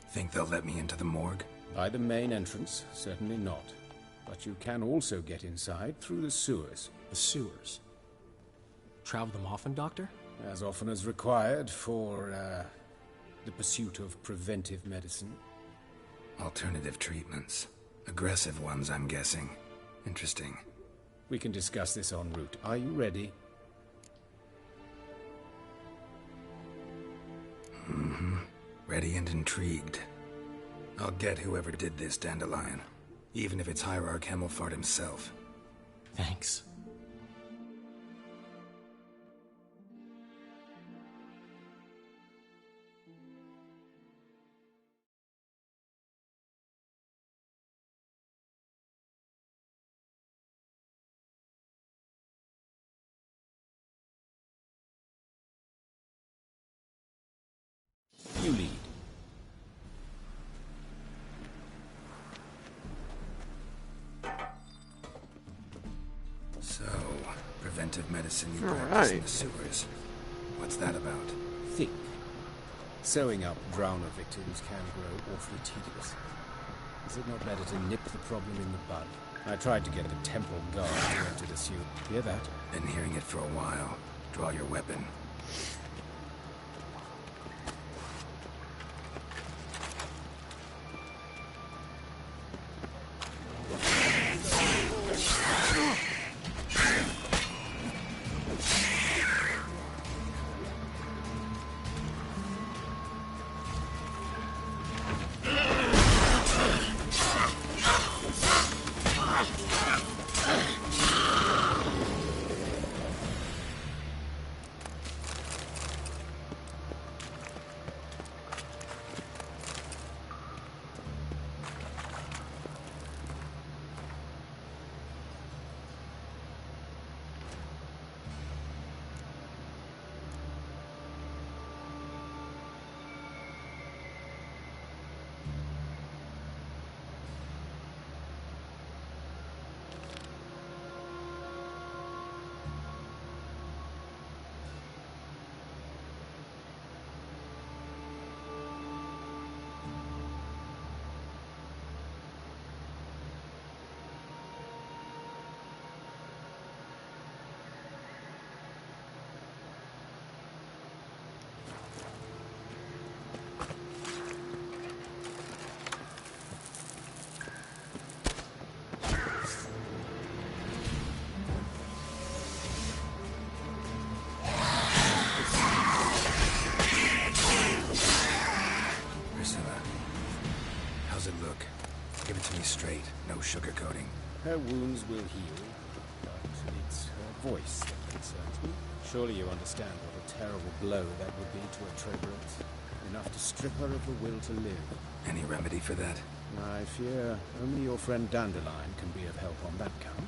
Think they'll let me into the morgue? By the main entrance, certainly not. But you can also get inside through the sewers. The sewers? Travel them often, Doctor? As often as required for, the pursuit of preventive medicine. Alternative treatments. Aggressive ones, I'm guessing. Interesting. We can discuss this en route. Are you ready? Mm-hmm. Ready and intrigued. I'll get whoever did this, Dandelion. Even if it's Hierarch Hemmelfart himself. Thanks. You lead. So, preventive medicine you practice in the sewers. What's that about? Think. Sewing up drowner victims can grow awfully tedious. Is it not better to nip the problem in the bud? I tried to get the temple guard to enter the suit. Hear that? Been hearing it for a while. Draw your weapon. Sugarcoating. Her wounds will heal, but it's her voice that concerns me. Surely you understand what a terrible blow that would be to a Traitoress. Enough to strip her of the will to live. Any remedy for that? I fear only your friend Dandelion can be of help on that count.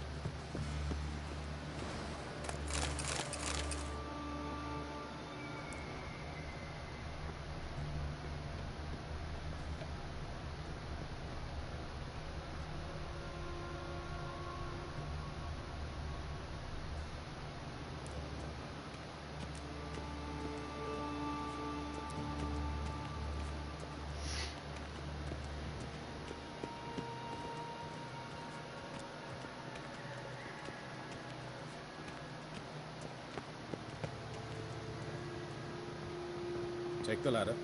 Take the ladder.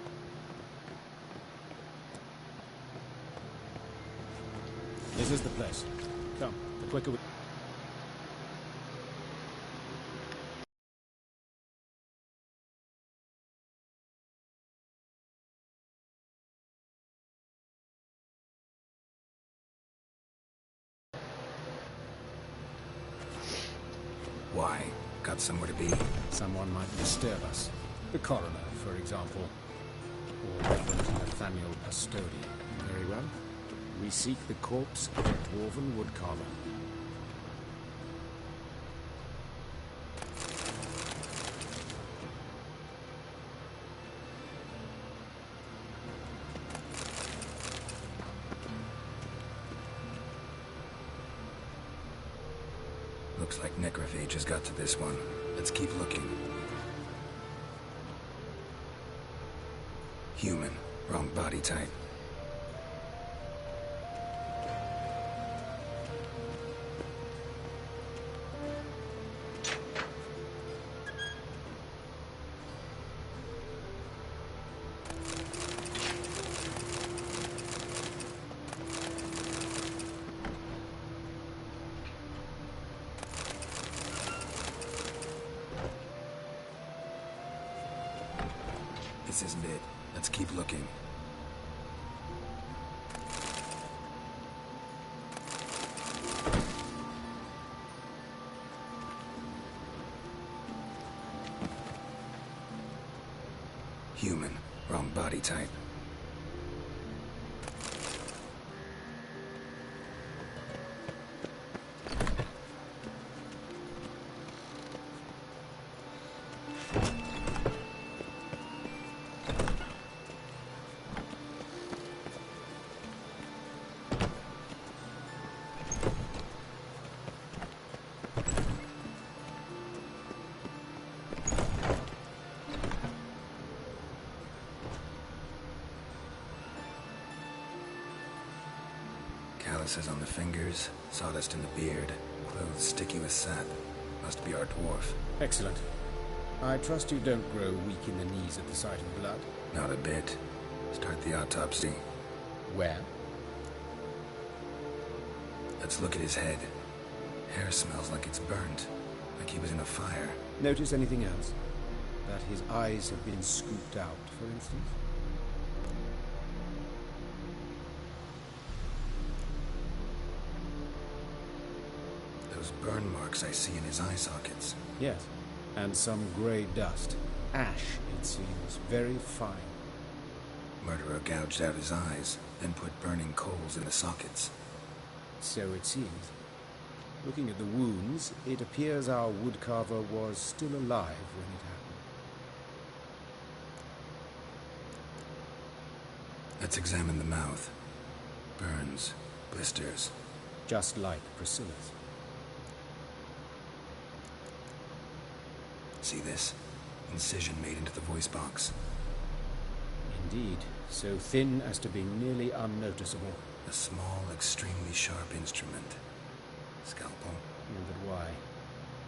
This is the place. Come, the quicker we... Why? Got somewhere to be? Someone might disturb us. The coroner, for example. Or Reverend Nathaniel Pastodi. Very well. We seek the corpse of a dwarven woodcarver. Looks like necrophage has got to this one. Let's keep looking. Human. Wrong body type. This isn't it. Let's keep looking. Human. Wrong body type. Calluses on the fingers, sawdust in the beard, clothes sticky with sap. Must be our dwarf. Excellent. I trust you don't grow weak in the knees at the sight of blood. Not a bit. Start the autopsy. Where? Let's look at his head. Hair smells like it's burnt, like he was in a fire. Notice anything else? That his eyes have been scooped out, for instance? Those burn marks I see in his eye sockets. Yes, and some grey dust. Ash, it seems. Very fine. Murderer gouged out his eyes, then put burning coals in the sockets. So it seems. Looking at the wounds, it appears our woodcarver was still alive when it happened. Let's examine the mouth. Burns, blisters. Just like Priscilla's. See this? Incision made into the voice box. Indeed, so thin as to be nearly unnoticeable. A small, extremely sharp instrument. Scalpel. But why?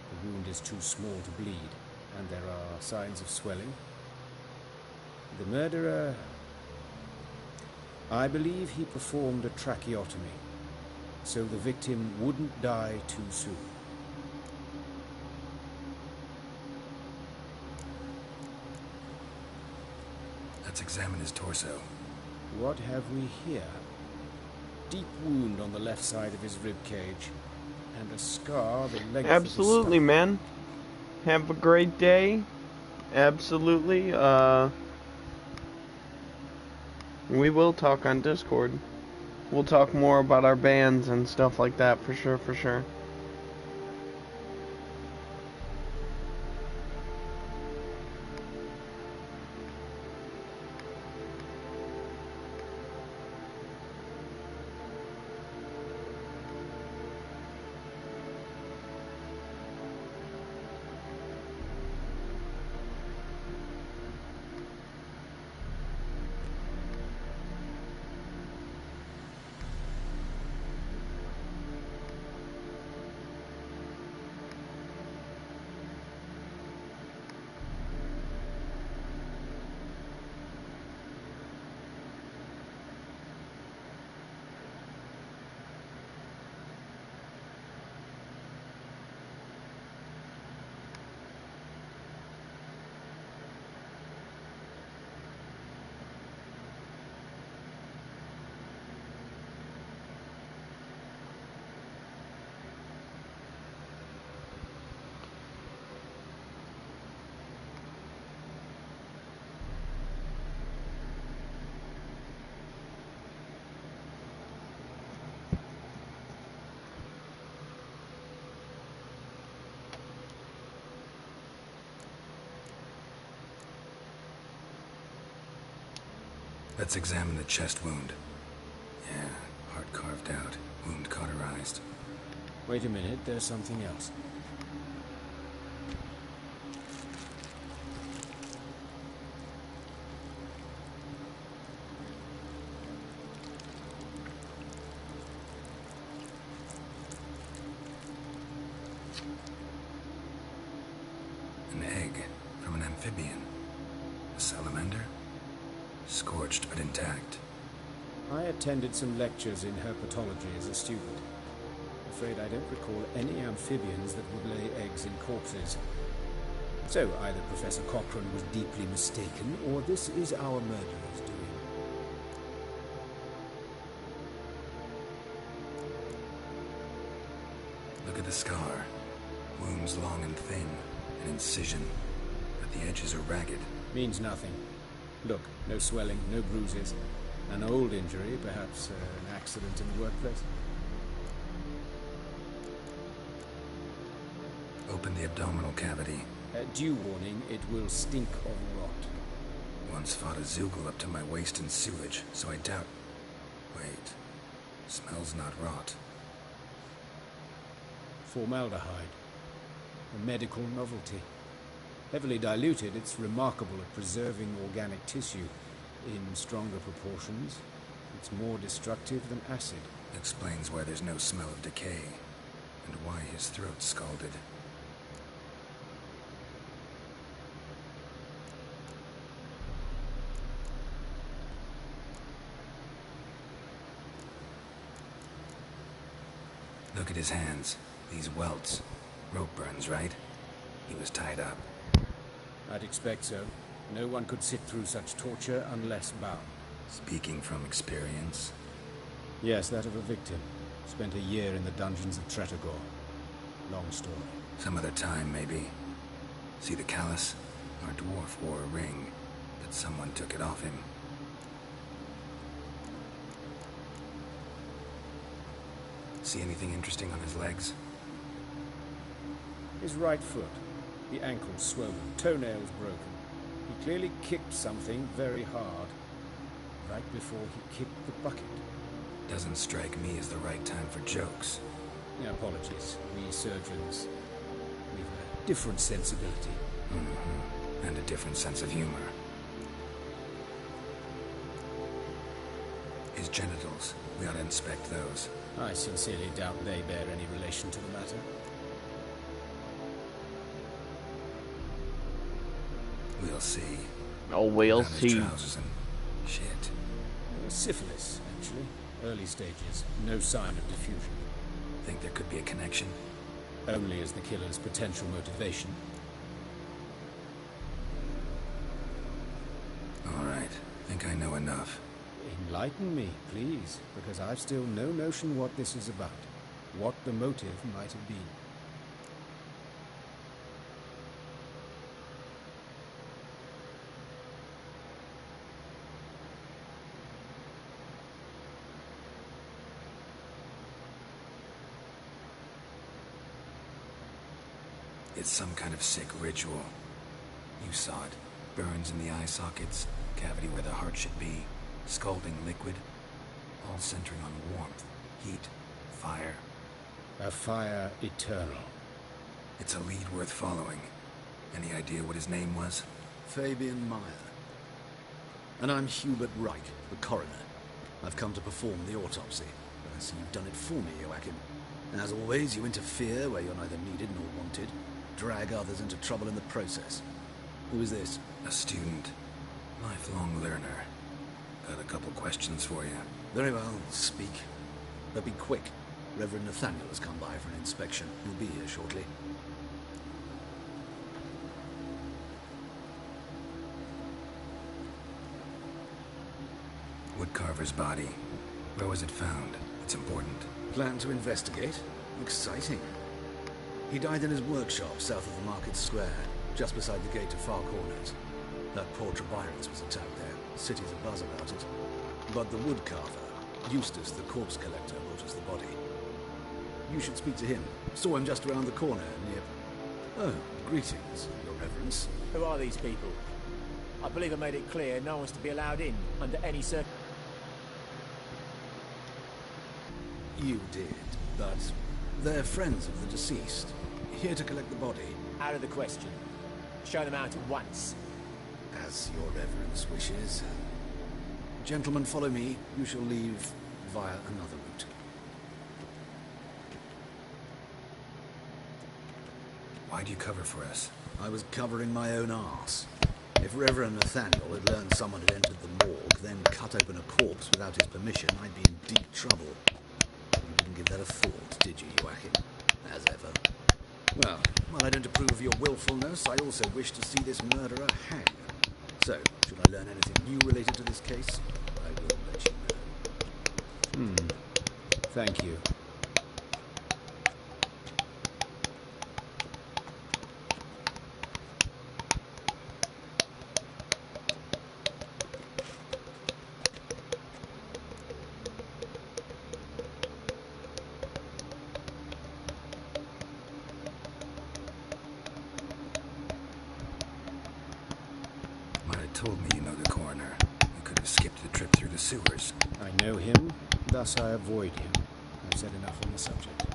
The wound is too small to bleed, and there are signs of swelling. The murderer... I believe he performed a tracheotomy, so the victim wouldn't die too soon. Let's examine his torso. What have we here? Deep wound on the left side of his rib cage, and a scar the length Absolutely, of his man. Have a great day. Absolutely. We will talk on Discord. We'll talk more about our bands and stuff like that, for sure, for sure. Let's examine the chest wound. Yeah, heart carved out, wound cauterized. Wait a minute, there's something else. An egg from an amphibian. A salamander? Scorched but intact. I attended some lectures in herpetology as a student. Afraid I don't recall any amphibians that would lay eggs in corpses. So either Professor Cochrane was deeply mistaken, or this is our murderer's doing. Look at the scar. Wounds long and thin, an incision, but the edges are ragged. Means nothing. Look, no swelling, no bruises. An old injury, perhaps an accident in the workplace. Open the abdominal cavity. Due warning, it will stink of rot. Once fought a Zoogle up to my waist in sewage, so I doubt... Wait. Smells not rot. Formaldehyde. A medical novelty. Heavily diluted, it's remarkable at preserving organic tissue. In stronger proportions, it's more destructive than acid. Explains why there's no smell of decay, and why his throat's scalded. Look at his hands. These welts. Rope burns, right? He was tied up. I'd expect so. No one could sit through such torture unless bound. Speaking from experience? Yes, that of a victim. Spent a year in the dungeons of Tretogor. Long story. Some other time, maybe. See the callus? Our dwarf wore a ring, but someone took it off him. See anything interesting on his legs? His right foot. The ankle swollen, toenails broken. He clearly kicked something very hard. Right before he kicked the bucket. Doesn't strike me as the right time for jokes. Apologies. We surgeons, we've a different sensibility. Mm-hmm. And a different sense of humor. His genitals. We ought to inspect those. I sincerely doubt they bear any relation to the matter. We'll see. Oh, we'll see. Trousers and shit. Syphilis, actually. Early stages. No sign of diffusion. Think there could be a connection? Only as the killer's potential motivation. All right. Think I know enough. Enlighten me, please, because I've still no notion what this is about. What the motive might have been. It's some kind of sick ritual. You saw it. Burns in the eye sockets, cavity where the heart should be, scalding liquid, all centering on warmth, heat, fire. A fire eternal. It's a lead worth following. Any idea what his name was? Fabian Meyer. And I'm Hubert Wright, the coroner. I've come to perform the autopsy. I see you've done it for me, Joachim. As always, you interfere where you're neither needed nor wanted. Drag others into trouble in the process. Who is this? A student. Lifelong learner. Got a couple questions for you. Very well, speak. But be quick. Reverend Nathaniel has come by for an inspection. He'll be here shortly. Woodcarver's body. Where was it found? It's important. Plan to investigate? Exciting. He died in his workshop south of the Market Square, just beside the gate to Far Corners. That poor Trebyron's was attacked there. The city's abuzz about it. But the woodcarver, Eustace the corpse collector, brought us the body. You should speak to him. Saw him just around the corner near... Oh, greetings, Your Reverence. Who are these people? I believe I made it clear no one's to be allowed in under any circumstances. You did, but they're friends of the deceased. Here to collect the body. Out of the question. Show them out at once. As Your Reverence wishes. Gentlemen, follow me. You shall leave via another route. Why do you cover for us? I was covering my own arse. If Reverend Nathaniel had learned someone had entered the morgue, then cut open a corpse without his permission, I'd be in deep trouble. You didn't give that a thought, did you, Joachim? As ever. Well, while I don't approve of your willfulness, I also wish to see this murderer hang. So, should I learn anything new related to this case, I will let you know. Thank you. Told me you know the coroner. You could have skipped the trip through the sewers. I know him, thus I avoid him. I've said enough on the subject.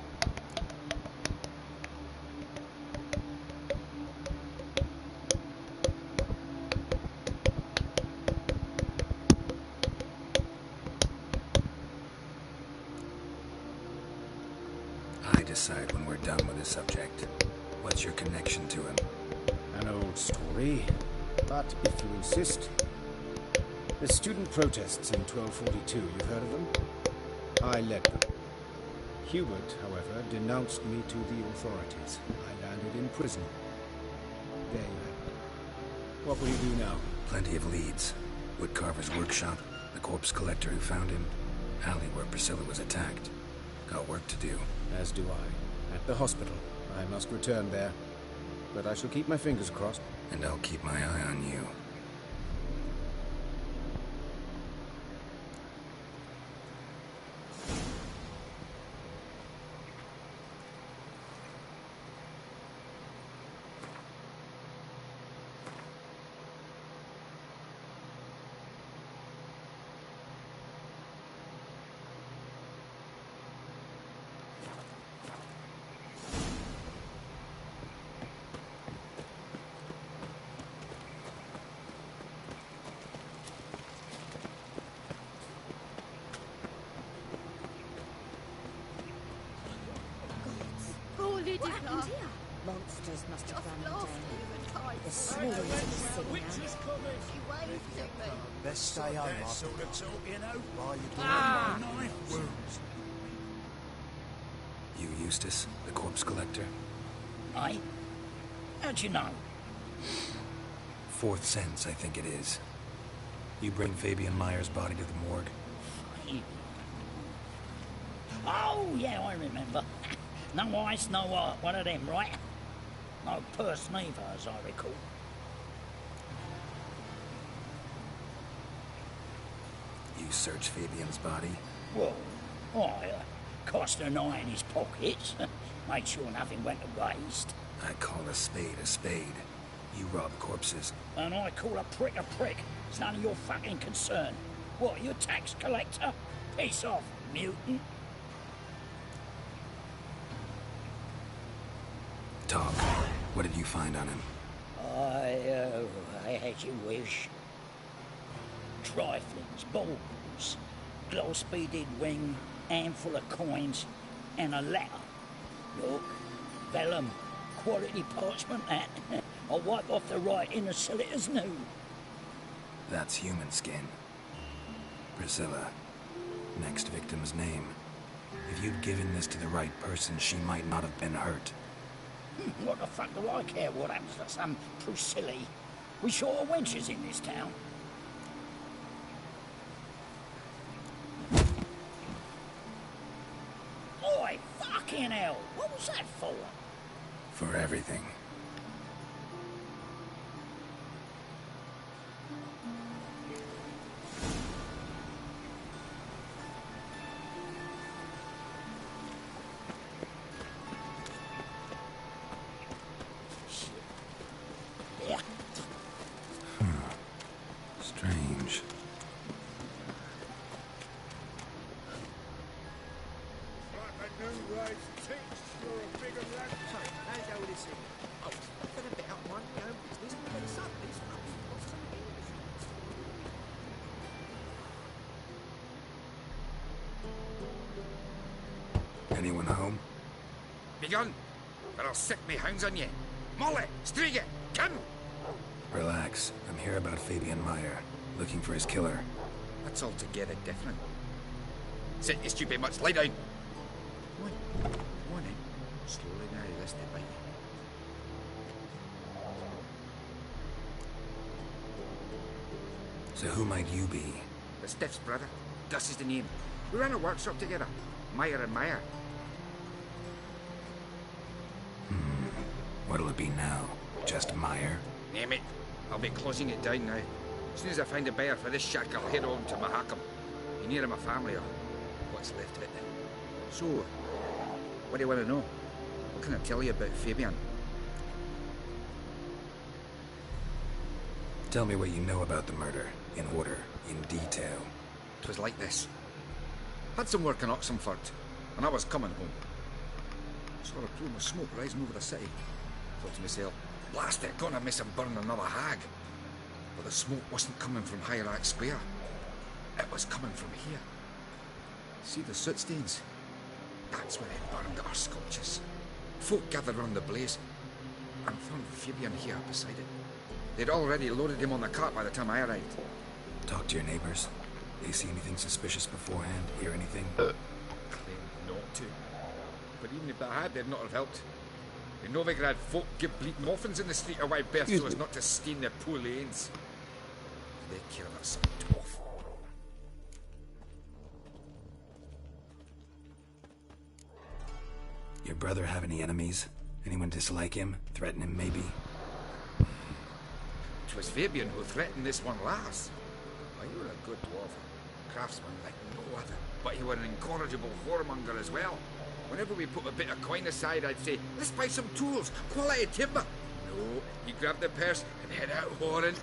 I decide when we're done with the subject. What's your connection to him? An old story. But if you insist, the student protests in 1242, you've heard of them? I led them. Hubert, however, denounced me to the authorities. I landed in prison. There you have it. What will you do now? Plenty of leads. Woodcarver's workshop, the corpse collector who found him, alley where Priscilla was attacked. Got work to do. As do I. At the hospital. I must return there. But I shall keep my fingers crossed. And I'll keep my eye on you. What happened here? Monsters must have run down. The swarms of the city now. Best stay home after while you're doing knife wounds. You Eustace, the corpse collector? Aye? How'd you know? Fourth sense, I think it is. You bring Fabian Meyer's body to the morgue? Oh, yeah, I remember. No ice, no art, one of them, right? No purse neither, as I recall. You searched Fabian's body? Well, I cast an eye in his pockets, made sure nothing went to waste. I call a spade a spade. You rob corpses. And I call a prick a prick. It's none of your fucking concern. What, you a tax collector? Piss off, mutant. Talk. What did you find on him? I as you wish. Triflings, baubles, gloss-beaded ring, handful of coins, and a letter. Look, vellum, quality parchment that. I'll wipe off the writing and sell it as new. That's human skin. Priscilla. Next victim's name. If you'd given this to the right person, she might not have been hurt. What the fuck do I care what happens to some Priscilla? We short of wenches in this town. Oi, fucking hell! What was that for? For everything. Strange. Anyone home? Begun, or I'll set me hounds on you. Molly, Striga, come! Relax. I'm here about Fabian Meyer, looking for his killer. That's altogether different. Sit your stupid mutts, lie down. One in. Slowly now, listen to me. So who might you be? The Stiff's brother. Gus is the name. We ran a workshop together. Meyer and Meyer. What'll it be now? Just Meyer? Name it. I'll be closing it down now. As soon as I find a buyer for this shack, I'll head on to Mahakam. Be near my family, or what's left of it. So, what do you want to know? What can I tell you about Fabian? Tell me what you know about the murder, in order, in detail. It was like this. Had some work in Oxenford, and I was coming home. Saw a plume of smoke rising over the city. Thought to myself, blast it, gonna miss him burn another hag. But the smoke wasn't coming from Hierarch Square. It was coming from here. See the soot stains? That's where they burned our sculptures. Folk gathered round the blaze, and found Fabian here beside it. They'd already loaded him on the cart by the time I arrived. Talk to your neighbors. They see anything suspicious beforehand? Hear anything? Claimed not to. But even if they had, they'd not have helped. In Novigrad, folk give bleak muffins in the street of White Berth so as not to stain their poor lanes. They care about some dwarf. Your brother have any enemies? Anyone dislike him? Threaten him, maybe? It was Fabian who threatened this one last. Well, you were a good dwarf, a craftsman like no other. But you were an incorrigible whoremonger as well. Whenever we put a bit of coin aside, I'd say, let's buy some tools, quality timber. No, he grabbed the purse and head out whoring.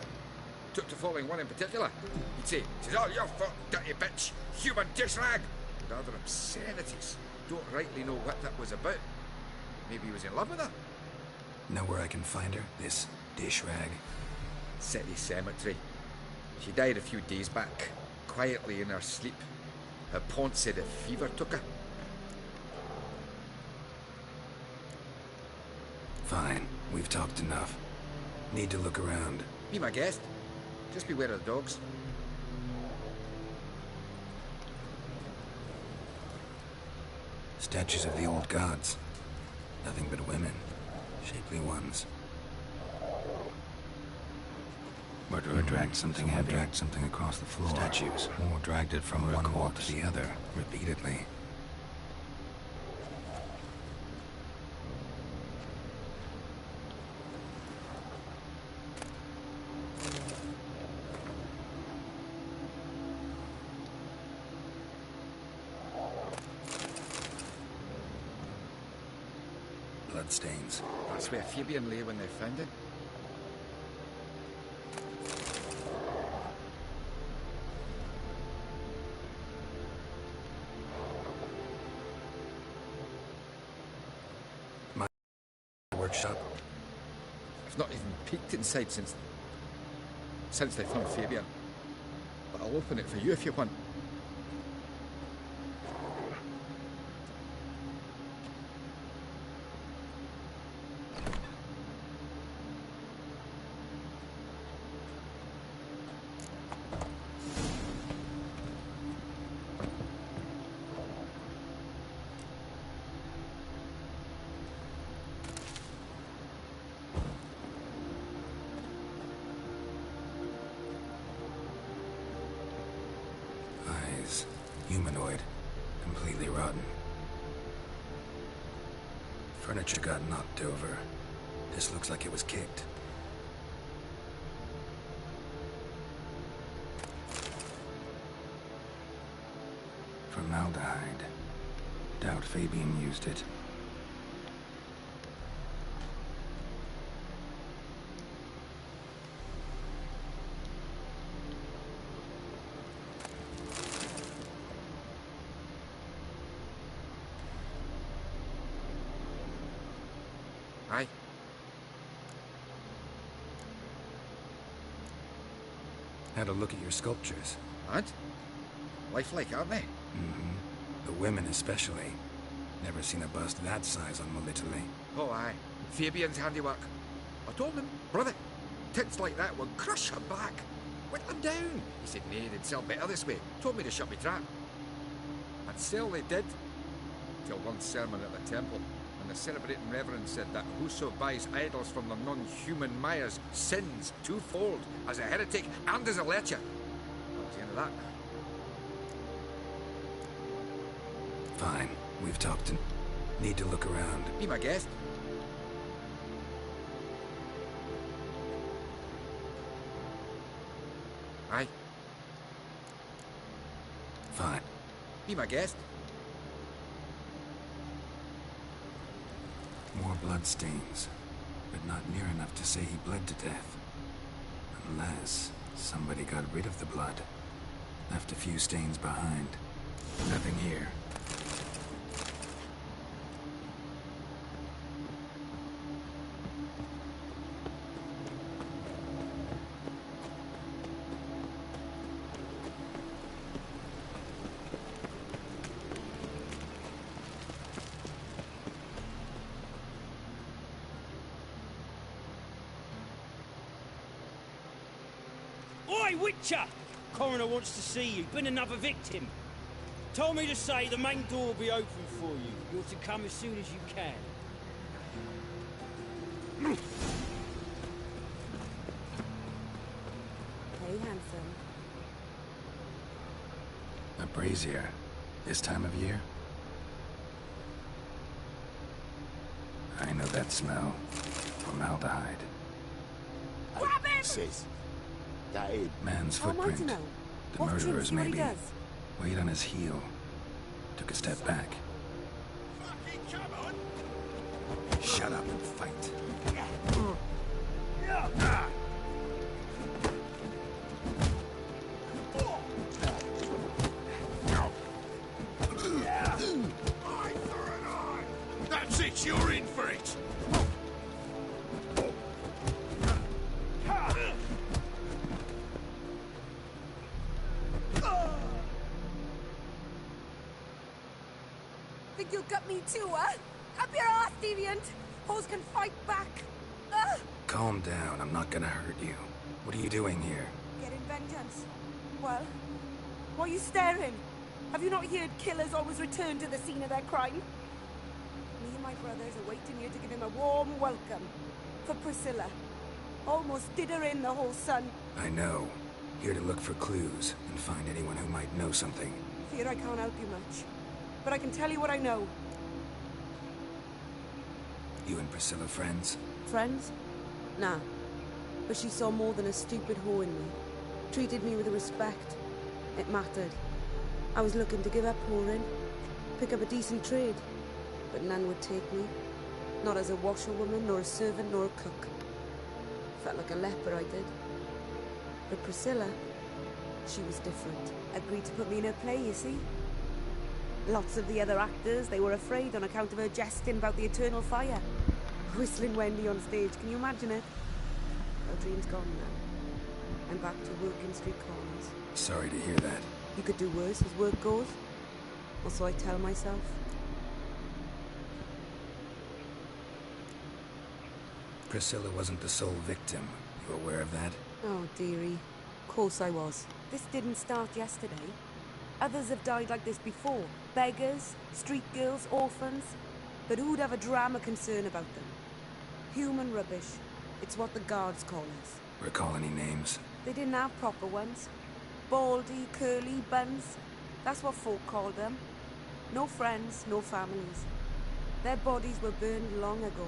Took to following one in particular. He'd say, "'Tis all your fault, dirty bitch, human dish rag," and other obscenities. Don't rightly know what that was about. Maybe he was in love with her. Know where I can find her? This dish rag? City Cemetery. She died a few days back, quietly in her sleep. Her pont said a fever took her. Fine. We've talked enough. Need to look around. Be my guest. Just beware of the dogs. Statues of the old gods. Nothing but women. Shapely ones. Murderer dragged something heavy. Dragged something across the floor. Statues. Or dragged it from one wall to the other, repeatedly. Bloodstains. That's where Fabian lay when they found it. My workshop. I've not even peeked inside since they found Fabian. But I'll open it for you if you want. Humanoid. Completely rotten. Furniture got knocked over. This looks like it was kicked. Formaldehyde. Doubt Fabian used it. Aye. Had a look at your sculptures. What? Lifelike, aren't they? Mm-hmm. The women especially. Never seen a bust that size on Molitali. Oh, aye. Fabian's handiwork. I told him, brother, tits like that would crush her back. Whip them down. He said, nay, they'd sell better this way. Told me to shut me trap. And sell they did. Till one sermon at the temple. And the celebrating reverend said that whoso buys idols from the non-human Mayas sins twofold, as a heretic and as a lecher. What's the end of that? Fine. We've talked and need to look around. Be my guest. Aye. Fine. Be my guest. More blood stains, but not near enough to say he bled to death. Unless somebody got rid of the blood. Left a few stains behind. Nothing here. Oi, Witcher! Coroner wants to see you. Been another victim. Told me to say the main door will be open for you. You're to come as soon as you can. Hey, handsome. A brazier. This time of year? I know that smell. Formaldehyde. Grab him! Sis. That him. Man's How am I to footprint. know? The Watch him, murderer's see what he maybe. does. Weight on his heel. Took a step back. Shut up and fight. That's it, you're in for it! Think you'll gut me too, huh? Up your ass, deviant! Hoes can fight back! Calm down. I'm not gonna hurt you. What are you doing here? Getting vengeance. Well, why are you staring? Have you not heard killers always return to the scene of their crime? Me and my brothers are waiting here to give him a warm welcome. For Priscilla. Almost did her in, the whole son. I know. Here to look for clues and find anyone who might know something. Fear I can't help you much. But I can tell you what I know. You and Priscilla friends? Friends? Nah. But she saw more than a stupid whore in me. Treated me with respect. It mattered. I was looking to give up whoring. Pick up a decent trade. But none would take me. Not as a washerwoman, nor a servant, nor a cook. Felt like a leper, I did. But Priscilla, she was different. Agreed to put me in her play, you see? Lots of the other actors, they were afraid on account of her jesting about the eternal fire. Whistling Wendy on stage, can you imagine it? Her dream's gone now. I'm back to working street corners. Sorry to hear that. You could do worse as work goes. Or so I tell myself. Priscilla wasn't the sole victim. You aware of that? Oh, dearie. Of course I was. This didn't start yesterday. Others have died like this before. Beggars, street girls, orphans. But who'd have a drama concern about them? Human rubbish. It's what the guards call us. Recall any names? They didn't have proper ones. Baldy, curly, buns. That's what folk called them. No friends, no families. Their bodies were burned long ago.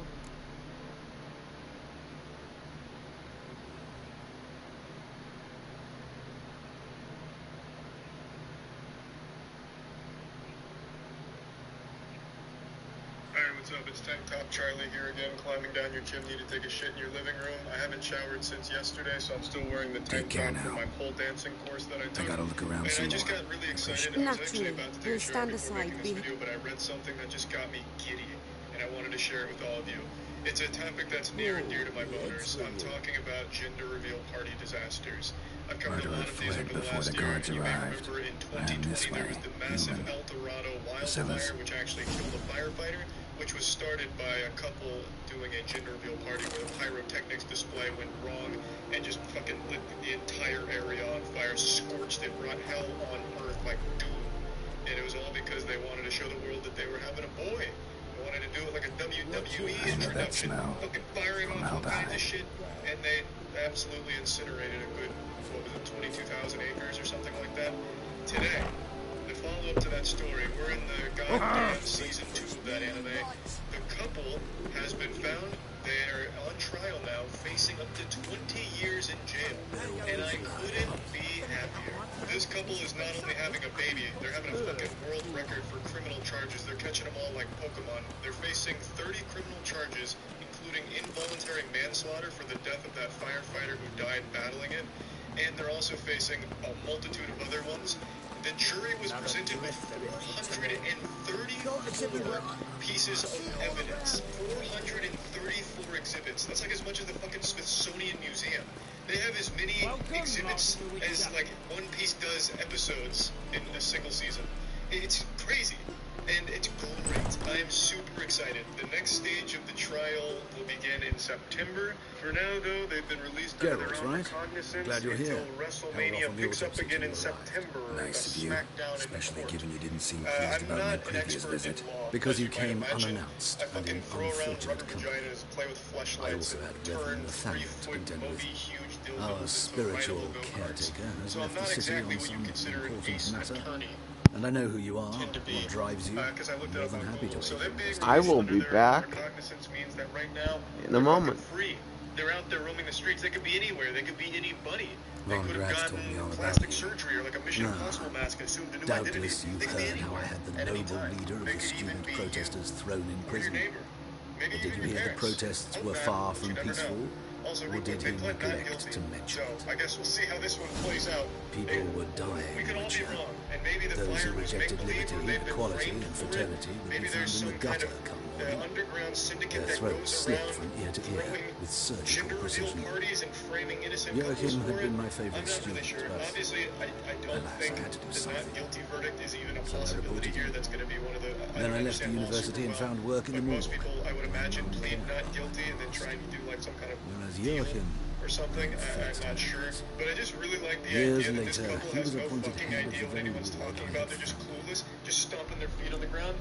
What's up? It's Tank Top Charlie here again, climbing down your chimney to take a shit in your living room. I haven't showered since yesterday, so I'm still wearing the tank top from my pole dancing course that I took. I gotta look around some I just more. got really excited. I was actually Naturally, about to take we'll a shower stand before aside, making this video, but I read something that just got me giddy, and I wanted to share it with all of you. It's a topic that's near and dear to my boners. I'm talking about gender reveal party disasters. I've covered a lot of these over the last year, and you may remember in 2020 there was the massive El Dorado wildfire, which actually killed a firefighter, which was started by a couple doing a gender reveal party where the pyrotechnics display went wrong and just fucking lit the entire area on fire, scorched it, brought hell on earth like doom. And it was all because they wanted to show the world that they were having a boy. They wanted to do it like a WWE introduction, fucking firing off all kinds of shit, and they absolutely incinerated a good, what was it, 22,000 acres or something up to 20 years in jail, and I couldn't be happier. This couple is not only having a baby, they're having a fucking world record for criminal charges. They're catching them all like Pokemon. They're facing 30 criminal charges, including involuntary manslaughter for the death of that firefighter who died battling it, and they're also facing a multitude of other ones. The jury was presented with 434 pieces of evidence. 434 exhibits. That's like as much as the fucking Smithsonian Museum. They have as many exhibits as like One Piece does episodes in a single season. It's crazy. And it's great. I am super excited. The next stage of the trial will begin in September. For now, though, they've been released under their own recognizance Glad you're until here. WrestleMania picks up again in September. Nice of you, SmackDown especially given you didn't seem pleased about my previous visit. Because you came unannounced and in Throw around unfortunate rubber company. vaginas, play with I fleshlights, also had turn Reverend Nathaniel to 3-foot contend Moby with. huge Our dildos into spiritual rideable go-karts. caretaker has So I'm left the not city exactly on what you some consider an important ace matter. attorney. And I know who you are, what drives you. Because I looked it More up than on happy to Google. So aid them you. being I will be back recognizance means that right now in a moment. free. They're out there roaming the streets. They could be anywhere. They could be anybody. They Ron could have Gratz told gotten me all about plastic you. surgery or like a Mission No. Impossible mask and assumed a new identity. Doubtless you've They could be heard how I anywhere had the at any noble time. leader of They the could even student be protesters thrown in your prison. neighbor. Maybe But did even you your hear the parents. protests Hope were not, far but from you never know. peaceful? Also, Or real did quick, he they pled not neglect guilty. to mention So I guess we'll see how this one plays out. People were dying, We could all be Witcher. wrong, and maybe the Those fire who was rejected make-believe or liberty, they've been equality, framed and for it. fraternity would Maybe be there's found in some the kind gutter of come morning. underground syndicate Their that throats goes slit around from ear to ear throwing with surgical gender reveal precision. parties and framing innocent couples Joachim for had it. been my I'm favourite not really student, sure. but Obviously, I don't alas, think I had to do the not something. guilty verdict is even a So I possibility reported here. him. That's going to be one of the. Then I don't left the understand law university super and well, found work in the but most morgue. people, I would imagine, plead not guilty and then try and do like some kind of Whereas Joachim, or something. I'm not sure, but I just really like the Years idea that this later, couple he has was no appointed fucking head of idea the what very anyone's ward talking I about. lived They're just clueless, just stomping their feet on the ground.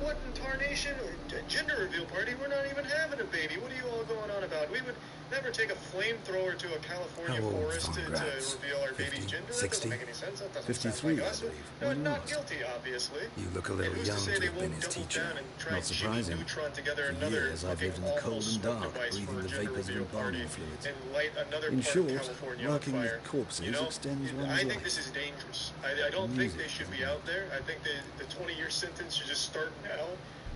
What in tarnation or gender reveal party? We're not even having a baby. What are you all going on about? We would never take a flamethrower to a California How old forest to reveal our baby's gender. That 60? doesn't make any sense. That doesn't 53, sound like I us. believe. No, Why not not? guilty, obviously. You look a little And who's young to say to they have been won't his double teacher. down and try Not and cheat surprising. neutron together For another years I've lived in the fucking cold awful and smoke dark, device breathing for a the gender vapours of reveal party embalming fluids. and light another In part short, of California working on with fire. corpses You know, extends one's I life. think this is dangerous. I don't think they should be out there. I think the 20-year sentence should just start now.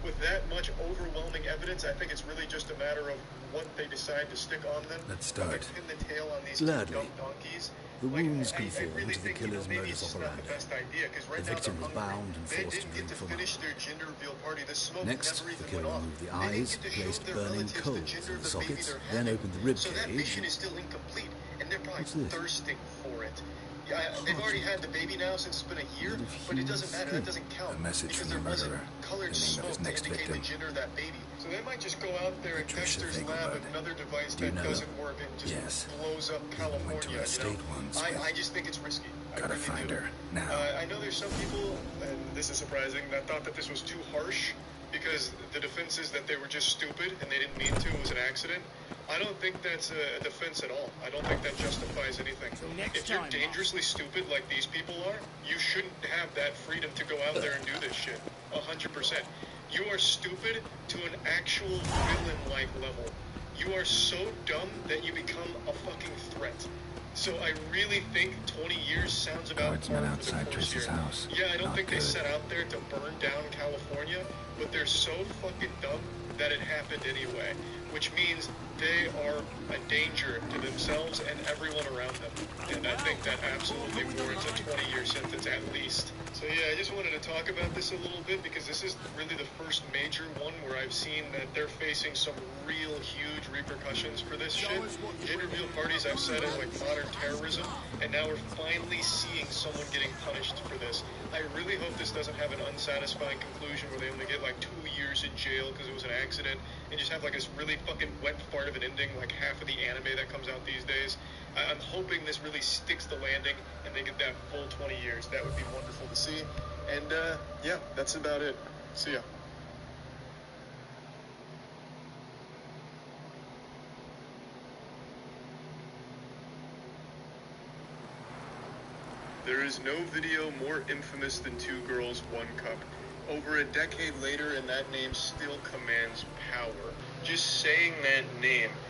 With that much overwhelming evidence, I think it's really just a matter of what they decide to stick on them. Let's start. Pin the tail on these Thirdly, dumb donkeys. the wounds I conform really to the think, you know, killer's maybe modus it's just not operandi. the best idea, 'cause right The now victim they're was hungry. bound and They forced to didn't drink get to from finish a their gender reveal party. The smoke Next, never the even killer went off. removed the They didn't eyes, get to show placed their burning relatives the coals gender in of the the baby sockets, they're then having. opened the rib So that cage. mission is still incomplete, and they're probably What's this? thirsting for it. Yeah, they've already had the baby now since it's been a year, but it doesn't matter. That doesn't count. A message because from the there wasn't murderer. colored The name of smoke his to next indicate victim. the gender of that baby. So they might just go out there and Patricia Dexter's lab Finkelbud. another device Do you that know doesn't her? work and just Yes. blows up California. Went to her You estate know? once. I just think it's risky. I Gotta really find do. her now. I know there's some people, and this is surprising, that thought that this was too harsh because the defense is that they were just stupid and they didn't mean to. It was an accident. I don't think that's a defense at all. I don't think that justifies anything. If you're dangerously stupid like these people are, you shouldn't have that freedom to go out there and do this shit. 100%. You are stupid to an actual villain-like level. You are so dumb that you become a fucking threat. So I really think 20 years sounds about Guardsmen par for the outside course Trish's here. house. Yeah, I don't Not think they good. set out there to burn down California, but they're so fucking dumb that it happened anyway, which means they are a danger to themselves and everyone around them. And I think that absolutely warrants a 20-year sentence at least. So yeah, I just wanted to talk about this a little bit because this is really the first major one where I've seen that they're facing some real huge repercussions for this shit. Gender reveal parties I've said is like modern terrorism, and now we're finally seeing someone getting punished for this. I really hope this doesn't have an unsatisfying conclusion where they only get like 2 years in jail because it was an accident and just have like this really fucking wet fart of an ending like half of the anime that comes out these days. I'm hoping this really sticks the landing and they get that full 20 years. That would be wonderful to see. And yeah, that's about it. See ya. There is no video more infamous than Two Girls, One Cup. Over a decade later, and that name still commands power. Just saying that name